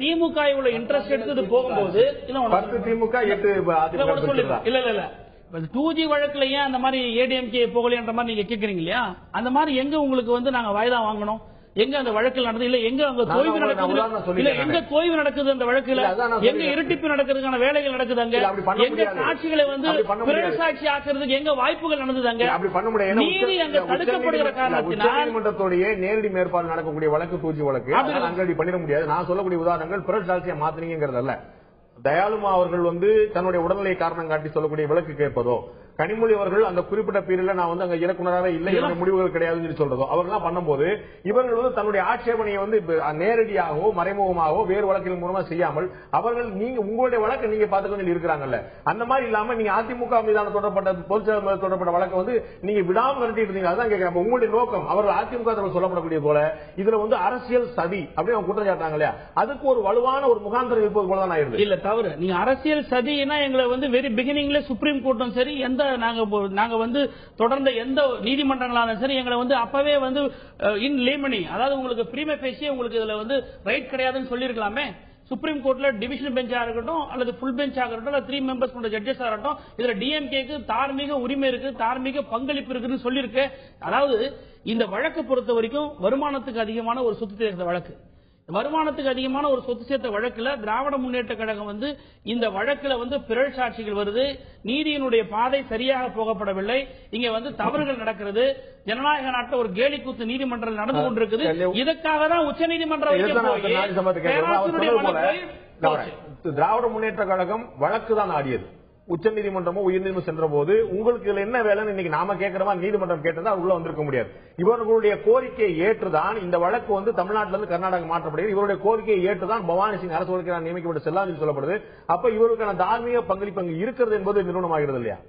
F: திமுக இவ்வளவு இன்ட்ரெஸ்ட் எடுத்து போகும்போது இல்ல 2G வழக்குல ஏன் அந்த மாதிரி ஏடிஎம்கே போகலன்ற மாதிரி நீங்க கேக்குறீங்க இல்லையா? அந்த மாதிரி எங்க உங்களுக்கு வந்து நாங்க வாய்தா வாங்கணும், எங்க அந்த வழக்கில் நடந்தது இல்ல, எங்க அங்க தொய்வு நடக்குது இல்ல, எங்க தொய்வு நடக்குது அந்த வழக்குல, எங்க இரட்டிப்பு நடக்கிறதுக்கான வேலைகள் நடக்குது, அங்க எங்க சாட்சிகளை வந்து பிறகு சாட்சி ஆக்குறதுக்கு எங்க வாய்ப்புகள் நடந்தது, அங்க நீதி அங்க தடுக்கப்படுகிற காரணத்தினால்
A: நேரடி மேற்பார்வை நடக்கக்கூடிய வழக்கு 2G வழக்கு அங்கடி பண்ணிட முடியாது. நான் சொல்லக்கூடிய உதாரணங்கள் பிறகு சாட்சியை மாத்தினீங்கிறதல்ல. தயாளுமா அவர்கள் வந்து தன்னுடைய உடல்நிலை காரணம் காட்டி சொல்லக்கூடிய விளக்கு கேட்பதோ, கனிமொழி அவர்கள் அந்த குறிப்பிட்ட பீரியட்ல நான் வந்து அங்க இறக்குனராக இல்லை, என்னுடைய முடிவுகள் கிடையாதுன்னு சொல்றதோ, அவர்கள்லாம் பண்ணும்போது இவர்கள் வந்து தன்னுடைய ஆட்சேபனையை வந்து நேரடியாகவோ மறைமுகமாகவோ வேறு வழக்கின் மூலமா செய்யாமல் அவர்கள் நீங்க உங்களுடைய வழக்கு நீங்க பாத்துக்கொண்டு இருக்கிறாங்கல்ல, அந்த மாதிரி இல்லாம நீங்க அதிமுக மீதான தொடரப்பட்ட பொதுச்செயலாளர் தொடரப்பட்ட வழக்கு வந்து நீங்க விடாம நடத்திட்டு இருந்தீங்க. அதான் கேட்கிறேன், உங்களுடைய நோக்கம் அவர்கள் அதிமுக சொல்லப்படக்கூடிய போல இதுல வந்து அரசியல் சதி அப்படின்னு அவங்க குற்றம் சாட்டாங்க இல்லையா? அதுக்கு ஒரு வலுவான ஒரு முகாந்திரம் இருப்பது போலதான் ஆயிருது.
F: இல்ல தவறு, நீங்க அரசியல் சதினா எங்களை வந்து வெரி பிகினிங்ல சுப்ரீம் கோர்ட்டும் சரி, எந்த நாங்க வந்து தொடர்ந்த எந்த நீதிமன்றங்களாலும் சரி எங்களை வந்து அப்பவே வந்து இன் லேமனி, அதாவது உங்களுக்கு பிரீமா ஃபேசி உங்களுக்கு இதுல வந்து ரைட் கிடையாதுன்னு சொல்லிருக்கலாமே. சுப்ரீம் கோர்ட்ல டிவிஷன் பெஞ்சா இருக்கட்டும் அல்லது ஃபுல் பெஞ்சாக இருக்கட்டும் அல்லது 3 மெம்பர்ஸ் கொண்ட ஜட்ஜஸ் இருக்கட்டும், இதுல டிஎம்கேக்கு தார்மீக உரிமை இருக்கு, தார்மீக பங்களிப்பு இருக்குன்னு சொல்லியிருக்கு. அதாவது இந்த வழக்கு பொறுத்த வரைக்கும் வருமானத்துக்கு அதிகமான ஒரு சொத்து சேர்ந்த வழக்கு, வருமானத்துக்கு அதிகமான ஒரு சொத்து சேர்த்த வழக்குல திராவிட முன்னேற்ற கழகம் வந்து இந்த வழக்குல வந்து பிறழ் சாட்சிகள் வருது, நீதியினுடைய பாதை சரியாக போகப்படவில்லை, இங்க வந்து தவறுகள் நடக்கிறது, ஜனநாயக நாட்டில் ஒரு கேலி கூத்து நீதிமன்றம் நடந்து கொண்டிருக்குது. இதற்காக தான் உச்ச நீதிமன்றம்
A: திராவிட முன்னேற்ற கழகம் வழக்கு தான் ஆடியது. உச்ச நீதிமன்றமோ உயர்நீதிமன்றம் சென்ற போது உங்களுக்கு என்ன வேலைன்னு இன்னைக்கு நாம கேட்கிறோமா, நீதிமன்றம் கேட்டதா உள்ள வந்திருக்க முடியாது. இவர்களுடைய கோரிக்கையை ஏற்றுதான் இந்த வழக்கு வந்து தமிழ்நாட்டில இருந்து கர்நாடகா மாற்றப்படுகிறது. இவருடைய கோரிக்கையை ஏற்றுதான் பவானி சிங் அரசு வழக்கில் நியமிக்கப்பட்ட செல்லாது சொல்லப்படுது. அப்ப இவருக்கான தார்மீக பங்களிப்பு அங்கு இருக்கிறது என்பது நிறுவனமாகிறது இல்லையா?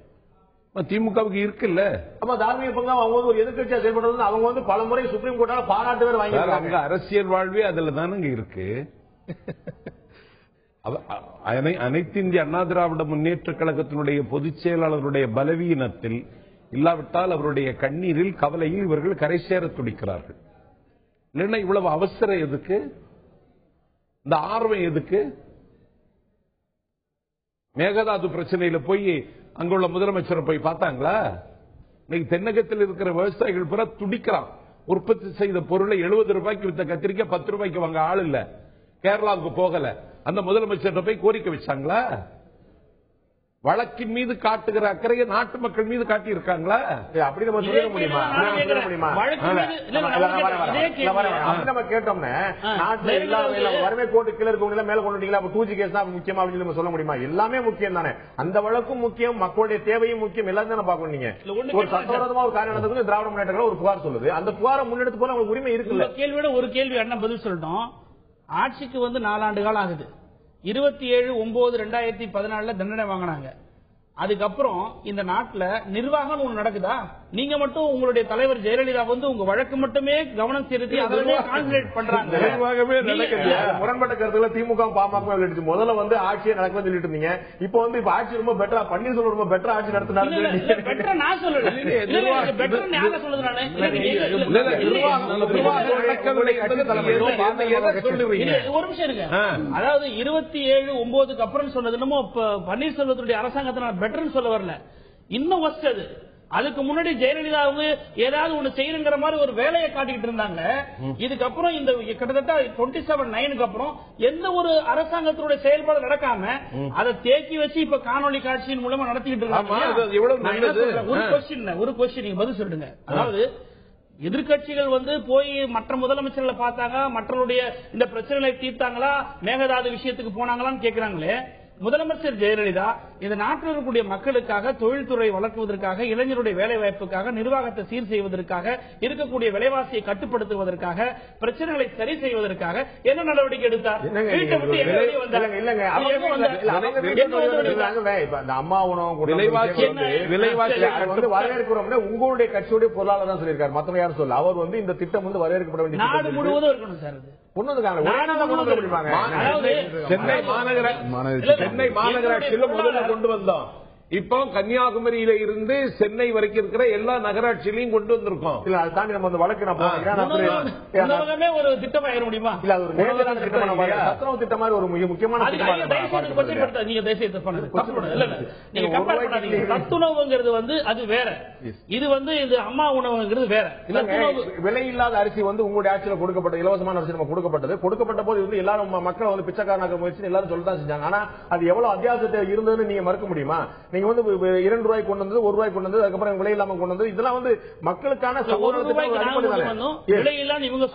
C: திமுகவுக்கு இருக்குல்ல.
A: ஆமா, தார்மீக பங்கு அவங்க வந்து ஒரு எதிர்கட்சியா செயல்படுறது அவங்க வந்து பல முறை சுப்ரீம் கோர்ட்டால பாராட்டு வேற வாங்கி
C: அரசியல் வாழ்வே அதுல தானங்க இருக்கு. அனைத்து இந்திய அண்ணா திராவிட முன்னேற்ற கழகத்தினுடைய பொதுச் செயலாளருடைய பலவீனத்தில் இல்லாவிட்டால் அவருடைய கண்ணீரில் கவலையில் இவர்கள் கரை சேர துடிக்கிறார்கள். இல்லைன்னா இவ்வளவு அவசரம் எதுக்கு, இந்த ஆர்வம் எதுக்கு? மேகதாது பிரச்சனையில போய் அங்குள்ள முதலமைச்சரை போய் பார்த்தாங்களா? இன்னைக்கு தென்னகத்தில் இருக்கிற விவசாயிகள் பூரா துடிக்கிறான். உற்பத்தி செய்த பொருளை 70 ரூபாய்க்கு வித்த கத்திரிக்காய் 10 ரூபாய்க்கு வாங்க ஆள் இல்ல. கேரளாவுக்கு போகல. அந்த முதலமைச்சர் போய் கோரிக்கை வச்சாங்களா? வழக்கின் மீது காட்டுகிற அக்கறையை நாட்டு மக்கள் மீது காட்டி இருக்காங்களா?
A: அப்படி நம்ம சொல்ல முடியுமா? நம்ம கேட்டோம்னா நாட்டுல எல்லா வறுமை கோட்டு கீழே இருக்கவங்க மேல கொண்டு வந்தீங்களா? 2G கேஸ் தான் முக்கியமா அப்படின்னு நம்ம சொல்ல முடியுமா? எல்லாமே முக்கியம் தானே. அந்த வழக்கும் முக்கியம், மக்களுடைய தேவையும் முக்கியம், எல்லாத்தையும் தானே பார்க்கணும். நீங்க ஒரு சட்டவிரோதமா ஒரு காரியம் நடந்ததுக்கு திராவிட முன்னேற்ற ஒரு புகார் சொல்லுது. அந்த புகாரை முன்னெடுத்து போல உங்களுக்கு உரிமை இருக்குல்ல?
F: கேள்வியோட ஒரு கேள்வி அண்ணன் பதில் சொல்லணும். ஆட்சிக்கு வந்து 4 ஆண்டு காலம் ஆகுது. 27/9/2014 தண்டனை வாங்கினாங்க. அதுக்கப்புறம் இந்த நாட்டுல நிர்வாகம் ஒண்ணு நடக்குதா? நீங்க மட்டும் உங்களுடைய தலைவர் ஜெயலலிதா வந்து உங்க வழக்கு மட்டுமே கவனம் செலுத்தி அதிலே கான்சன்ட்ரேட் பண்றாங்க.
A: முரண்பட்ட கருத்துல திமுக பாமக முதல்ல வந்து ஆட்சியை நடக்க சொல்லிட்டு இருந்தீங்க. இப்ப வந்து இப்ப ஆட்சி ரொம்ப பெட்டரா, பன்னீர்செல்வம் ரொம்ப பெட்டரா ஆட்சி நடத்தினாரு.
F: பெட்டரா நான் சொல்லல, பெட்டர் யார சொல்லுது? நானு ஒரு நிமிஷம் இருங்க. அதாவது 27/9 அப்புறம் சொன்னது என்னமோ பன்னீர்செல்வத்துடைய அரசாங்கத்தை பெட்டர் சொல்ல வரல, இன்னும் வஸ்ட் அது. அதுக்கு முன்னாடி ஜெயலலிதா ஏதாவது ஒண்ணு செய்யணுங்கிற மாதிரி ஒரு வேலையை காட்டிக்கிட்டு இருந்தாங்க. இதுக்கப்புறம் இந்த கிட்டத்தட்ட 27/9 அப்புறம் எந்த ஒரு அரசாங்கத்தினுடைய செயல்பாடு நடக்காம அதை தேக்கி வச்சு இப்ப காணொலி காட்சியின் மூலமா நடத்திக்கிட்டு இருக்காங்க. ஒரு கொஸ்டின் நீங்க பதில் சொல்லுங்க. அதாவது எதிர்கட்சிகள் வந்து போய் மற்ற முதலமைச்சர்களை பார்த்தாங்க, மற்றவருடைய இந்த பிரச்சனைகளை தீர்த்தாங்களா, மேகதாது விஷயத்துக்கு போனாங்களான்னு கேட்கிறாங்களே. முதலமைச்சர் ஜெயலலிதா இந்த நாட்டில் இருக்கக்கூடிய மக்களுக்காக, தொழில்துறை வளர்க்குவதற்காக, இளைஞருடைய வேலை வாய்ப்புக்காக, நிர்வாகத்தை சீர் செய்வதற்காக, இருக்கக்கூடிய விலைவாசியை கட்டுப்படுத்துவதற்காக, பிரச்சனைகளை சரி செய்வதற்காக என்ன நடவடிக்கை எடுத்தார்?
A: அம்மா உணவு விலைவாசி வரவேற்கிறோம் உங்களுடைய கட்சியுடைய பொருளாளர் தான் சொல்லியிருக்காரு, மத்தவங்க யாரும் சொல்ல. அவர் வந்து இந்த திட்டம் வந்து வரவேற்கப்பட வேண்டிய
F: நாடு முழுவதும் இருக்கணும் சார்.
C: சென்னை மாநகராட்சியில முதல்ல கொண்டு வந்தோம். இப்போ கன்னியாகுமரியில இருந்து சென்னை வரைக்கும் இருக்கிற எல்லா நகராட்சியிலையும் கொண்டு வந்திருக்கோம்.
A: இல்ல அதை தாண்டி நம்ம வழக்கு
F: ஒரு திட்டம் ஆயிட முடியுமா?
A: இல்ல அது ஒரு சத்துணவு திட்டம் மாதிரி ஒரு முக்கியமான
F: சத்துணவுங்கிறது வந்து அது வேற, இது வந்து இது அம்மா உணவுங்கிறது வேற.
A: விலை இல்லாத அரிசி வந்து உங்களுடைய ஆட்சியில் கொடுக்கப்பட்ட இலவசமான அரிசி நம்ம கொடுக்கப்பட்ட போது வந்து எல்லாரும் மக்களை வந்து பிச்சைக்காரனாக முயற்சி எல்லாரும் சொல்லதான் செஞ்சாங்க. ஆனா அது எவ்வளவு அத்தியாவசியத்தை இருந்ததுன்னு நீங்க மறுக்க முடியுமா? நீங்க வந்து 2 ரூபாய்க்கு கொண்டு வந்தது, 1 ரூபாய்க்கு கொண்டு வந்தது, அதுக்கப்புறம் விலை இல்லாம கொண்டு வந்தது, இதெல்லாம் வந்து மக்களுக்கான
F: விலை இல்லாம இவங்க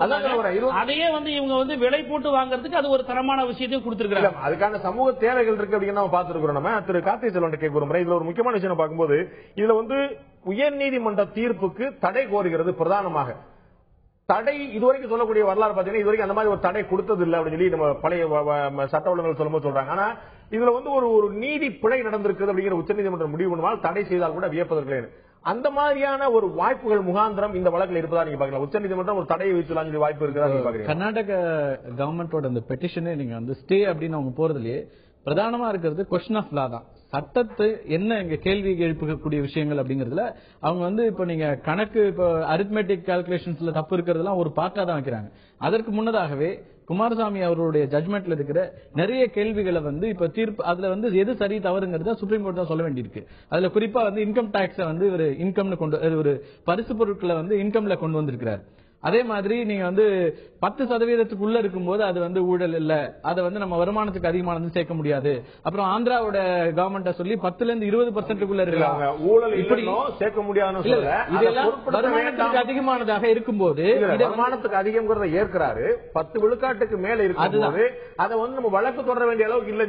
F: அதையே வந்து இவங்க வந்து விலை போட்டு வாங்குறதுக்கு அது ஒரு தரமான விஷயத்தையும் கொடுத்திருக்காங்க.
A: அதுக்கான சமூக தேவைகள் இருக்கு அப்படின்னு நம்ம பார்த்திருக்கிறோம். நம்ம திரு கார்த்திகை செல்வன் கேட்கிறோம். இதுல ஒரு முக்கியமான விஷயம் பார்க்கும்போது இதுல வந்து உயர்நீதிமன்ற தீர்ப்புக்கு தடை கோருகிறது. பிரதானமாக தடை இதுவரைக்கும் சொல்லக்கூடிய வரலாறு பாத்தீங்கன்னா இதுவரைக்கும் அந்த மாதிரி ஒரு தடை கொடுத்தது இல்லை அப்படின்னு சொல்லி நம்ம பழைய சட்ட ஒழுங்குகள் சொல்லும்போது சொல்றாங்க. ஆனா இதுல வந்து ஒரு நீதி பிழை நடந்திருக்கிறது அப்படிங்கிற உச்சநீதிமன்றம் முடிவு பண்ணுவால் தடை செய்தால் கூட வியப்பதற்கு அந்த மாதிரியான ஒரு வாய்ப்புகள் முகாந்திரம் இந்த வழக்கில் இருப்பதா நீங்க பாக்கலாம். உச்சநீதிமன்றம் ஒரு தடையை வைத்துலாம் சொல்லி வாய்ப்பு இருக்கிறதா நீங்க பாக்குறீங்க?
G: கர்நாடக கவர்மெண்டோட அந்த பெட்டிஷனே நீங்க வந்து ஸ்டே அப்படின்னு அவங்க போறதுலயே பிரதானமா இருக்கிறது கொஸ்டின் ஆஃப் லா தான். சட்டத்தை என்ன இங்க கேள்வி எழுப்பக்கூடிய விஷயங்கள் அப்படிங்கறதுல அவங்க வந்து இப்ப நீங்க கணக்கு இப்ப அரித்மெட்டிக் கால்குலேஷன்ஸ்ல தப்பு இருக்கிறதெல்லாம் ஒரு பார்ட்டா தான் வைக்கிறாங்க. அதற்கு முன்னதாகவே குமாரசாமி அவருடைய ஜட்மெண்ட்ல இருக்கிற நிறைய கேள்விகளை வந்து இப்ப தீர்ப்பு அதுல வந்து எது சரி தவறுங்கிறத சுப்ரீம் கோர்ட் தான் சொல்ல வேண்டியிருக்கு. அதுல குறிப்பா வந்து இன்கம் டாக்ஸ வந்து இவர் இன்கம்னு கொண்டு ஒரு பரிசு பொருட்களை வந்து இன்கம்ல கொண்டு வந்திருக்கிறார். அதே மாதிரி நீங்க வந்து 10% இருக்கும்போது அது வந்து ஊழல் இல்ல, அதை வந்து நம்ம வருமானத்துக்கு அதிகமானது சேர்க்க முடியாது. அப்புறம் ஆந்திராவோட கவர்மெண்ட சொல்லி 10-20% இருக்காங்க
A: ஊழல் இப்படி சேர்க்க முடியாது.
G: இதெல்லாம் வருமானத்துக்கு அதிகமானதாக இருக்கும்போது
A: வருமானத்துக்கு அதிகம்ங்கிறத ஏற்கிறாரு. 10 விழுக்காட்டுக்கு மேல இருக்கும்போது அதை வந்து நம்ம வழக்கு தொடர வேண்டிய அளவுக்கு இல்ல.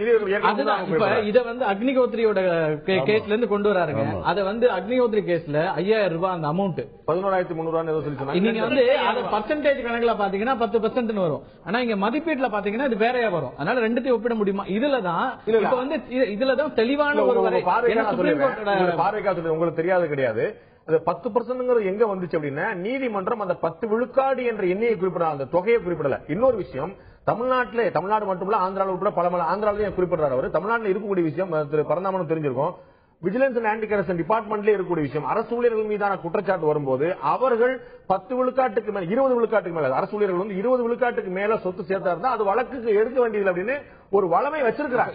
G: இதை வந்து அக்னிஹோத்ரியோட கேஸ்ல இருந்து கொண்டு வராருங்க. அதை வந்து அக்னிஹோத்ரி கேஸ்ல 5000 ரூபாய் அந்த அமௌண்ட்
A: 11,300
G: நீங்க வந்து பர்சன்டேஜ் கணக்குல பாத்தீங்கன்னா 10% வரும். ஆனா இங்க மதிப்பீட்டுல பாத்தீங்கன்னா இது வேறையா வரும். அதனால ரெண்டுத்தையும் ஒப்பிட முடியுமா? இதுலதான் தெளிவான ஒரு
A: பார்வைக்காக உங்களுக்கு தெரியாது கிடையாது. அது 10% எங்க வந்துச்சு அப்படின்னா நீதிமன்றம் அந்த 10 விழுக்காடு என்ற எண்ணியை குறிப்பிடல, அந்த தொகையை குறிப்பிடல. இன்னொரு விஷயம், தமிழ்நாடு மட்டுமல்ல ஆந்திராவில் உட்பட பல ஆந்திராவிலேயே குறிப்பிடுறாரு அவர். தமிழ்நாட்டில் இருக்கக்கூடிய விஷயம் திரு பரந்தாமனும் தெரிஞ்சிருக்கும். விஜிலன்ஸ் அண்ட் ஆன்டி கரப்ஷன் டிபார்ட்மெண்ட்ல இருக்கக்கூடிய விஷயம், அரசு ஊழியர்கள் மீதான குற்றச்சாட்டு வரும்போது அவர்கள் 10 விழுக்காட்டுக்கு மேல 20 விழுக்காட்டுக்கு மேல அரசு ஊழியர்கள் வந்து 20 விழுக்காட்டுக்கு மேல சொத்து சேர்த்தா இருந்தா அது வழக்குக்கு எடுக்க வேண்டியது அப்படின்னு ஒரு வளமை வச்சிருக்கிறாங்க.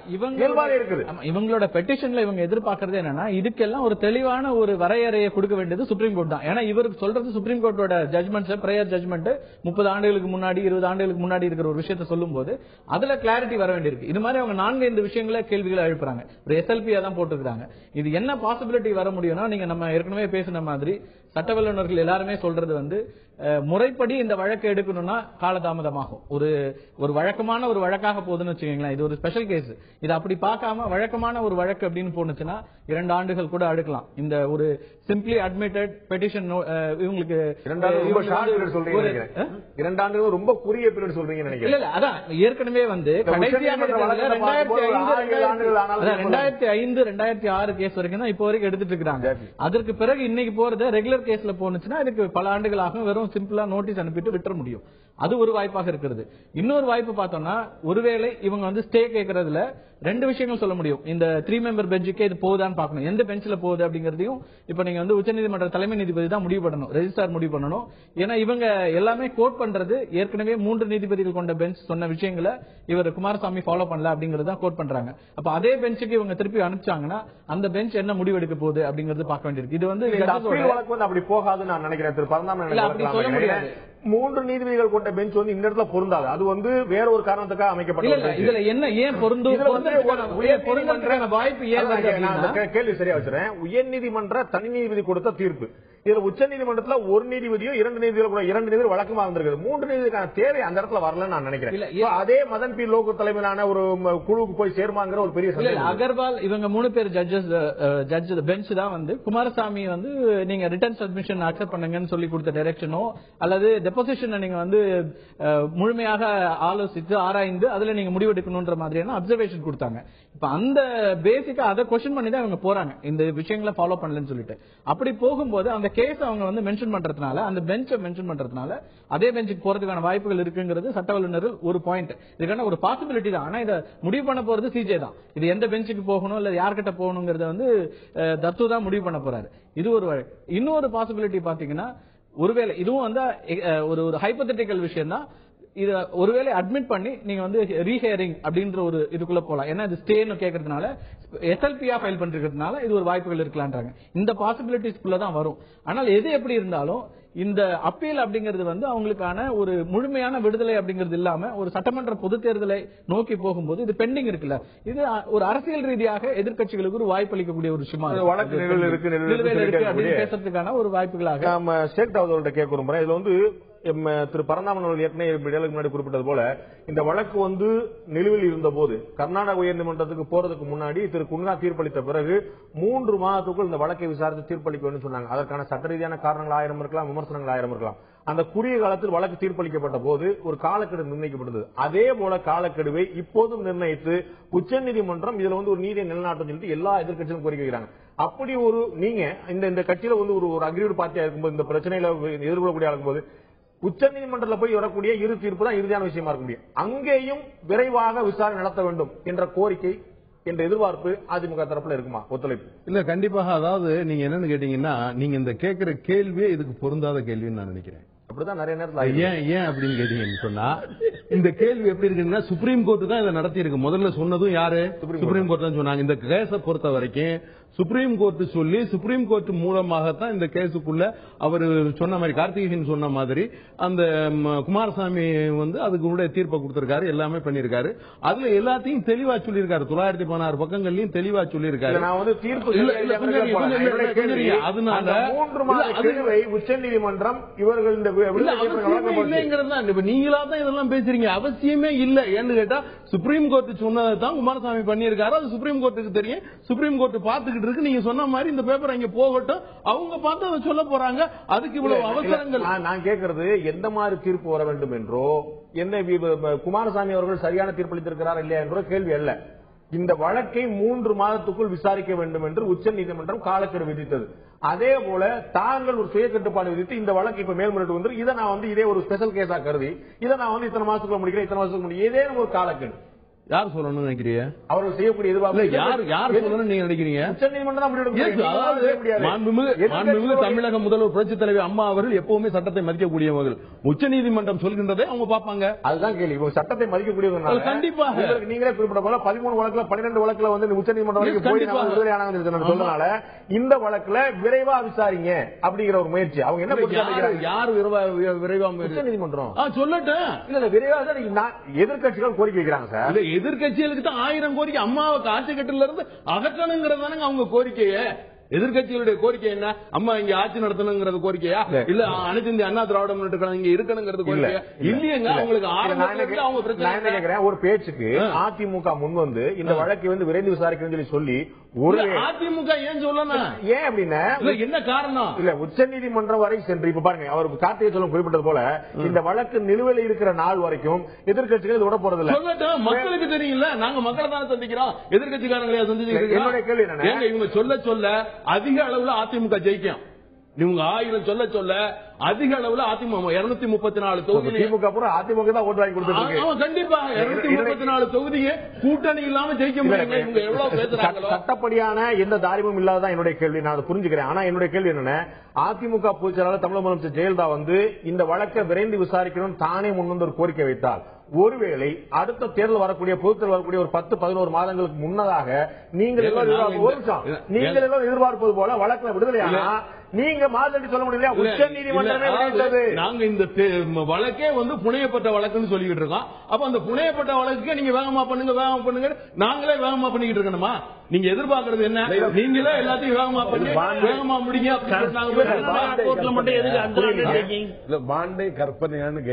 G: இவங்களோட பெட்டிஷன்ல இவங்க எதிர்பார்க்கறது என்னன்னா இதுக்கெல்லாம் ஒரு தெளிவான ஒரு வரையறையை கொடுக்க வேண்டியது சுப்ரீம் கோர்ட் தான். ஏன்னா இவருக்கு சொல்றது சுப்ரீம் கோர்ட்டோட ஜட்மெண்ட்ஸ், பிரேயர் ஜட்மெண்ட் 30 ஆண்டுகளுக்கு முன்னாடி 20 ஆண்டுகளுக்கு முன்னாடி இருக்கிற ஒரு விஷயத்தை சொல்லும் போது அதுல கிளாரிட்டி வர வேண்டியிருக்கு. இது மாதிரி அவங்க 4-5 விஷயங்கள கேள்விகளை எழுப்புறாங்க. ஒரு எஸ்எல்பியா தான் போட்டுருக்காங்க. இது என்ன பாசிபிலிட்டி வர முடியும்னா, நீங்க நம்ம ஏற்கனவே பேசின மாதிரி சட்ட வல்லுநர்கள் எல்லாருமே சொல்றது வந்து முறைப்படி இந்த வழக்கை எடுக்கணும்னா காலதாமதமாகும். ஒரு வழக்கமான ஒரு வழக்காக போகுதுன்னு வச்சுக்கீங்களேன், இது ஒரு ஸ்பெஷல் கேஸ். இது அப்படி பார்க்காம வழக்கமான ஒரு வழக்கு அப்படின்னு போனுச்சுன்னா 2 ஆண்டுகள் கூட எடுக்கலாம். இந்த ஒரு சிம்பிளி அட்மிட்டட் பெட்டிஷன் இவங்களுக்கு
A: 2 ஆண்டுகள் ரொம்ப குறுகிய பீரியட் சொல்றீங்க நினைக்கிறேன்.
G: இல்ல அதான் ஏற்கனவே வந்து கடைசியாக 2005 2006 கேஸ் வரைக்கும் தான் இப்போ வரைக்கும் எடுத்துட்டு இருக்காங்க. அதற்கு பிறகு இன்னைக்கு போறது ரெகுலர் கேஸ்ல போனுச்சுன்னா இதுக்கு பல ஆண்டுகள் ஆகும். வெறும் சிம்பிளா நோட்டீஸ் அனுப்பிட்டு விட்டுற முடியும். அது ஒரு வாய்ப்பாக இருக்கிறது. இன்னொரு வாய்ப்பு பார்த்தோம்னா, ஒருவேளை இவங்க வந்து ஸ்டே கேட்கறதுல 2 விஷயங்கள் சொல்ல முடியும். இந்த 3 மெம்பர் பெஞ்சுக்கே இது போகுதான்னு பார்க்கணும், எந்த பெஞ்சில போகுது அப்படிங்கறதையும் இப்ப நீங்க வந்து உச்சநீதிமன்ற தலைமை நீதிபதி தான் முடிவு பண்ணணும், ரெஜிஸ்ட்ரார் முடிவு பண்ணணும். ஏன்னா இவங்க எல்லாமே கோட் பண்றது ஏற்கனவே 3 நீதிபதிகள் கொண்ட பெஞ்ச் சொன்ன விஷயங்களை இவர் குமாரசாமி ஃபாலோ பண்ணல அப்படிங்கறத கோட் பண்றாங்க. அப்ப அதே பெஞ்சுக்கு இவங்க திருப்பி அனுப்பிச்சாங்கன்னா அந்த பெஞ்ச் என்ன முடிவெடுக்க போகுது அப்படிங்கறது பார்க்க வேண்டியிருக்கு. இது வந்து
A: அப்படி போகாது நான் நினைக்கிறேன். திரு பரந்தாமன் 3 நீதிபதிகள் கொண்ட பெஞ்ச் வந்து இந்த இடத்துல பொருந்தாது. அது வந்து வேற ஒரு காரணத்துக்காக அமைக்கப்பட்டது.
G: இதுல என்ன ஏன் வாய்ப்பு
A: கேள்வி சரியா வச்சுறேன். உயர்நீதிமன்ற தனி நீதிபதி கொடுத்த தீர்ப்பு, இதுல உச்ச நீதிமன்றத்துல ஒரு நீதிபதியோ 2 நீதிபதிகள் கூட 2 நீதிபதி வழக்கமா இருந்திருக்கு. 3 நீதிபதிக்கான தேவை அந்த இடத்துல வரலன்னு நான் நினைக்கிறேன். அதே மதன் பி லோகு தலைமையிலான ஒரு குழுவுக்கு போய் சேர்மாங்கிற ஒரு பெரிய சந்தேகம்.
G: அகர்வால் இவங்க 3 பேர் ஜட்ஜஸ் பெஞ்ச் தான் வந்து குமாரசாமி வந்து நீங்க ரிட்டர்ன் சப்மிஷன் அக்செப்ட் பண்ணுங்கன்னு சொல்லி கொடுத்த டைரக்ஷனோ அல்லது டெபோசிஷனை நீங்க வந்து முழுமையாக ஆலோசித்து ஆராய்ந்து அதுல நீங்க முடிவெடுக்கணும்ன்ற மாதிரியான அப்சர்வேஷன் கொடுத்தாங்க. இப்ப அந்த பேசிக்கா அதை கொஸ்டின் பண்ணி தான் இவங்க போறாங்க, இந்த விஷயங்களை ஃபாலோ பண்ணலன்னு சொல்லிட்டு. அப்படி போகும்போது அந்த கேஸ் அவங்க வந்து மென்ஷன் பண்றதுனால, அந்த பெஞ்சை மென்ஷன் பண்றதுனால அதே பெஞ்சுக்கு போறதுக்கான வாய்ப்புகள் இருக்குங்கிறது சட்ட வல்லுநர்கள் ஒரு பாயிண்ட். இதுக்கான ஒரு பாசிபிலிட்டி தான். ஆனா இதை முடிவு பண்ண போறது சிஜே தான். இது எந்த பெஞ்சுக்கு போகணும் இல்ல யார்கிட்ட போகணுங்கிறத வந்து தத்து தான் முடிவு பண்ண போறாரு. இது ஒரு வழக்கு. இன்னொரு பாசிபிலிட்டி பாத்தீங்கன்னா, ஒருவேளை இதுவும் வந்து ஒரு ஹைபோதெட்டிக்கல் விஷயம் தான். இத ஒருவேளை அட்மிட் பண்ணி நீங்க வந்து ரீஹியரிங் அப்படின்ற ஒரு இதுக்குள்ள போலாம். ஏன்னா இது ஸ்டேன்னு கேட்கறதுனால எஸ்எல்பியா ஃபைல் பண்றதுனால இது ஒரு வாய்ப்புகள் இருக்கலான்றாங்க. இந்த பாசிபிலிட்டிஸ்குள்ள தான் வரும். ஆனால் எது எப்படி இருந்தாலும் இந்த அப்பீல் அப்படிங்கிறது வந்து அவங்களுக்கான ஒரு முழுமையான விடுதலை அப்படிங்கிறது இல்லாம ஒரு சட்டமன்ற பொது தேர்தலை நோக்கி போகும்போது இது பெண்டிங் இருக்குல்ல, இது ஒரு அரசியல் ரீதியாக எதிர்க்கட்சிகளுக்கு ஒரு வாய்ப்பு அளிக்கக்கூடிய ஒரு விஷயமா இருக்கு அப்படின்னு பேசுறதுக்கான ஒரு வாய்ப்புகளாக
A: நம்ம ஷேக் தாவூத் கேட்க விரும்புறேன். இதுல வந்து திரு பரந்தாமன் அவர்கள் ஏற்கனவே முன்னாடி குறிப்பிட்டது போல இந்த வழக்கு வந்து நிலுவையில் இருந்த போது கர்நாடக உயர்நீதிமன்றத்துக்கு போறதுக்கு முன்னாடி திரு குன்ஹா தீர்ப்பளித்த பிறகு 3 மாதத்துக்குள் இந்த வழக்கை விசாரித்து தீர்ப்பளிக்க வேண்டும் சொன்னாங்க. அதற்கான சட்ட ரீதியான காரணங்கள் 1000 இருக்கலாம், விமர்சனங்கள் 1000 இருக்கலாம். அந்த குறுகிய காலத்தில் வழக்கு தீர்ப்பளிக்கப்பட்ட போது ஒரு காலக்கெடு நிர்ணயிக்கப்பட்டது. அதே போல காலக்கெடுவை இப்போதும் நிர்ணயித்து உச்சநீதிமன்றம் இதுல வந்து ஒரு நீதியை நிலைநாட்டம் சொல்லிட்டு எல்லா எதிர்க்கட்சியும் கோரிக்கை வைக்கிறாங்க. அப்படி ஒரு நீங்க இந்த கட்சியில வந்து ஒரு அக்ரீவ்டு பார்ட்டியா இருக்கும்போது, இந்த பிரச்சனையில எதிர்கொள்ளக்கூடிய இருக்கும்போது உச்சநீதிமன்றத்தில் போய் வரக்கூடிய இரு தீர்ப்பு தான் இறுதியான விஷயமா இருக்க முடியும். அங்கேயும் விரைவாக விசாரணை நடத்த வேண்டும் என்ற கோரிக்கை என்ற எதிர்பார்ப்பு அதிமுக தரப்புல இருக்குமா? ஒத்துழைப்பு
E: இல்ல, கண்டிப்பாக. அதாவது நீங்க என்னன்னு கேட்டீங்கன்னா, நீங்க இந்த கேட்கிற கேள்வியே இதுக்கு பொருந்தாத கேள்வின்னு நான் நினைக்கிறேன்.
A: அப்படிதான் நிறைய நேரத்தில்
E: ஏன் அப்படின்னு கேட்டீங்கன்னு சொன்னா, இந்த கேள்வி எப்படி இருக்குன்னா, சுப்ரீம் கோர்ட் தான் இதை நடத்தி இருக்கு. முதல்ல சொன்னதும் யாரு? சுப்ரீம் கோர்ட் தான் சொன்னாங்க. இந்த கேஸை பொறுத்த வரைக்கும் சுப்ரீம் கோர்ட் சொல்லி சுப்ரீம் கோர்ட் மூலமாகத்தான் இந்த கேஸுக்குள்ள அவர் சொன்ன மாதிரி, கார்த்திகேயன் சொன்ன மாதிரி, அந்த குமாரசாமி வந்து அதுக்கு தீர்ப்பை கொடுத்திருக்காரு, எல்லாமே பண்ணிருக்காரு. அதுல எல்லாத்தையும் தெளிவா சொல்லியிருக்காரு. 916 பக்கங்கள்லயும் தெளிவா சொல்லியிருக்காரு.
A: அதனால உச்சநீதிமன்றம் இவர்கள்
E: நீங்களா தான் இதெல்லாம் பேசுறீங்க. அவசியமே இல்ல. ஏன்னு கேட்டா சுப்ரீம் கோர்ட் சொன்னதான் குமாரசாமி பண்ணியிருக்காரு. அது சுப்ரீம் கோர்ட்டுக்கு தெரியும். சுப்ரீம் கோர்ட் பார்த்துக்கிட்டு டாக்குமெண்ட் இருக்கு. நீங்க சொன்ன மாதிரி இந்த பேப்பர் அங்க போகட்டும், அவங்க பார்த்து அதை சொல்ல போறாங்க. அதுக்கு இவ்வளவு அவசரங்கள்.
A: நான் கேட்கறது எந்த மாதிரி தீர்ப்பு வர வேண்டும் என்றோ, என்ன குமாரசாமி அவர்கள் சரியான தீர்ப்பளித்திருக்கிறார் இல்லையா என்றோ கேள்வி அல்ல. இந்த வழக்கை 3 மாதத்துக்குள் விசாரிக்க வேண்டும் என்று உச்சநீதிமன்றம் காலக்கெடு விதித்தது. அதே போல தாங்கள் ஒரு சுய கட்டுப்பாடு விதித்து இந்த வழக்கு இப்ப மேல்முறையீட்டு வந்து இதை நான் வந்து இதே ஒரு ஸ்பெஷல் கேஸா கருதி இதை நான் வந்து இத்தனை மாசத்துக்குள்ள முடிக்கிறேன், இத்தனை மாசத்துக்கு முடியும், ஏதேனும் ஒரு காலக்கெடு
E: யார் சொல்லணும்னு நினைக்கிறீங்க?
A: அவர்கள் செய்யக்கூடிய எதிர்பார்ப்பு
E: யார் சொல்லணும்னு நீங்க நினைக்கிறீங்க?
A: உச்சநீதிமன்றம்
E: மாண்புமிகு தமிழக முதல்வர் புரட்சி தலைவி அம்மா அவர்கள் எப்பவுமே சட்டத்தை மதிக்கக்கூடியவர்கள். உச்சநீதிமன்றம் சொல்கின்றதை அவங்க பாப்பாங்க.
A: அதுதான் கேள்வி. சட்டத்தை மதிக்கக்கூடியவங்க
E: கண்டிப்பாக
A: நீங்களே குறிப்பிட்ட போல 13 வழக்குல 12 வழக்குல வந்து உச்சநீதிமன்றம் வரைக்கும் போய் சொல்றதுனால இந்த வழக்குல விரைவா விசாரிங்க அப்படிங்கிற ஒரு முயற்சி அவங்க என்ன
E: யார் விரைவா
A: உச்சநீதிமன்றம்
E: சொல்லட்டும்.
A: இல்ல விரைவா எதிர்கட்சிகள் கோரிக்கை வைக்கிறாங்க சார்.
E: எதிர்கட்சிகளுக்கு தான் 1000 கோரிக்கை. அம்மாவை ஆட்சி கட்டில இருந்து அகற்றணுங்கிறதானுங்க அவங்க கோரிக்கையே. எதிர்கட்சிகளுடைய கோரிக்கை என்ன? அம்மா இங்க ஆட்சி நடத்தணுங்கிறது கோரிக்கையா? இல்ல அனைத்து இந்திய அண்ணா திராவிட முன்னேற்ற கழகம் இங்க இருக்கணுங்கிறது கோரிக்கையா? இல்லையங்க. அவங்களுக்கு அவங்க பிரச்சனை
A: கேட்கிறேன். ஒரு பேச்சுக்கு அதிமுக முன் வந்து இந்த வழக்கை வந்து விரைந்து விசாரிக்கணும்னு சொல்லி ஒரு
E: அதிமுக ஏன் சொல்லணும்?
A: ஏன் அப்படின்னா
E: என்ன காரணம்?
A: இல்ல உச்சநீதிமன்றம் வரை சென்று இப்ப பாருங்க அவர் கார்த்திகை சொல்லம் குறிப்பிட்டது போல இந்த வழக்கு நிலுவையில் இருக்கிற நாள் வரைக்கும் எதிர்கட்சிகள் விட போறதில்லை.
E: சொல்லட்டும், மக்களுக்கு தெரியல. நாங்க மக்களை தானே சந்திக்கிறோம், எதிர்கட்சிக்காரங்களையா சந்திச்சிருக்கோம்.
A: என்னுடைய கேள்வி என்ன,
E: இவங்க சொல்ல சொல்ல அதிக அளவுல அதிமுக ஜெயிக்கும். இவங்க 1000 சொல்ல சொல்ல அதிக அளவுல அதிமுக 234 தொகுதி
A: திமுக அதிமுக தான் ஓட்டு வாங்கி கொடுத்துருக்காங்க.
E: கண்டிப்பா 234 தொகுதியை கூட்டணி இல்லாம ஜெயிக்க முடியும். இவங்க எவ்வளவு பேசுறாங்க.
A: சட்டப்படியான எந்த தாரியமும் இல்லாததான் என்னுடைய கேள்வி. நான் அதை புரிஞ்சுக்கிறேன். ஆனா என்னுடைய கேள்வி என்னன்னா, அதிமுக பொதுச் செயலாளர் தமிழக முதலமைச்சர் ஜெயலலிதா வந்து இந்த வழக்கை விரைந்து விசாரிக்கணும் தானே முன்வந்து ஒரு கோரிக்கை வைத்தால், ஒருவேளை அடுத்த தேர்தல் வரக்கூடிய பொது தேர்தல் வரக்கூடிய ஒரு 10-11 மாதங்களுக்கு முன்னதாக நீங்கள் எல்லாம் எதிர்பார்ப்பது போல வழக்கில் விடுதலையானா நீங்க மாதிரி சொல்ல முடியல. உச்ச நீதிமன்றமே
E: நாங்க இந்த வழக்கே வந்து புனையப்பட்ட வழக்குன்னு சொல்லிக்கிட்டு இருக்கோம். அப்ப அந்த புனையப்பட்ட வழக்கு நீங்க வேகமா பண்ணுங்க நாங்களே வேகமா பண்ணிக்கிட்டு இருக்கணுமா? நீங்க எதிர்பார்க்கறது என்ன? நீங்களே எல்லாத்தையும் வேகமா பண்ணி வேகமா முடிங்க.
C: பாண்டே கற்பனையான்னு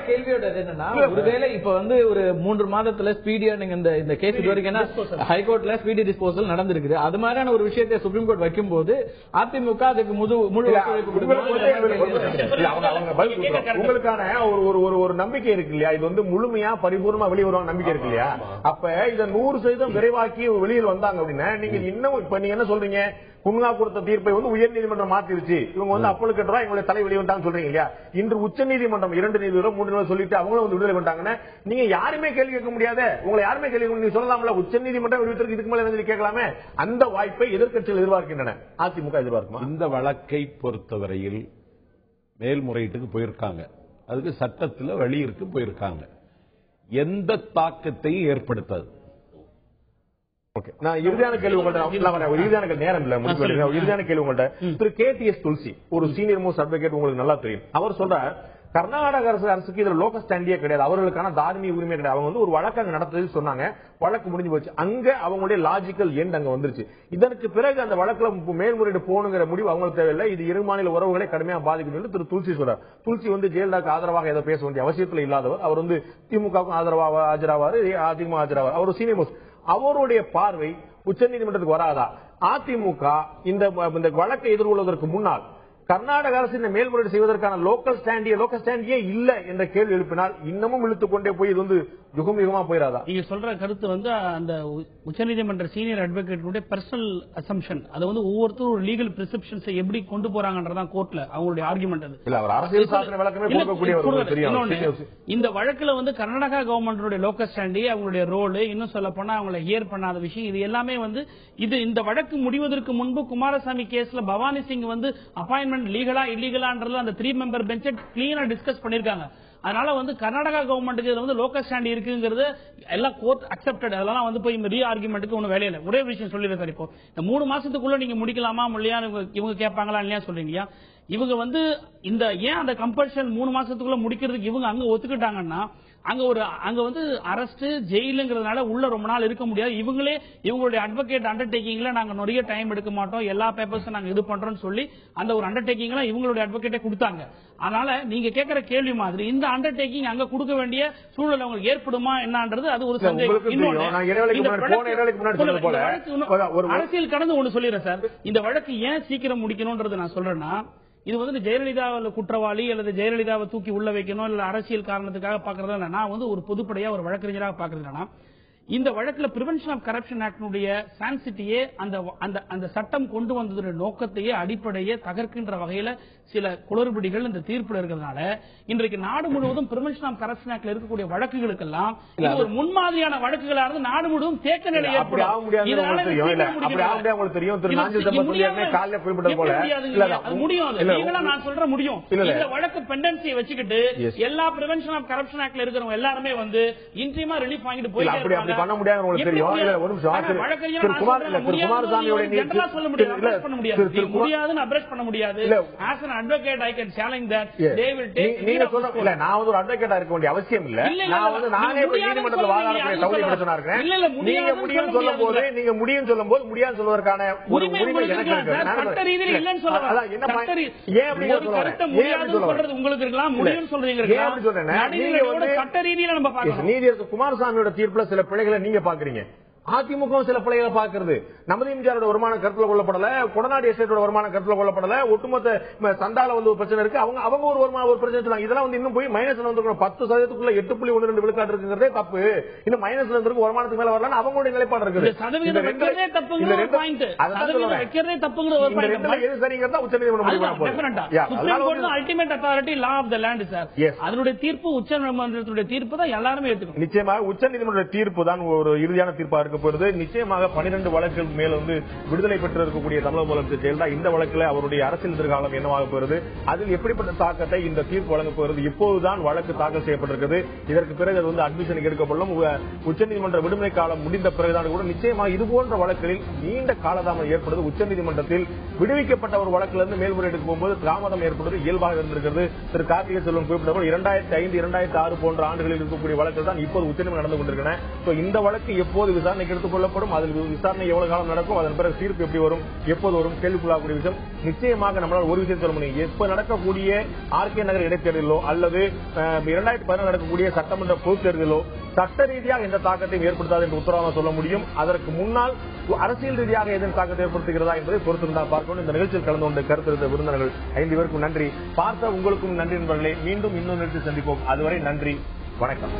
G: கேள்வியோட என்னன்னா, ஒருவேளை இப்ப வந்து ஒரு 3 மாதத்துல ஸ்பீடியா நீங்க இந்த கேஸ் இது வரைக்கும் ஹைகோர்ட்ல ஸ்பீடி டிஸ்போசல் நடந்திருக்குது. அது மாதிரியான ஒரு விஷயத்தை சுப்ரீம் கோர்ட் வைக்கும் போது அதிமுக அதுக்கு முழு
A: உங்களுக்கான ஒரு நம்பிக்கை இருக்கு இல்லையா? இது வந்து முழுமையா பரிபூர்ணமா வெளியே வருவாங்க நம்பிக்கை இருக்கு இல்லையா? அப்ப இதை 100% விரைவாக்கி வெளியில் வந்தாங்க அப்படின்னா நீங்க இன்னும் இப்ப நீங்க என்ன சொல்றீங்க? குன்ஹா கொடுத்த தீர்ப்பை வந்து உயர்நீதிமன்றம் மாத்திருச்சு, இவங்க வந்து அப்பலுக்கு கட்டுறா எங்களுடைய தலை வெளியே வந்தாங்க சொல்றீங்க இல்லையா? இன்று உச்சநீதிமன்றம் 2 நீதிபதிகளோ 3 நீதிபதிகளோ சொல்லிட்டு அவங்களும் வந்து விடுதலை பண்ணிட்டாங்கன்னா நீங்க யாருமே கேள்வி கேட்க முடியாது. உங்களை யாருமே கேள்வி நீங்க சொல்லலாம்ல, உச்சநீதிமன்றம் விடுவித்திற்கு இதுக்கு மேல கேட்கலாமே. அந்த வாய்ப்பை எதிர்க்கட்சிகள் எதிர்பார்க்கின்றன. அதிமுக எதிர்பார்க்குமா?
C: இந்த வழக்கை பொறுத்தவரையில் மேல்முறையீட்டுக்கு போயிருக்காங்க, அதுக்கு சட்டத்தில் வழி இருக்கு, போயிருக்காங்க. எந்த தாக்கத்தையும் ஏற்படுத்தாது.
A: நான் இறுதியான கேள்வி உங்கள்ட்ட, இறுதியான நேரம் இல்ல, இறுதியான கேள்வி உங்கள்ட்ட. திரு KTS துளசி ஒரு சீனியர் மோஸ்ட் அட்வொகேட், உங்களுக்கு நல்லா தெரியும். அவர் சொல்றார், கர்நாடக அரசுக்கு இதுல லோக்கல் ஸ்டாண்டியே கிடையாது, அவர்களுக்கான தார்மீக உரிமை கிடையாது. அவங்க வந்து ஒரு வழக்கு அங்க நடத்தது சொன்னாங்க, வழக்கு முடிஞ்சு போச்சு. அங்க அவங்களுடைய லாஜிக்கல் எண்ட் அங்க வந்துருச்சு. இதற்கு பிறகு அந்த வழக்குல மேல்முறையீடு போகணுங்கிற முடிவு அவங்களுக்கு தேவையில்லை. இது இரு மாநில உறவுகளை கடுமையா பாதிக்கும் என்று திரு துளசி சொல்றார். துளசி வந்து ஜெயலலிதாவுக்கு ஆதரவாக ஏதோ பேச வேண்டிய அவசியத்தில் இல்லாதவர். அவர் வந்து திமுகவுக்கும் ஆதரவாக ஆஜராவாரு, அதிமுக ஆஜராவார். அவர் சீனியர் மோஸ்ட். அவருடைய பார்வை உச்சநீதிமன்றத்துக்கு வராதா? அதிமுக இந்த வழக்கை எதிர்கொள்வதற்கு முன்னால் கர்நாடக அரசு இந்த மேல்முறையீடு செய்வதற்கான லோக்கல் ஸ்டாண்டியே இல்ல என்ற கேள்வி எழுப்பினால் இன்னமும் இழுத்துக் கொண்டே போய் இது வந்து யுகம் யுகமா போயிடாதா?
F: நீங்க சொல்ற கருத்து வந்து அந்த உச்சநீதிமன்ற சீனியர் அட்வொகேட் பர்சனல் அசம்ஷன். அது வந்து ஒவ்வொருத்தரும் ஒரு லீகல் பிரிஸ்கிரிப்ஷன்ஸ் எப்படி கொண்டு போறாங்கன்றதான் கோர்ட்ல அவங்களுடைய ஆர்குமெண்ட். அது
A: இல்ல, அவர் அரசியல் சாசன விளக்கமே கொடுக்கக்கூடிய.
F: இந்த வழக்குல வந்து கர்நாடகா கவர்மெண்டோட லோக்கல் ஸ்டாண்டி, அவங்களுடைய ரோல், இன்னும் சொல்ல போனா அவங்களை ஹியர் பண்ணாத விஷயம், இது எல்லாமே வந்து இந்த வழக்கு முடிவதற்கு முன்பு குமாரசாமி கேஸ்ல பவானி சிங் வந்து அப்பாயின்மெண்ட் லீகலா இல்லீகலான்றது அந்த 3 மெம்பர் பெஞ்ச் கிளீனா டிஸ்கஸ் பண்ணிருக்காங்க. அதனால வந்து கர்நாடகா கவர்மெண்ட்டுக்கு இதுல வந்து லோக்கல் ஸ்டாண்ட் இருக்குங்கிறது எல்லாம் கோர்ட் அக்செப்டட். அதெல்லாம் வந்து போய் ரீ ஆர்குமெண்ட்டுக்கு ஒன்னும் வேலையில. ஒரே விஷயம் சொல்லிடுறேன் சார், இப்போ இந்த 3 மாசத்துக்குள்ள நீங்க முடிக்கலாமா இல்லையா இவங்க கேட்பாங்களா இல்லையா சொல்றீங்க. இவங்க வந்து இந்த ஏன் அந்த கம்பல்ஷன் 3 மாசத்துக்குள்ள முடிக்கிறதுக்கு இவங்க அங்க ஒத்துக்கிட்டாங்கன்னா, அங்க வந்து அரஸ்ட் ஜெயிலுங்கிறதுனால உள்ள ரொம்ப நாள் இருக்க முடியாது. இவங்களே இவங்களுடைய அட்வொகேட் அண்டர்டேக்கிங்ல நாங்க நிறைய டைம் எடுக்க மாட்டோம், எல்லா பேப்பர்ஸும் நாங்க இது பண்றோம்னு சொல்லி அந்த ஒரு அண்டர்டேக்கிங்ல இவங்களுடைய அட்வொகேட்டே கொடுத்தாங்க. அதனால நீங்க கேட்கிற கேள்வி மாதிரி இந்த அண்டர்டேக்கிங் அங்க கொடுக்க வேண்டிய சூழல் அவங்களுக்கு ஏற்படுமா என்னன்றது அது ஒரு அரசியல் கடந்து ஒண்ணு சொல்லிடுறேன் சார். இந்த வழக்கு ஏன் சீக்கிரம் முடிக்கணும்ன்றது நான் சொல்றேன்னா, இது வந்து ஜெயலலிதா குற்றவாளி அல்லது ஜெயலலிதாவை தூக்கி உள்ள வைக்கணும் இல்ல அரசியல் காரணத்துக்காக பாக்குறதா இல்ல. நான் வந்து ஒரு பொதுப்படையா ஒரு வழக்கறிஞராக பாக்குறதுனா, இந்த வழக்குல பிரிவென்ஷன் ஆஃப் கரப்ஷன் ஆக்டினுடைய சான்சிட்டியே அந்த சட்டம் கொண்டு வந்ததுடைய நோக்கத்தையே அடிப்படையே தகர்க்கின்ற வகையில சில குளறுபடிகள் இந்த தீர்ப்பில் இருக்கிறதுனால இன்றைக்கு நாடு முழுவதும் பிரிவென்ஷன் ஆஃப் கரப்ஷன் ஆக்ட்ல இருக்கக்கூடிய வழக்குகளுக்கெல்லாம் ஒரு முன்மாதிரியான வழக்குகளா இருந்து நாடு முழுவதும் தேக்க நிலை நான் சொல்ற முடியும். இந்த வழக்கு பெண்டன்சியை வச்சுக்கிட்டு எல்லா பிரிவென்ஷன் ஆஃப் கரப்ஷன் ஆக்ட்ல இருக்கிறவங்க எல்லாருமே வந்து இன்ட்ரீமா ரிலீஃப் வாங்கிட்டு போயிட்டு
A: பண்ண முடியாது. உங்களுக்கு தெரியும். ஒரு நிமிஷம்
F: முடியாதுன்னு அப்ரோச் பண்ண முடியாது. as an advocate I can challenge that they will take
A: இல்ல நான் ஒரு அட்வொகேட்டா இருக்க வேண்டிய அவசியம் இல்ல. நான் வந்து நானே நீதிமன்றத்தில் வாதாடக்கூடிய தகுதி பிரச்சனை இருக்கேன். நீங்க முடியும் சொல்லும்போது நீங்க முடியும் சொல்லும்போது முடியாது சொல்வதற்கான ஒரு உரிமை எனக்கு இருக்கு.
F: சட்ட ரீதியில் இல்லன்னு சொல்றேன்.
A: ஏன் அப்படி
F: சொல்றது உங்களுக்கு இருக்கலாம், முடியும் சொல்றீங்க.
A: ஏன் அப்படி சொல்றேன்? நீங்க வந்து
F: சட்ட ரீதியில நம்ம பார்க்கணும்.
A: நீதியரசர் குமாரசாமியோட தீர்ப்புல சில பிழைகளை நீங்க பாக்குறீங்க, அதிமுக சில பிள்ளைகளை பாக்குறது. நமது எம்ஜிஆரோட வருமானம் கருத்துல கொள்ளப்படல, கொடநாடு எஸ்டேட்டோட வருமானம் கருத்துல கொள்ளப்படல, ஒட்டுமொத்த சந்தால வந்து ஒரு பிரச்சனை இருக்கு. அவங்க ஒரு வருமானம் ஒரு பிரச்சனை சொன்னாங்க. இதெல்லாம் வந்து இன்னும் போய் மைனஸ்ல வந்து 10%க்குள்ள 8.12 விழுக்காடு இருக்குங்கிறதே தப்பு. இன்னும் மைனஸ்ல இருந்து வருமானத்துக்கு மேல வரலாம் அவங்களுடைய நிலைப்பாடு இருக்குது. எது சரிங்கிறதா உச்சநீதிமன்றம் முடிவு பண்ண
F: ultimate authority law of the land sir. அதனுடைய தீர்ப்பு உச்சநீதிமன்றத்துடைய தீர்ப்பு தான் எல்லாருமே ஏற்றுக்கணும்.
A: நிச்சயமாக உச்சநீதிமன்ற தீர்ப்பு தான் ஒரு இறுதியான தீர்ப்பா இருக்க போறது. நிச்சயமாக 12 வழக்குகள் மேல வந்து விடுதலை பெற்று இருக்கக்கூடிய தமிழக முதலமைச்சர் ஜெயலலிதா இந்த வழக்கில் அவருடைய அரசியல் எதிர்காலம் என்னவாக போகிறது, அதில் எப்படிப்பட்ட தாக்கத்தை இந்த தீர்ப்பு வழங்க போகிறது, இப்போதுதான் வழக்கு தாக்கல் செய்யப்பட்டிருக்கிறது. இதற்கு பிறகு அது வந்து அட்மிஷன் எடுக்கப்படும். உச்சநீதிமன்ற விடுமுறை காலம் முடிந்த பிறகுதான் கூட நிச்சயமாக இதுபோன்ற வழக்குகளில் நீண்ட காலதாமதம் ஏற்படுது. உச்சநீதிமன்றத்தில் விடுவிக்கப்பட்ட ஒரு வழக்கிலிருந்து மேல்முறையீட்டுக்கு போகும்போது தாமதம் ஏற்படுவது இயல்பாக இருந்திருக்கிறது. திரு கார்த்திகை செல்வன் குறிப்பிட்டபோது 2005, 2006 போன்ற ஆண்டுகளில் இருக்கக்கூடிய வழக்குகள் தான் இப்போது உச்சநீதிமன்றம் நடந்து கொண்டிருக்கின்றன. இந்த வழக்கு எப்போது விசாரணைக்கு எடுத்துக் கொள்ளப்படும், அதில் விசாரணை எவ்வளவு காலம் நடக்கும், அதன் பிறகு தீர்ப்பு எப்படி வரும், எப்போது வரும், கேள்விக்குள்ளாகக்கூடிய விஷயம். நிச்சயமாக நம்மளால் ஒரு விஷயம் சொல்ல முடியும், எப்ப நடக்கக்கூடிய ஆர்கே நகர் இடைத்தேர்தலோ அல்லது 2014 நடக்கக்கூடிய சட்டமன்ற பொதுத் தேர்தலோ சட்ட ரீதியாக எந்த தாக்கத்தையும் ஏற்படுத்தாது என்று உத்தரவாக சொல்ல முடியும். அதற்கு முன்னால் அரசியல் ரீதியாக எதன் தாக்கத்தை ஏற்படுத்துகிறதா என்பதை பொறுத்திருந்தால் பார்க்கணும். இந்த நிகழ்ச்சியில் கலந்து கொண்டு கருத்து விருந்தினர்கள் 5 பேருக்கும் நன்றி. பார்த்த உங்களுக்கும் நன்றி நண்பர்களே. மீண்டும் இன்னொரு நிகழ்ச்சி சந்திப்போம். அதுவரை நன்றி, வணக்கம்.